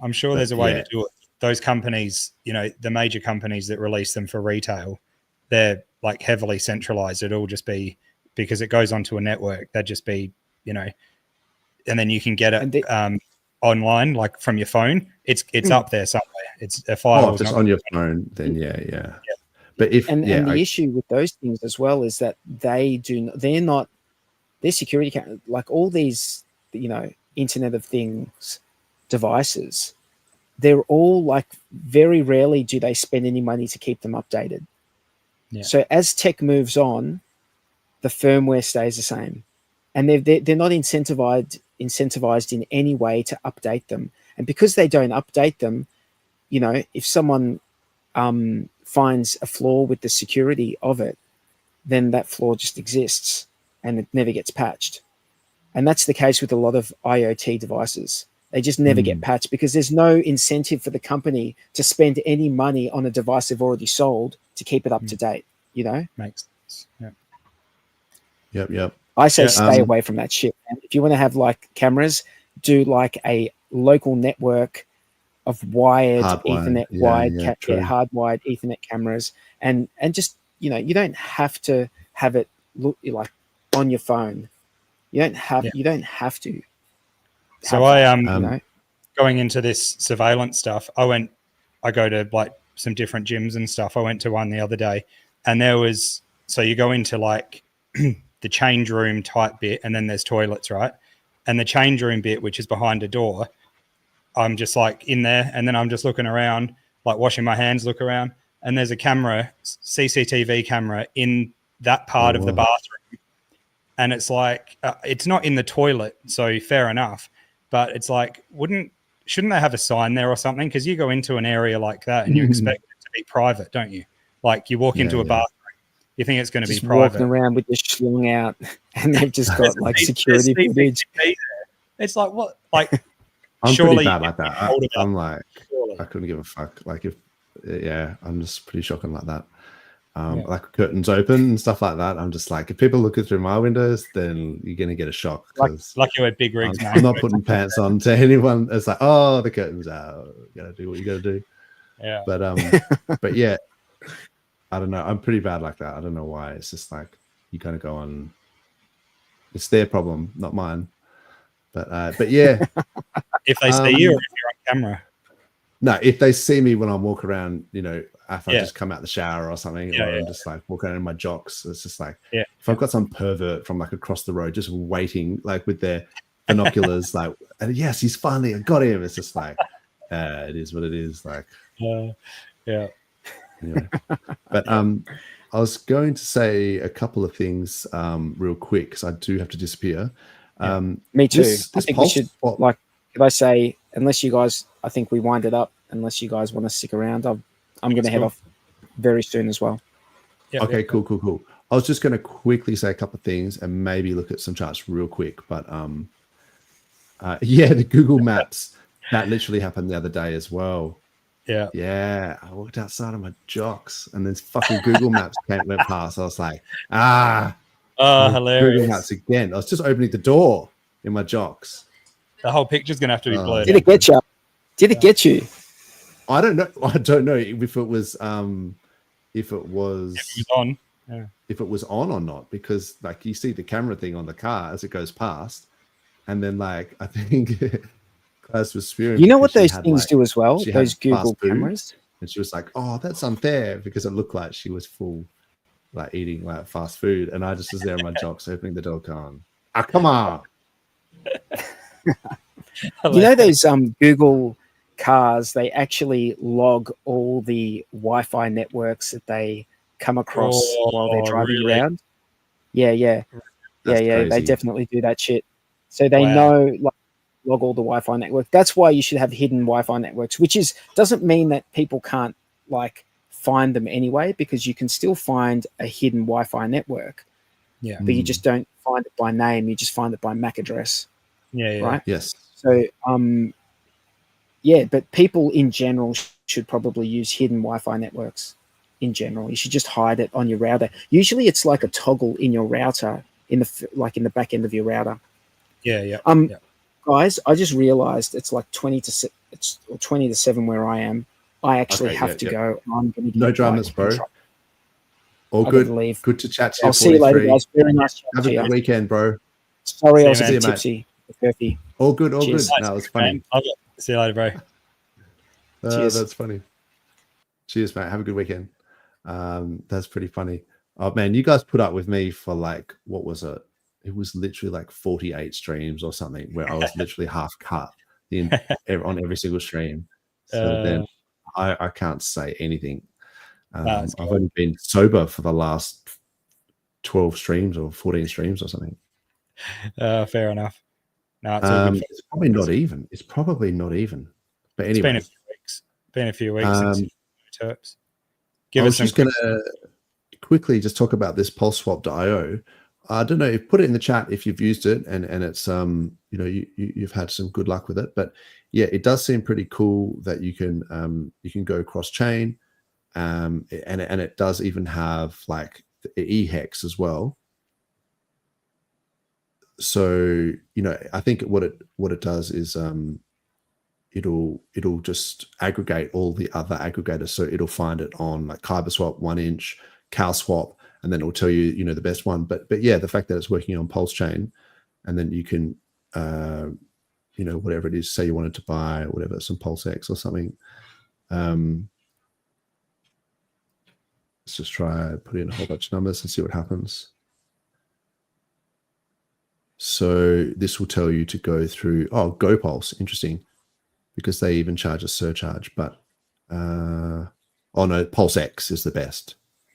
I'm sure there's a way to do it. Those companies, the major companies that release them for retail, they're like heavily centralized. It'll just be because it goes onto a network. They'd just be, and then you can get it online, like from your phone. It's up there somewhere. It's a file. Oh, just on your phone. Then yeah. But the issue with those things as well is that they're security like all these, Internet of Things devices. They're all like very rarely do they spend any money to keep them updated. Yeah. So as tech moves on, the firmware stays the same, and they're not incentivized in any way to update them. And because they don't update them, you know, if someone finds a flaw with the security of it, then that flaw just exists and it never gets patched. And that's the case with a lot of IoT devices. They just never get patched because there's no incentive for the company to spend any money on a device they've already sold to keep it up to date, you know? Makes sense. Yeah. Yep. I say stay away from that shit. And if you want to have like cameras, do like a local network of wired Ethernet hardwired Ethernet cameras, and just, you know, you don't have to have it look like on your phone. You don't have to. So going into this surveillance stuff, I go to like some different gyms and stuff. I went to one the other day, and so you go into like the change room type bit, and then there's toilets, right? And the change room bit, which is behind a door, I'm just like in there, and then I'm just looking around, like washing my hands, look around, and there's a camera, CCTV camera in that part of the bathroom. And it's like, it's not in the toilet, so fair enough. But it's like, shouldn't they have a sign there or something? Because you go into an area like that and you expect it to be private, don't you? Like you walk into a bathroom, you think it's going to be private. Walking around with your schlong out, and they've just got like security footage. It's like, what? Like, I'm surely pretty bad like that. I'm like, I couldn't give a fuck. Like I'm just pretty shocking like that. Like curtains open and stuff like that. I'm just like, if people look through my windows, then you're gonna get a shock. Like you had big rigs. I'm not putting pants on to anyone. It's like, oh, the curtains out. You gotta do what you gotta do. Yeah. But yeah, I don't know. I'm pretty bad like that. I don't know why. It's just like you kind of go on. It's their problem, not mine. But yeah. If they see you, or if you're on camera. No, if they see me when I'm walking around, you know, after I just come out the shower or something, or I'm just like walking around in my jocks, it's just like, if I've got some pervert from like across the road just waiting, like with their binoculars, like, and yes, he's finally, I got him. It's just like, it is what it is. Like, yeah. Anyway. But I was going to say a couple of things real quick because I do have to disappear. Me too. I think we should, like, if I say, unless you guys, I think we wind it up, unless you guys want to stick around, I'm going to head off very soon as well. Okay, cool. I was just going to quickly say a couple of things and maybe look at some charts real quick. But the Google Maps, that literally happened the other day as well. Yeah. I walked outside of my jocks and this fucking Google Maps went past. I was like, hilarious. Google Maps again. I was just opening the door in my jocks. The whole picture's going to have to be blurred. Did it get you? Did it get you? I don't know. I don't know if it was on. Yeah. If it was on or not, because like you see the camera thing on the car as it goes past, and then like I think Class was spewing. You know what those things do as well? Those Google cameras. And she was like, "Oh, that's unfair," because it looked like she was full, like eating like fast food, and I just was there in my jocks opening the door, going, come on. You know those Google cars, they actually log all the Wi-Fi networks that they come across while they're driving around. Yeah. They definitely do that shit. So they know, like, log all the Wi-Fi network. That's why you should have hidden Wi-Fi networks, which doesn't mean that people can't like find them anyway, because you can still find a hidden Wi-Fi network. Yeah. But you just don't find it by name, you just find it by MAC address. Yeah. Right? Yes. So but people in general should probably use hidden Wi-Fi networks in general. You should just hide it on your router. Usually it's like a toggle in your router in the back end of your router. Yeah. Guys, I just realized it's like 20 to 7 where I am. I actually have to go. I'm going to no dramas, bro. All good. Leave. Good to chat to you. I'll see you later, guys. Very nice. Have a good weekend, bro. Sorry, I was a bit tipsy. Perfect. All good. Cheers. That was funny. See you later, bro. Cheers. That's funny. Cheers, mate. Have a good weekend. That's pretty funny. Oh man, you guys put up with me for like, what was it? It was literally like 48 streams or something where I was literally half cut on every single stream. So then I can't say anything. I've only been sober for the last 12 streams or 14 streams or something. Fair enough. No, it's all good. It's probably not even. It's probably not even. But anyway, it's been a few weeks since terps. I was just going to quickly just talk about this PulseSwap.io. I don't know. Put it in the chat if you've used it and it's you've had some good luck with it. But yeah, it does seem pretty cool that you can go cross chain, and it does even have like the eHex as well. So I think what it does is it'll just aggregate all the other aggregators. So it'll find it on like KyberSwap, 1inch, CowSwap, and then it'll tell you the best one. But yeah, the fact that it's working on PulseChain, and then you can whatever it is, say you wanted to buy whatever, some PulseX or something. Let's just try put in a whole bunch of numbers and see what happens. So this will tell you to go through GoPulse, interesting, because they even charge a surcharge. But PulseX is the best.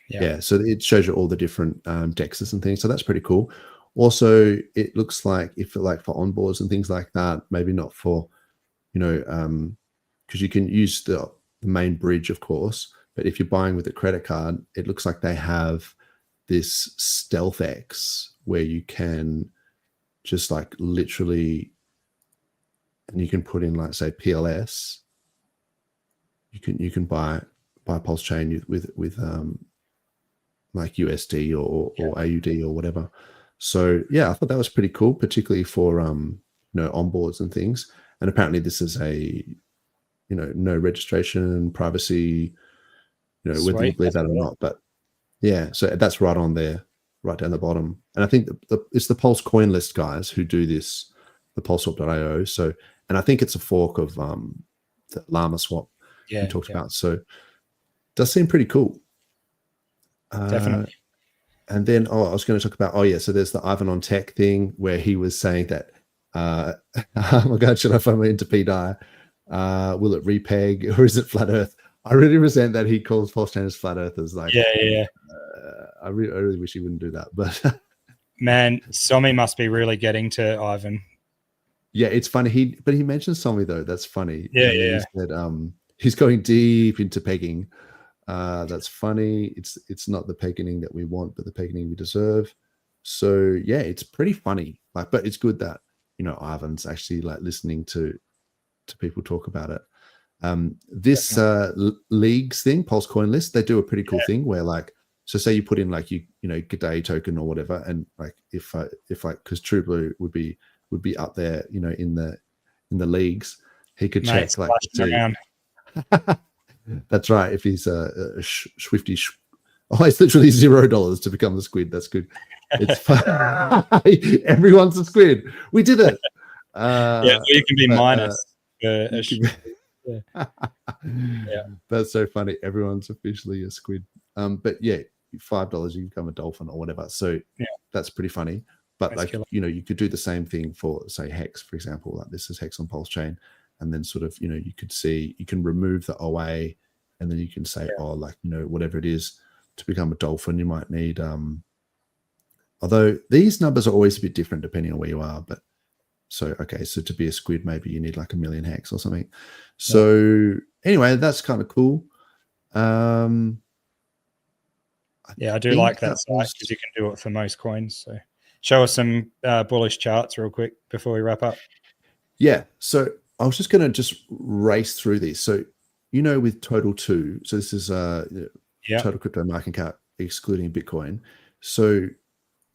Yeah, so it shows you all the different dexes and things. So that's pretty cool. Also, it looks like for onboards and things like that, maybe not for, because you can use the main bridge, of course. But if you're buying with a credit card, it looks like they have this StealthX where you can just like literally, and you can put in like say PLS. You can buy PulseChain with like USD or AUD or whatever. So yeah, I thought that was pretty cool, particularly for onboards and things. And apparently this is a no registration, privacy, whether you believe that or not. But yeah, so that's right on there, right down the bottom. And I think it's the Pulse coin list guys who do this, the PulseSwap.io. So, and I think it's a fork of the Llama Swap we talked about. So it does seem pretty cool. Definitely. And then, I was going to talk about, so there's the Ivan on Tech thing where he was saying that, oh my God, should I FOMO into PDI? Will it repeg or is it flat earth? I really resent that he calls PulseChainers flat earthers. Like, I really wish he wouldn't do that. But man, Somi must be really getting to Ivan. Yeah, it's funny. He mentioned Somi though. That's funny. Yeah. He said, he's going deep into pegging. That's funny. It's not the pegging that we want, but the pegging we deserve. So yeah, it's pretty funny. Like, but it's good that Ivan's actually like listening to people talk about it. This leagues thing, Pulse Coin List, they do a pretty cool thing where like, so say you put in like G'day token or whatever, and like if like because True Blue would be up there, in the leagues, he could check like. That's right. If he's a Swifty, it's literally $0 to become the squid. That's good. It's fun. Everyone's a squid. We did it. You can be minus. That's so funny. Everyone's officially a squid. But yeah, $5 you become a dolphin or whatever. So that's pretty funny. But that's like killer. You could do the same thing for say Hex, for example. Like this is Hex on PulseChain. And then sort of, you could see, you can remove the OA and then you can say, whatever it is to become a dolphin, you might need, although these numbers are always a bit different depending on where you are. But so to be a squid, maybe you need like 1 million Hex or something. So anyway, that's kind of cool. I do like that site because you can do it for most coins. So show us some bullish charts real quick before we wrap up. Yeah. So I was just going to race through these. So, with Total 2, so this is total crypto market cap excluding Bitcoin. So,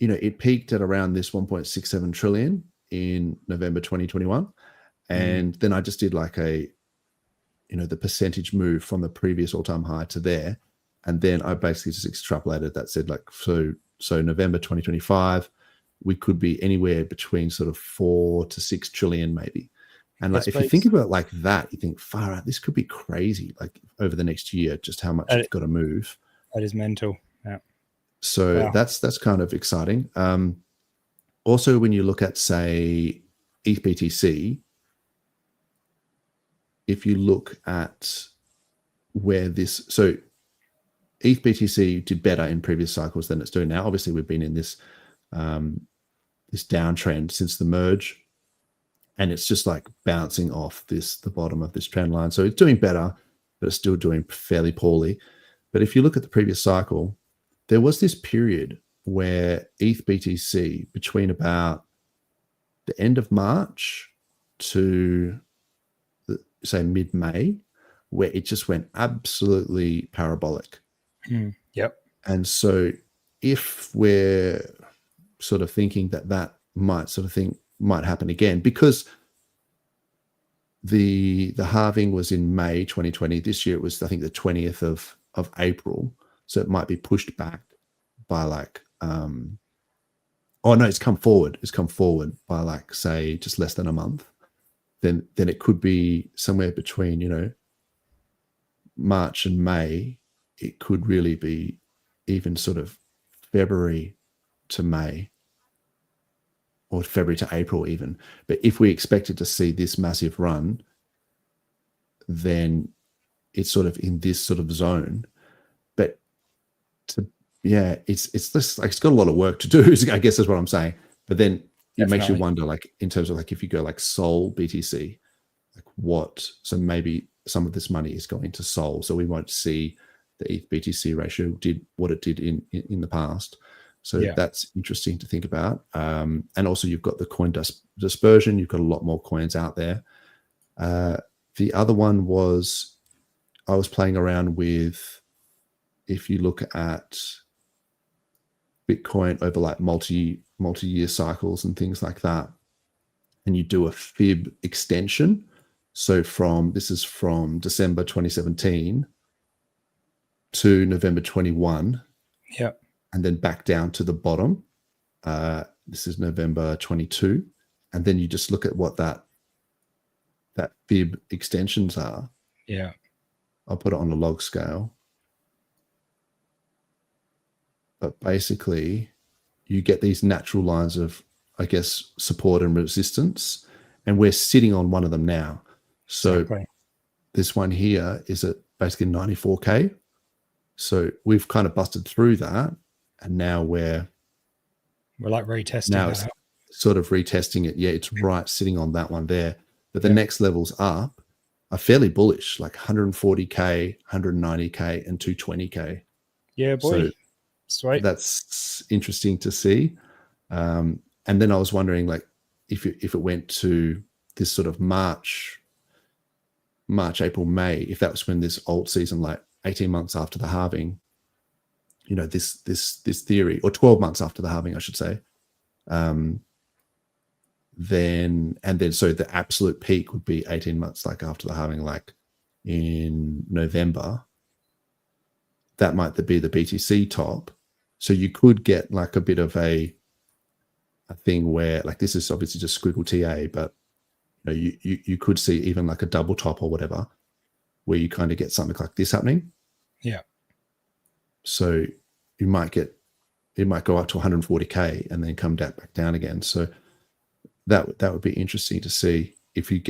it peaked at around this 1.67 trillion in November 2021. And then I just did like a, the percentage move from the previous all-time high to there. And then I basically just extrapolated that, said like, so November 2025, we could be anywhere between sort of 4 to 6 trillion maybe. And like, if you think about it like that, you think far out, this could be crazy. Like over the next year, just how much it's got to move. That is mental. Yeah. So that's kind of exciting. Also, when you look at say ETHBTC, if you look at where this, so ETH BTC did better in previous cycles than it's doing now. Obviously, we've been in this this downtrend since the merge, and it's just like bouncing off the bottom of this trend line. So it's doing better, but it's still doing fairly poorly. But if you look at the previous cycle, there was this period where ETH BTC between about the end of March to say mid-May, where it just went absolutely parabolic. Yep. And so if we're sort of thinking that might happen again, because the halving was in May 2020. This year it was, I think, the 20th of April. So it might be pushed back by like it's come forward. It's come forward by like, say, just less than a month. Then it could be somewhere between, you know, March and May. It could really be even sort of February to May, or February to April even. But if we expected to see this massive run, then it's sort of in this sort of zone. But it's just like, it's got a lot of work to do, I guess is what I'm saying. But then it makes you wonder, like, in terms of like, if you go like Sol BTC, like so maybe some of this money is going to Sol, so we won't see the ETH BTC ratio did what it did in the past. So that's interesting to think about. And also you've got the coin dispersion. You've got a lot more coins out there. The other one was, I was playing around with, if you look at Bitcoin over like multi-year cycles and things like that, and you do a fib extension. So this is from December 2017 to November 21. Yep. And then back down to the bottom. This is November 22. And then you just look at what that fib extensions are. Yeah. I'll put it on a log scale. But basically, you get these natural lines of, I guess, support and resistance. And we're sitting on one of them now. So this one here is at basically 94K. So we've kind of busted through that. And now we're like retesting. Now it's sort of retesting it. Yeah, it's right sitting on that one there. But the next levels up are fairly bullish, like 140K, 190K, and 220K. Yeah, boy. So sweet. That's interesting to see. And then I was wondering, like, if it went to this sort of March, April, May, if that was when this alt season, like 18 months after the halving, you know, this theory, or 12 months after the halving, I should say, then so the absolute peak would be 18 months, like after the halving, like in November. That might be the BTC top. So you could get like a bit of a thing where, like, this is obviously just squiggle TA, but you know, you could see even like a double top or whatever, where you kind of get something like this happening. Yeah. So it might go up to 140K and then come back down again. So that would be interesting to see if we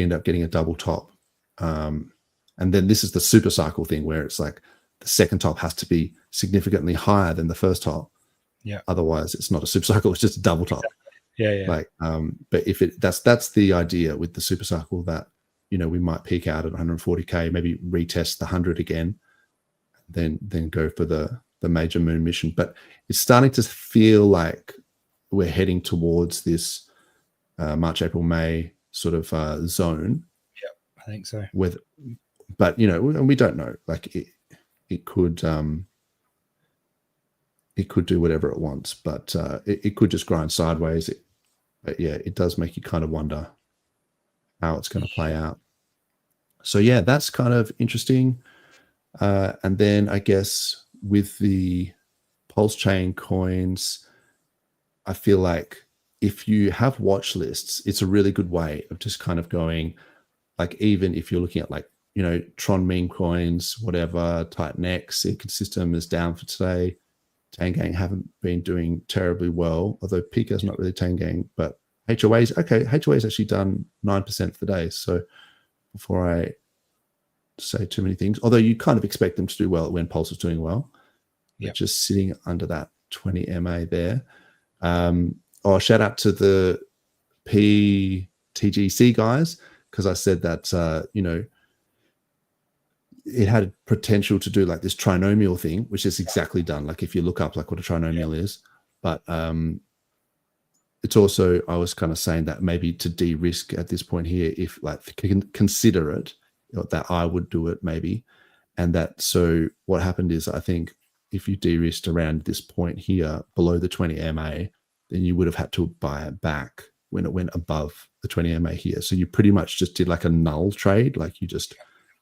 end up getting a double top. And then this is the super cycle thing, where it's like the second top has to be significantly higher than the first top. Yeah. Otherwise it's not a super cycle, it's just a double top. Yeah. Like, but if that's the idea with the super cycle, that, you know, we might peak out at 140K, maybe retest the 100 again, then go for the major moon mission. But it's starting to feel like we're heading towards this March, April, May sort of zone. Yeah, I think so. But you know, and we don't know. Like it could do whatever it wants, but it could just grind sideways. But yeah, it does make you kind of wonder how it's going to play out. So yeah, that's kind of interesting. And then I guess with the Pulsechain coins, I feel like if you have watch lists, it's a really good way of just kind of going, like, even if you're looking at, like, you know, Tron meme coins, whatever, Titan X, Ecosystem is down for today. Tangang haven't been doing terribly well, although Pika's not really Tangang, but HOA's actually done 9% for the day. So before I say too many things. Although you kind of expect them to do well when Pulse is doing well. Yep. Just sitting under that 20 MA there. Shout out to the PTGC guys, because I said that it had potential to do like this trinomial thing, which is exactly done. Like if you look up like what a trinomial is, but it's also, I was kind of saying that maybe to de-risk at this point here, if like consider it, that I would do it maybe. And that, so what happened is, I think if you de-risked around this point here below the 20 MA, then you would have had to buy it back when it went above the 20 MA here. So you pretty much just did like a null trade, like you just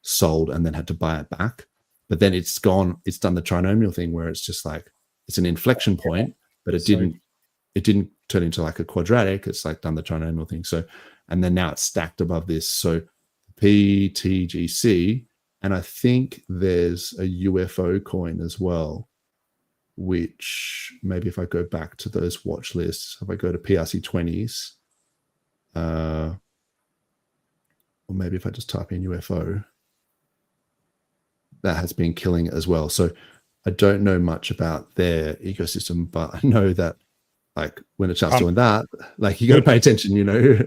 sold and then had to buy it back. But then it's gone, it's done the trinomial thing where it's just like, it's an inflection point, but it didn't turn into like a quadratic. It's like done the trinomial thing. So, and then now it's stacked above this. So PTGC, and I think there's a UFO coin as well, which maybe if I go back to those watch lists, if I go to PRC20s, or maybe if I just type in UFO, that has been killing it as well. So I don't know much about their ecosystem, but I know that like when it starts doing that, like you got to pay attention, you know.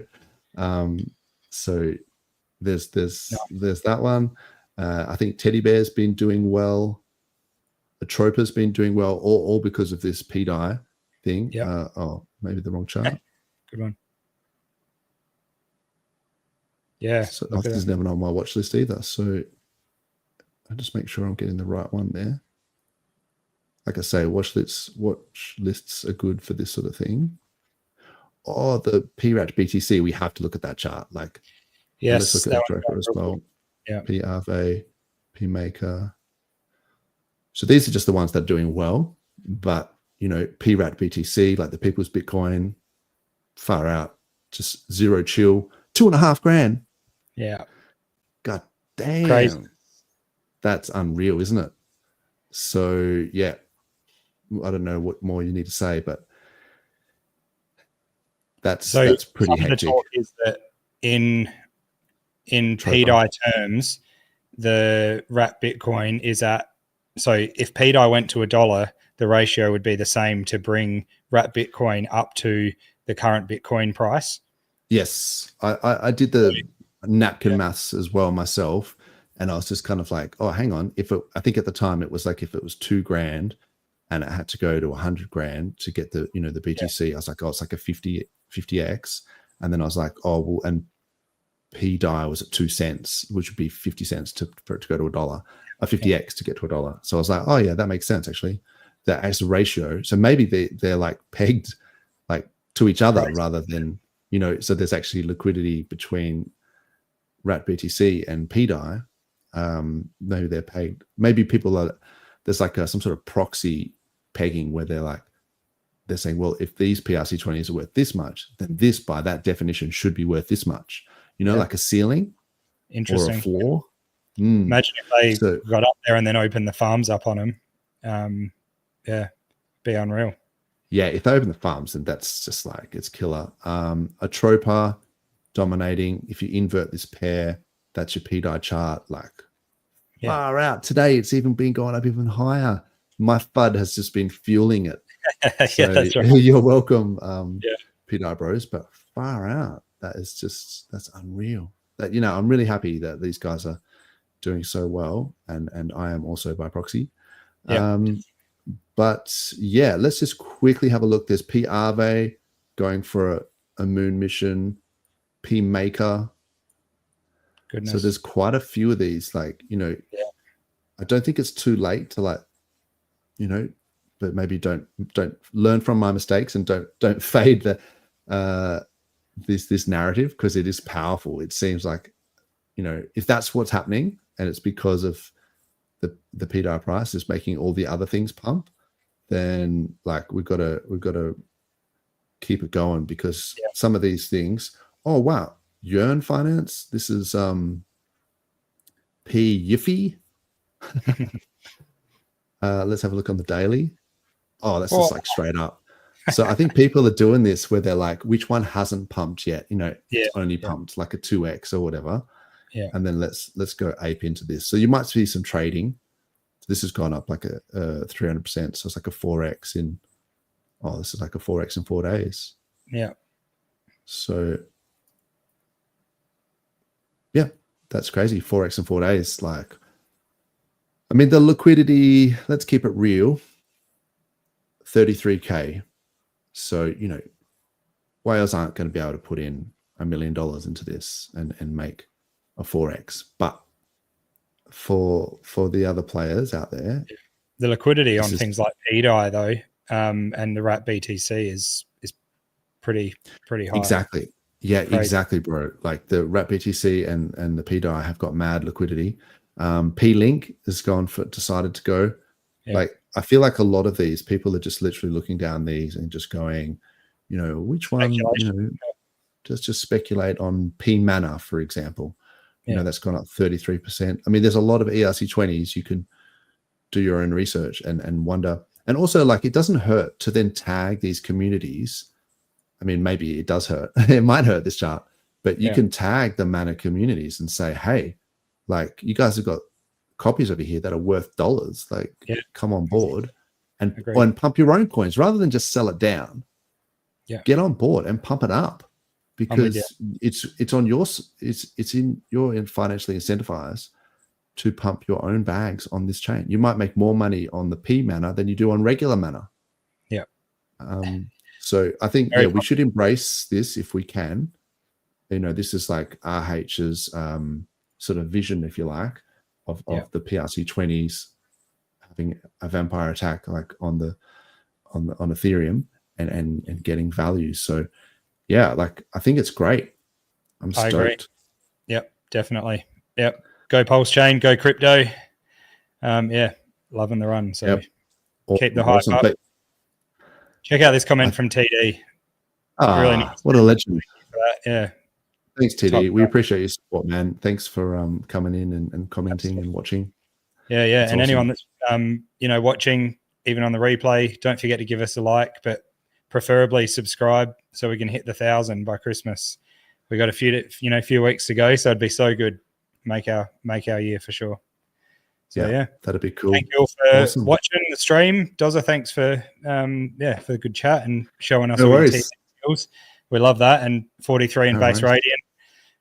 So there's that one. I think Teddy Bear's been doing well. Atropa's been doing well, all because of this PDI thing. Yeah. Maybe the wrong chart. Good one. Yeah. So is never on my watch list either. So I just make sure I'm getting the right one there. Like I say, watch lists are good for this sort of thing. Oh, the PRAT BTC, we have to look at that chart. Like, yes, let's look at Atropa as well. Yeah. PRV, PMaker. So these are just the ones that are doing well. But, you know, PRAT BTC, like the People's Bitcoin, far out, just zero chill, $2,500. Yeah. God damn. Crazy. That's unreal, isn't it? So, yeah, I don't know what more you need to say, but that's pretty hectic. Is that in PDI terms, the wrap Bitcoin is at, so if PDI went to $1, the ratio would be the same to bring wrap Bitcoin up to the current Bitcoin price. Yes, I did the napkin maths as well myself. And I was just kind of like, oh, hang on. I think at the time it was like if it was $2,000 and it had to go to $100,000 to get the, you know, the BTC, I was like, oh, it's like a 50x. And then I was like, oh, well, and PDI was at 2 cents, which would be 50 cents for it to go to $1, a 50x to get to $1. So I was like, oh yeah, that makes sense actually. That as a ratio. So maybe they're like pegged like to each other rather than, you know, so there's actually liquidity between RAT BTC and PDI. Maybe they're paid. Maybe people are. There's like some sort of proxy pegging where they're saying, well, if these PRC20s are worth this much, then this by that definition should be worth this much. You know, like a ceiling, interesting, or a floor. Imagine if they got up there and then opened the farms up on them. Be unreal. Yeah, if they open the farms, then that's just like it's killer. Atropa dominating. If you invert this pair, that's your PDI chart, like far out. Today, it's even been going up even higher. My FUD has just been fueling it. So that's right. You're welcome, PDI bros, but far out. That's unreal. That, you know, I'm really happy that these guys are doing so well, and I am also by proxy. But yeah, let's just quickly have a look. There's PRV going for a moon mission, PMaker. Goodness. So there's quite a few of these, like, you know, I don't think it's too late to, like, you know, but maybe don't learn from my mistakes and don't fade the this narrative, because it is powerful. It seems like, you know, if that's what's happening and it's because of the PDI price is making all the other things pump, then like we've got to keep it going, because some of these things, oh wow, Yearn Finance, this is P Yiffy. Let's have a look on the daily. Oh, that's just like straight up. So I think people are doing this where they're like, which one hasn't pumped yet? You know, it's only pumped like a 2x or whatever. Yeah. And then let's go ape into this. So you might see some trading. This has gone up like a 300%. So it's like a 4x in. Oh, this is like a 4x in 4 days. Yeah. So yeah, that's crazy. 4x in 4 days. Like, I mean, the liquidity. Let's keep it real. 33K. So, you know, whales aren't going to be able to put in $1 million into this and make a 4x. But for the other players out there, the liquidity on things like PDI though, and the Rat BTC is pretty high. Exactly. Yeah, Crazy. exactly, bro. Like the Rat BTC and the PDI have got mad liquidity. P-Link has decided to go. Yeah. Like, I feel like a lot of these people are just literally looking down these and just going, you know, which one, you know, just speculate on P Mana, for example. You know, that's gone up 33%. I mean, there's a lot of ERC20s. You can do your own research and wonder. And also, like, it doesn't hurt to then tag these communities. I mean, maybe it does hurt. It might hurt this chart, but you can tag the Mana communities and say, hey, like, you guys have got copies over here that are worth dollars. Like, come on board and pump your own coins rather than just sell it down. Yeah, get on board and pump it up, because it's on your it's in your financially incentivized to pump your own bags on this chain. You might make more money on the P Mana than you do on regular Mana. Yeah. So I think we should embrace this if we can. You know, this is like RH's sort of vision, if you like, of the PRC20s having a vampire attack like on Ethereum and getting value. So yeah, like, I think it's great. I'm stoked. I agree. Yep, definitely. Yep. Go PulseChain, go crypto. Yeah, loving the run. So keep the hype up. Check out this comment from TD. Really nice. What a legend. Yeah. Thanks, TD. We appreciate your support, man. Thanks for coming in and commenting and watching. Yeah, yeah. That's and awesome. anyone that's you know, watching even on the replay, don't forget to give us a like, but preferably subscribe so we can hit the 1,000 by Christmas. We got a few weeks to go, so it'd be so good. Make our year for sure. So yeah, that'd be cool. Thank you all for watching the stream. Dozza, thanks for for the good chat and showing us all your team skills. We love that. And 43 in base radiant.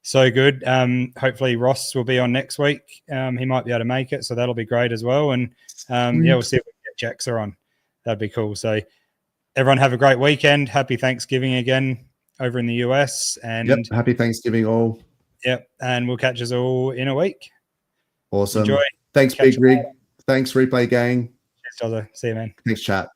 So good. Hopefully Ross will be on next week. He might be able to make it, so that'll be great as well. And we'll see if we can get Jaxa on. That'd be cool. So everyone have a great weekend. Happy Thanksgiving again over in the US. And happy Thanksgiving all. Yep. And we'll catch us all in a week. Awesome. Enjoy. Thanks, Big Rig. Thanks, Replay Gang. Cheers, Dozza. See you, man. Thanks, chat.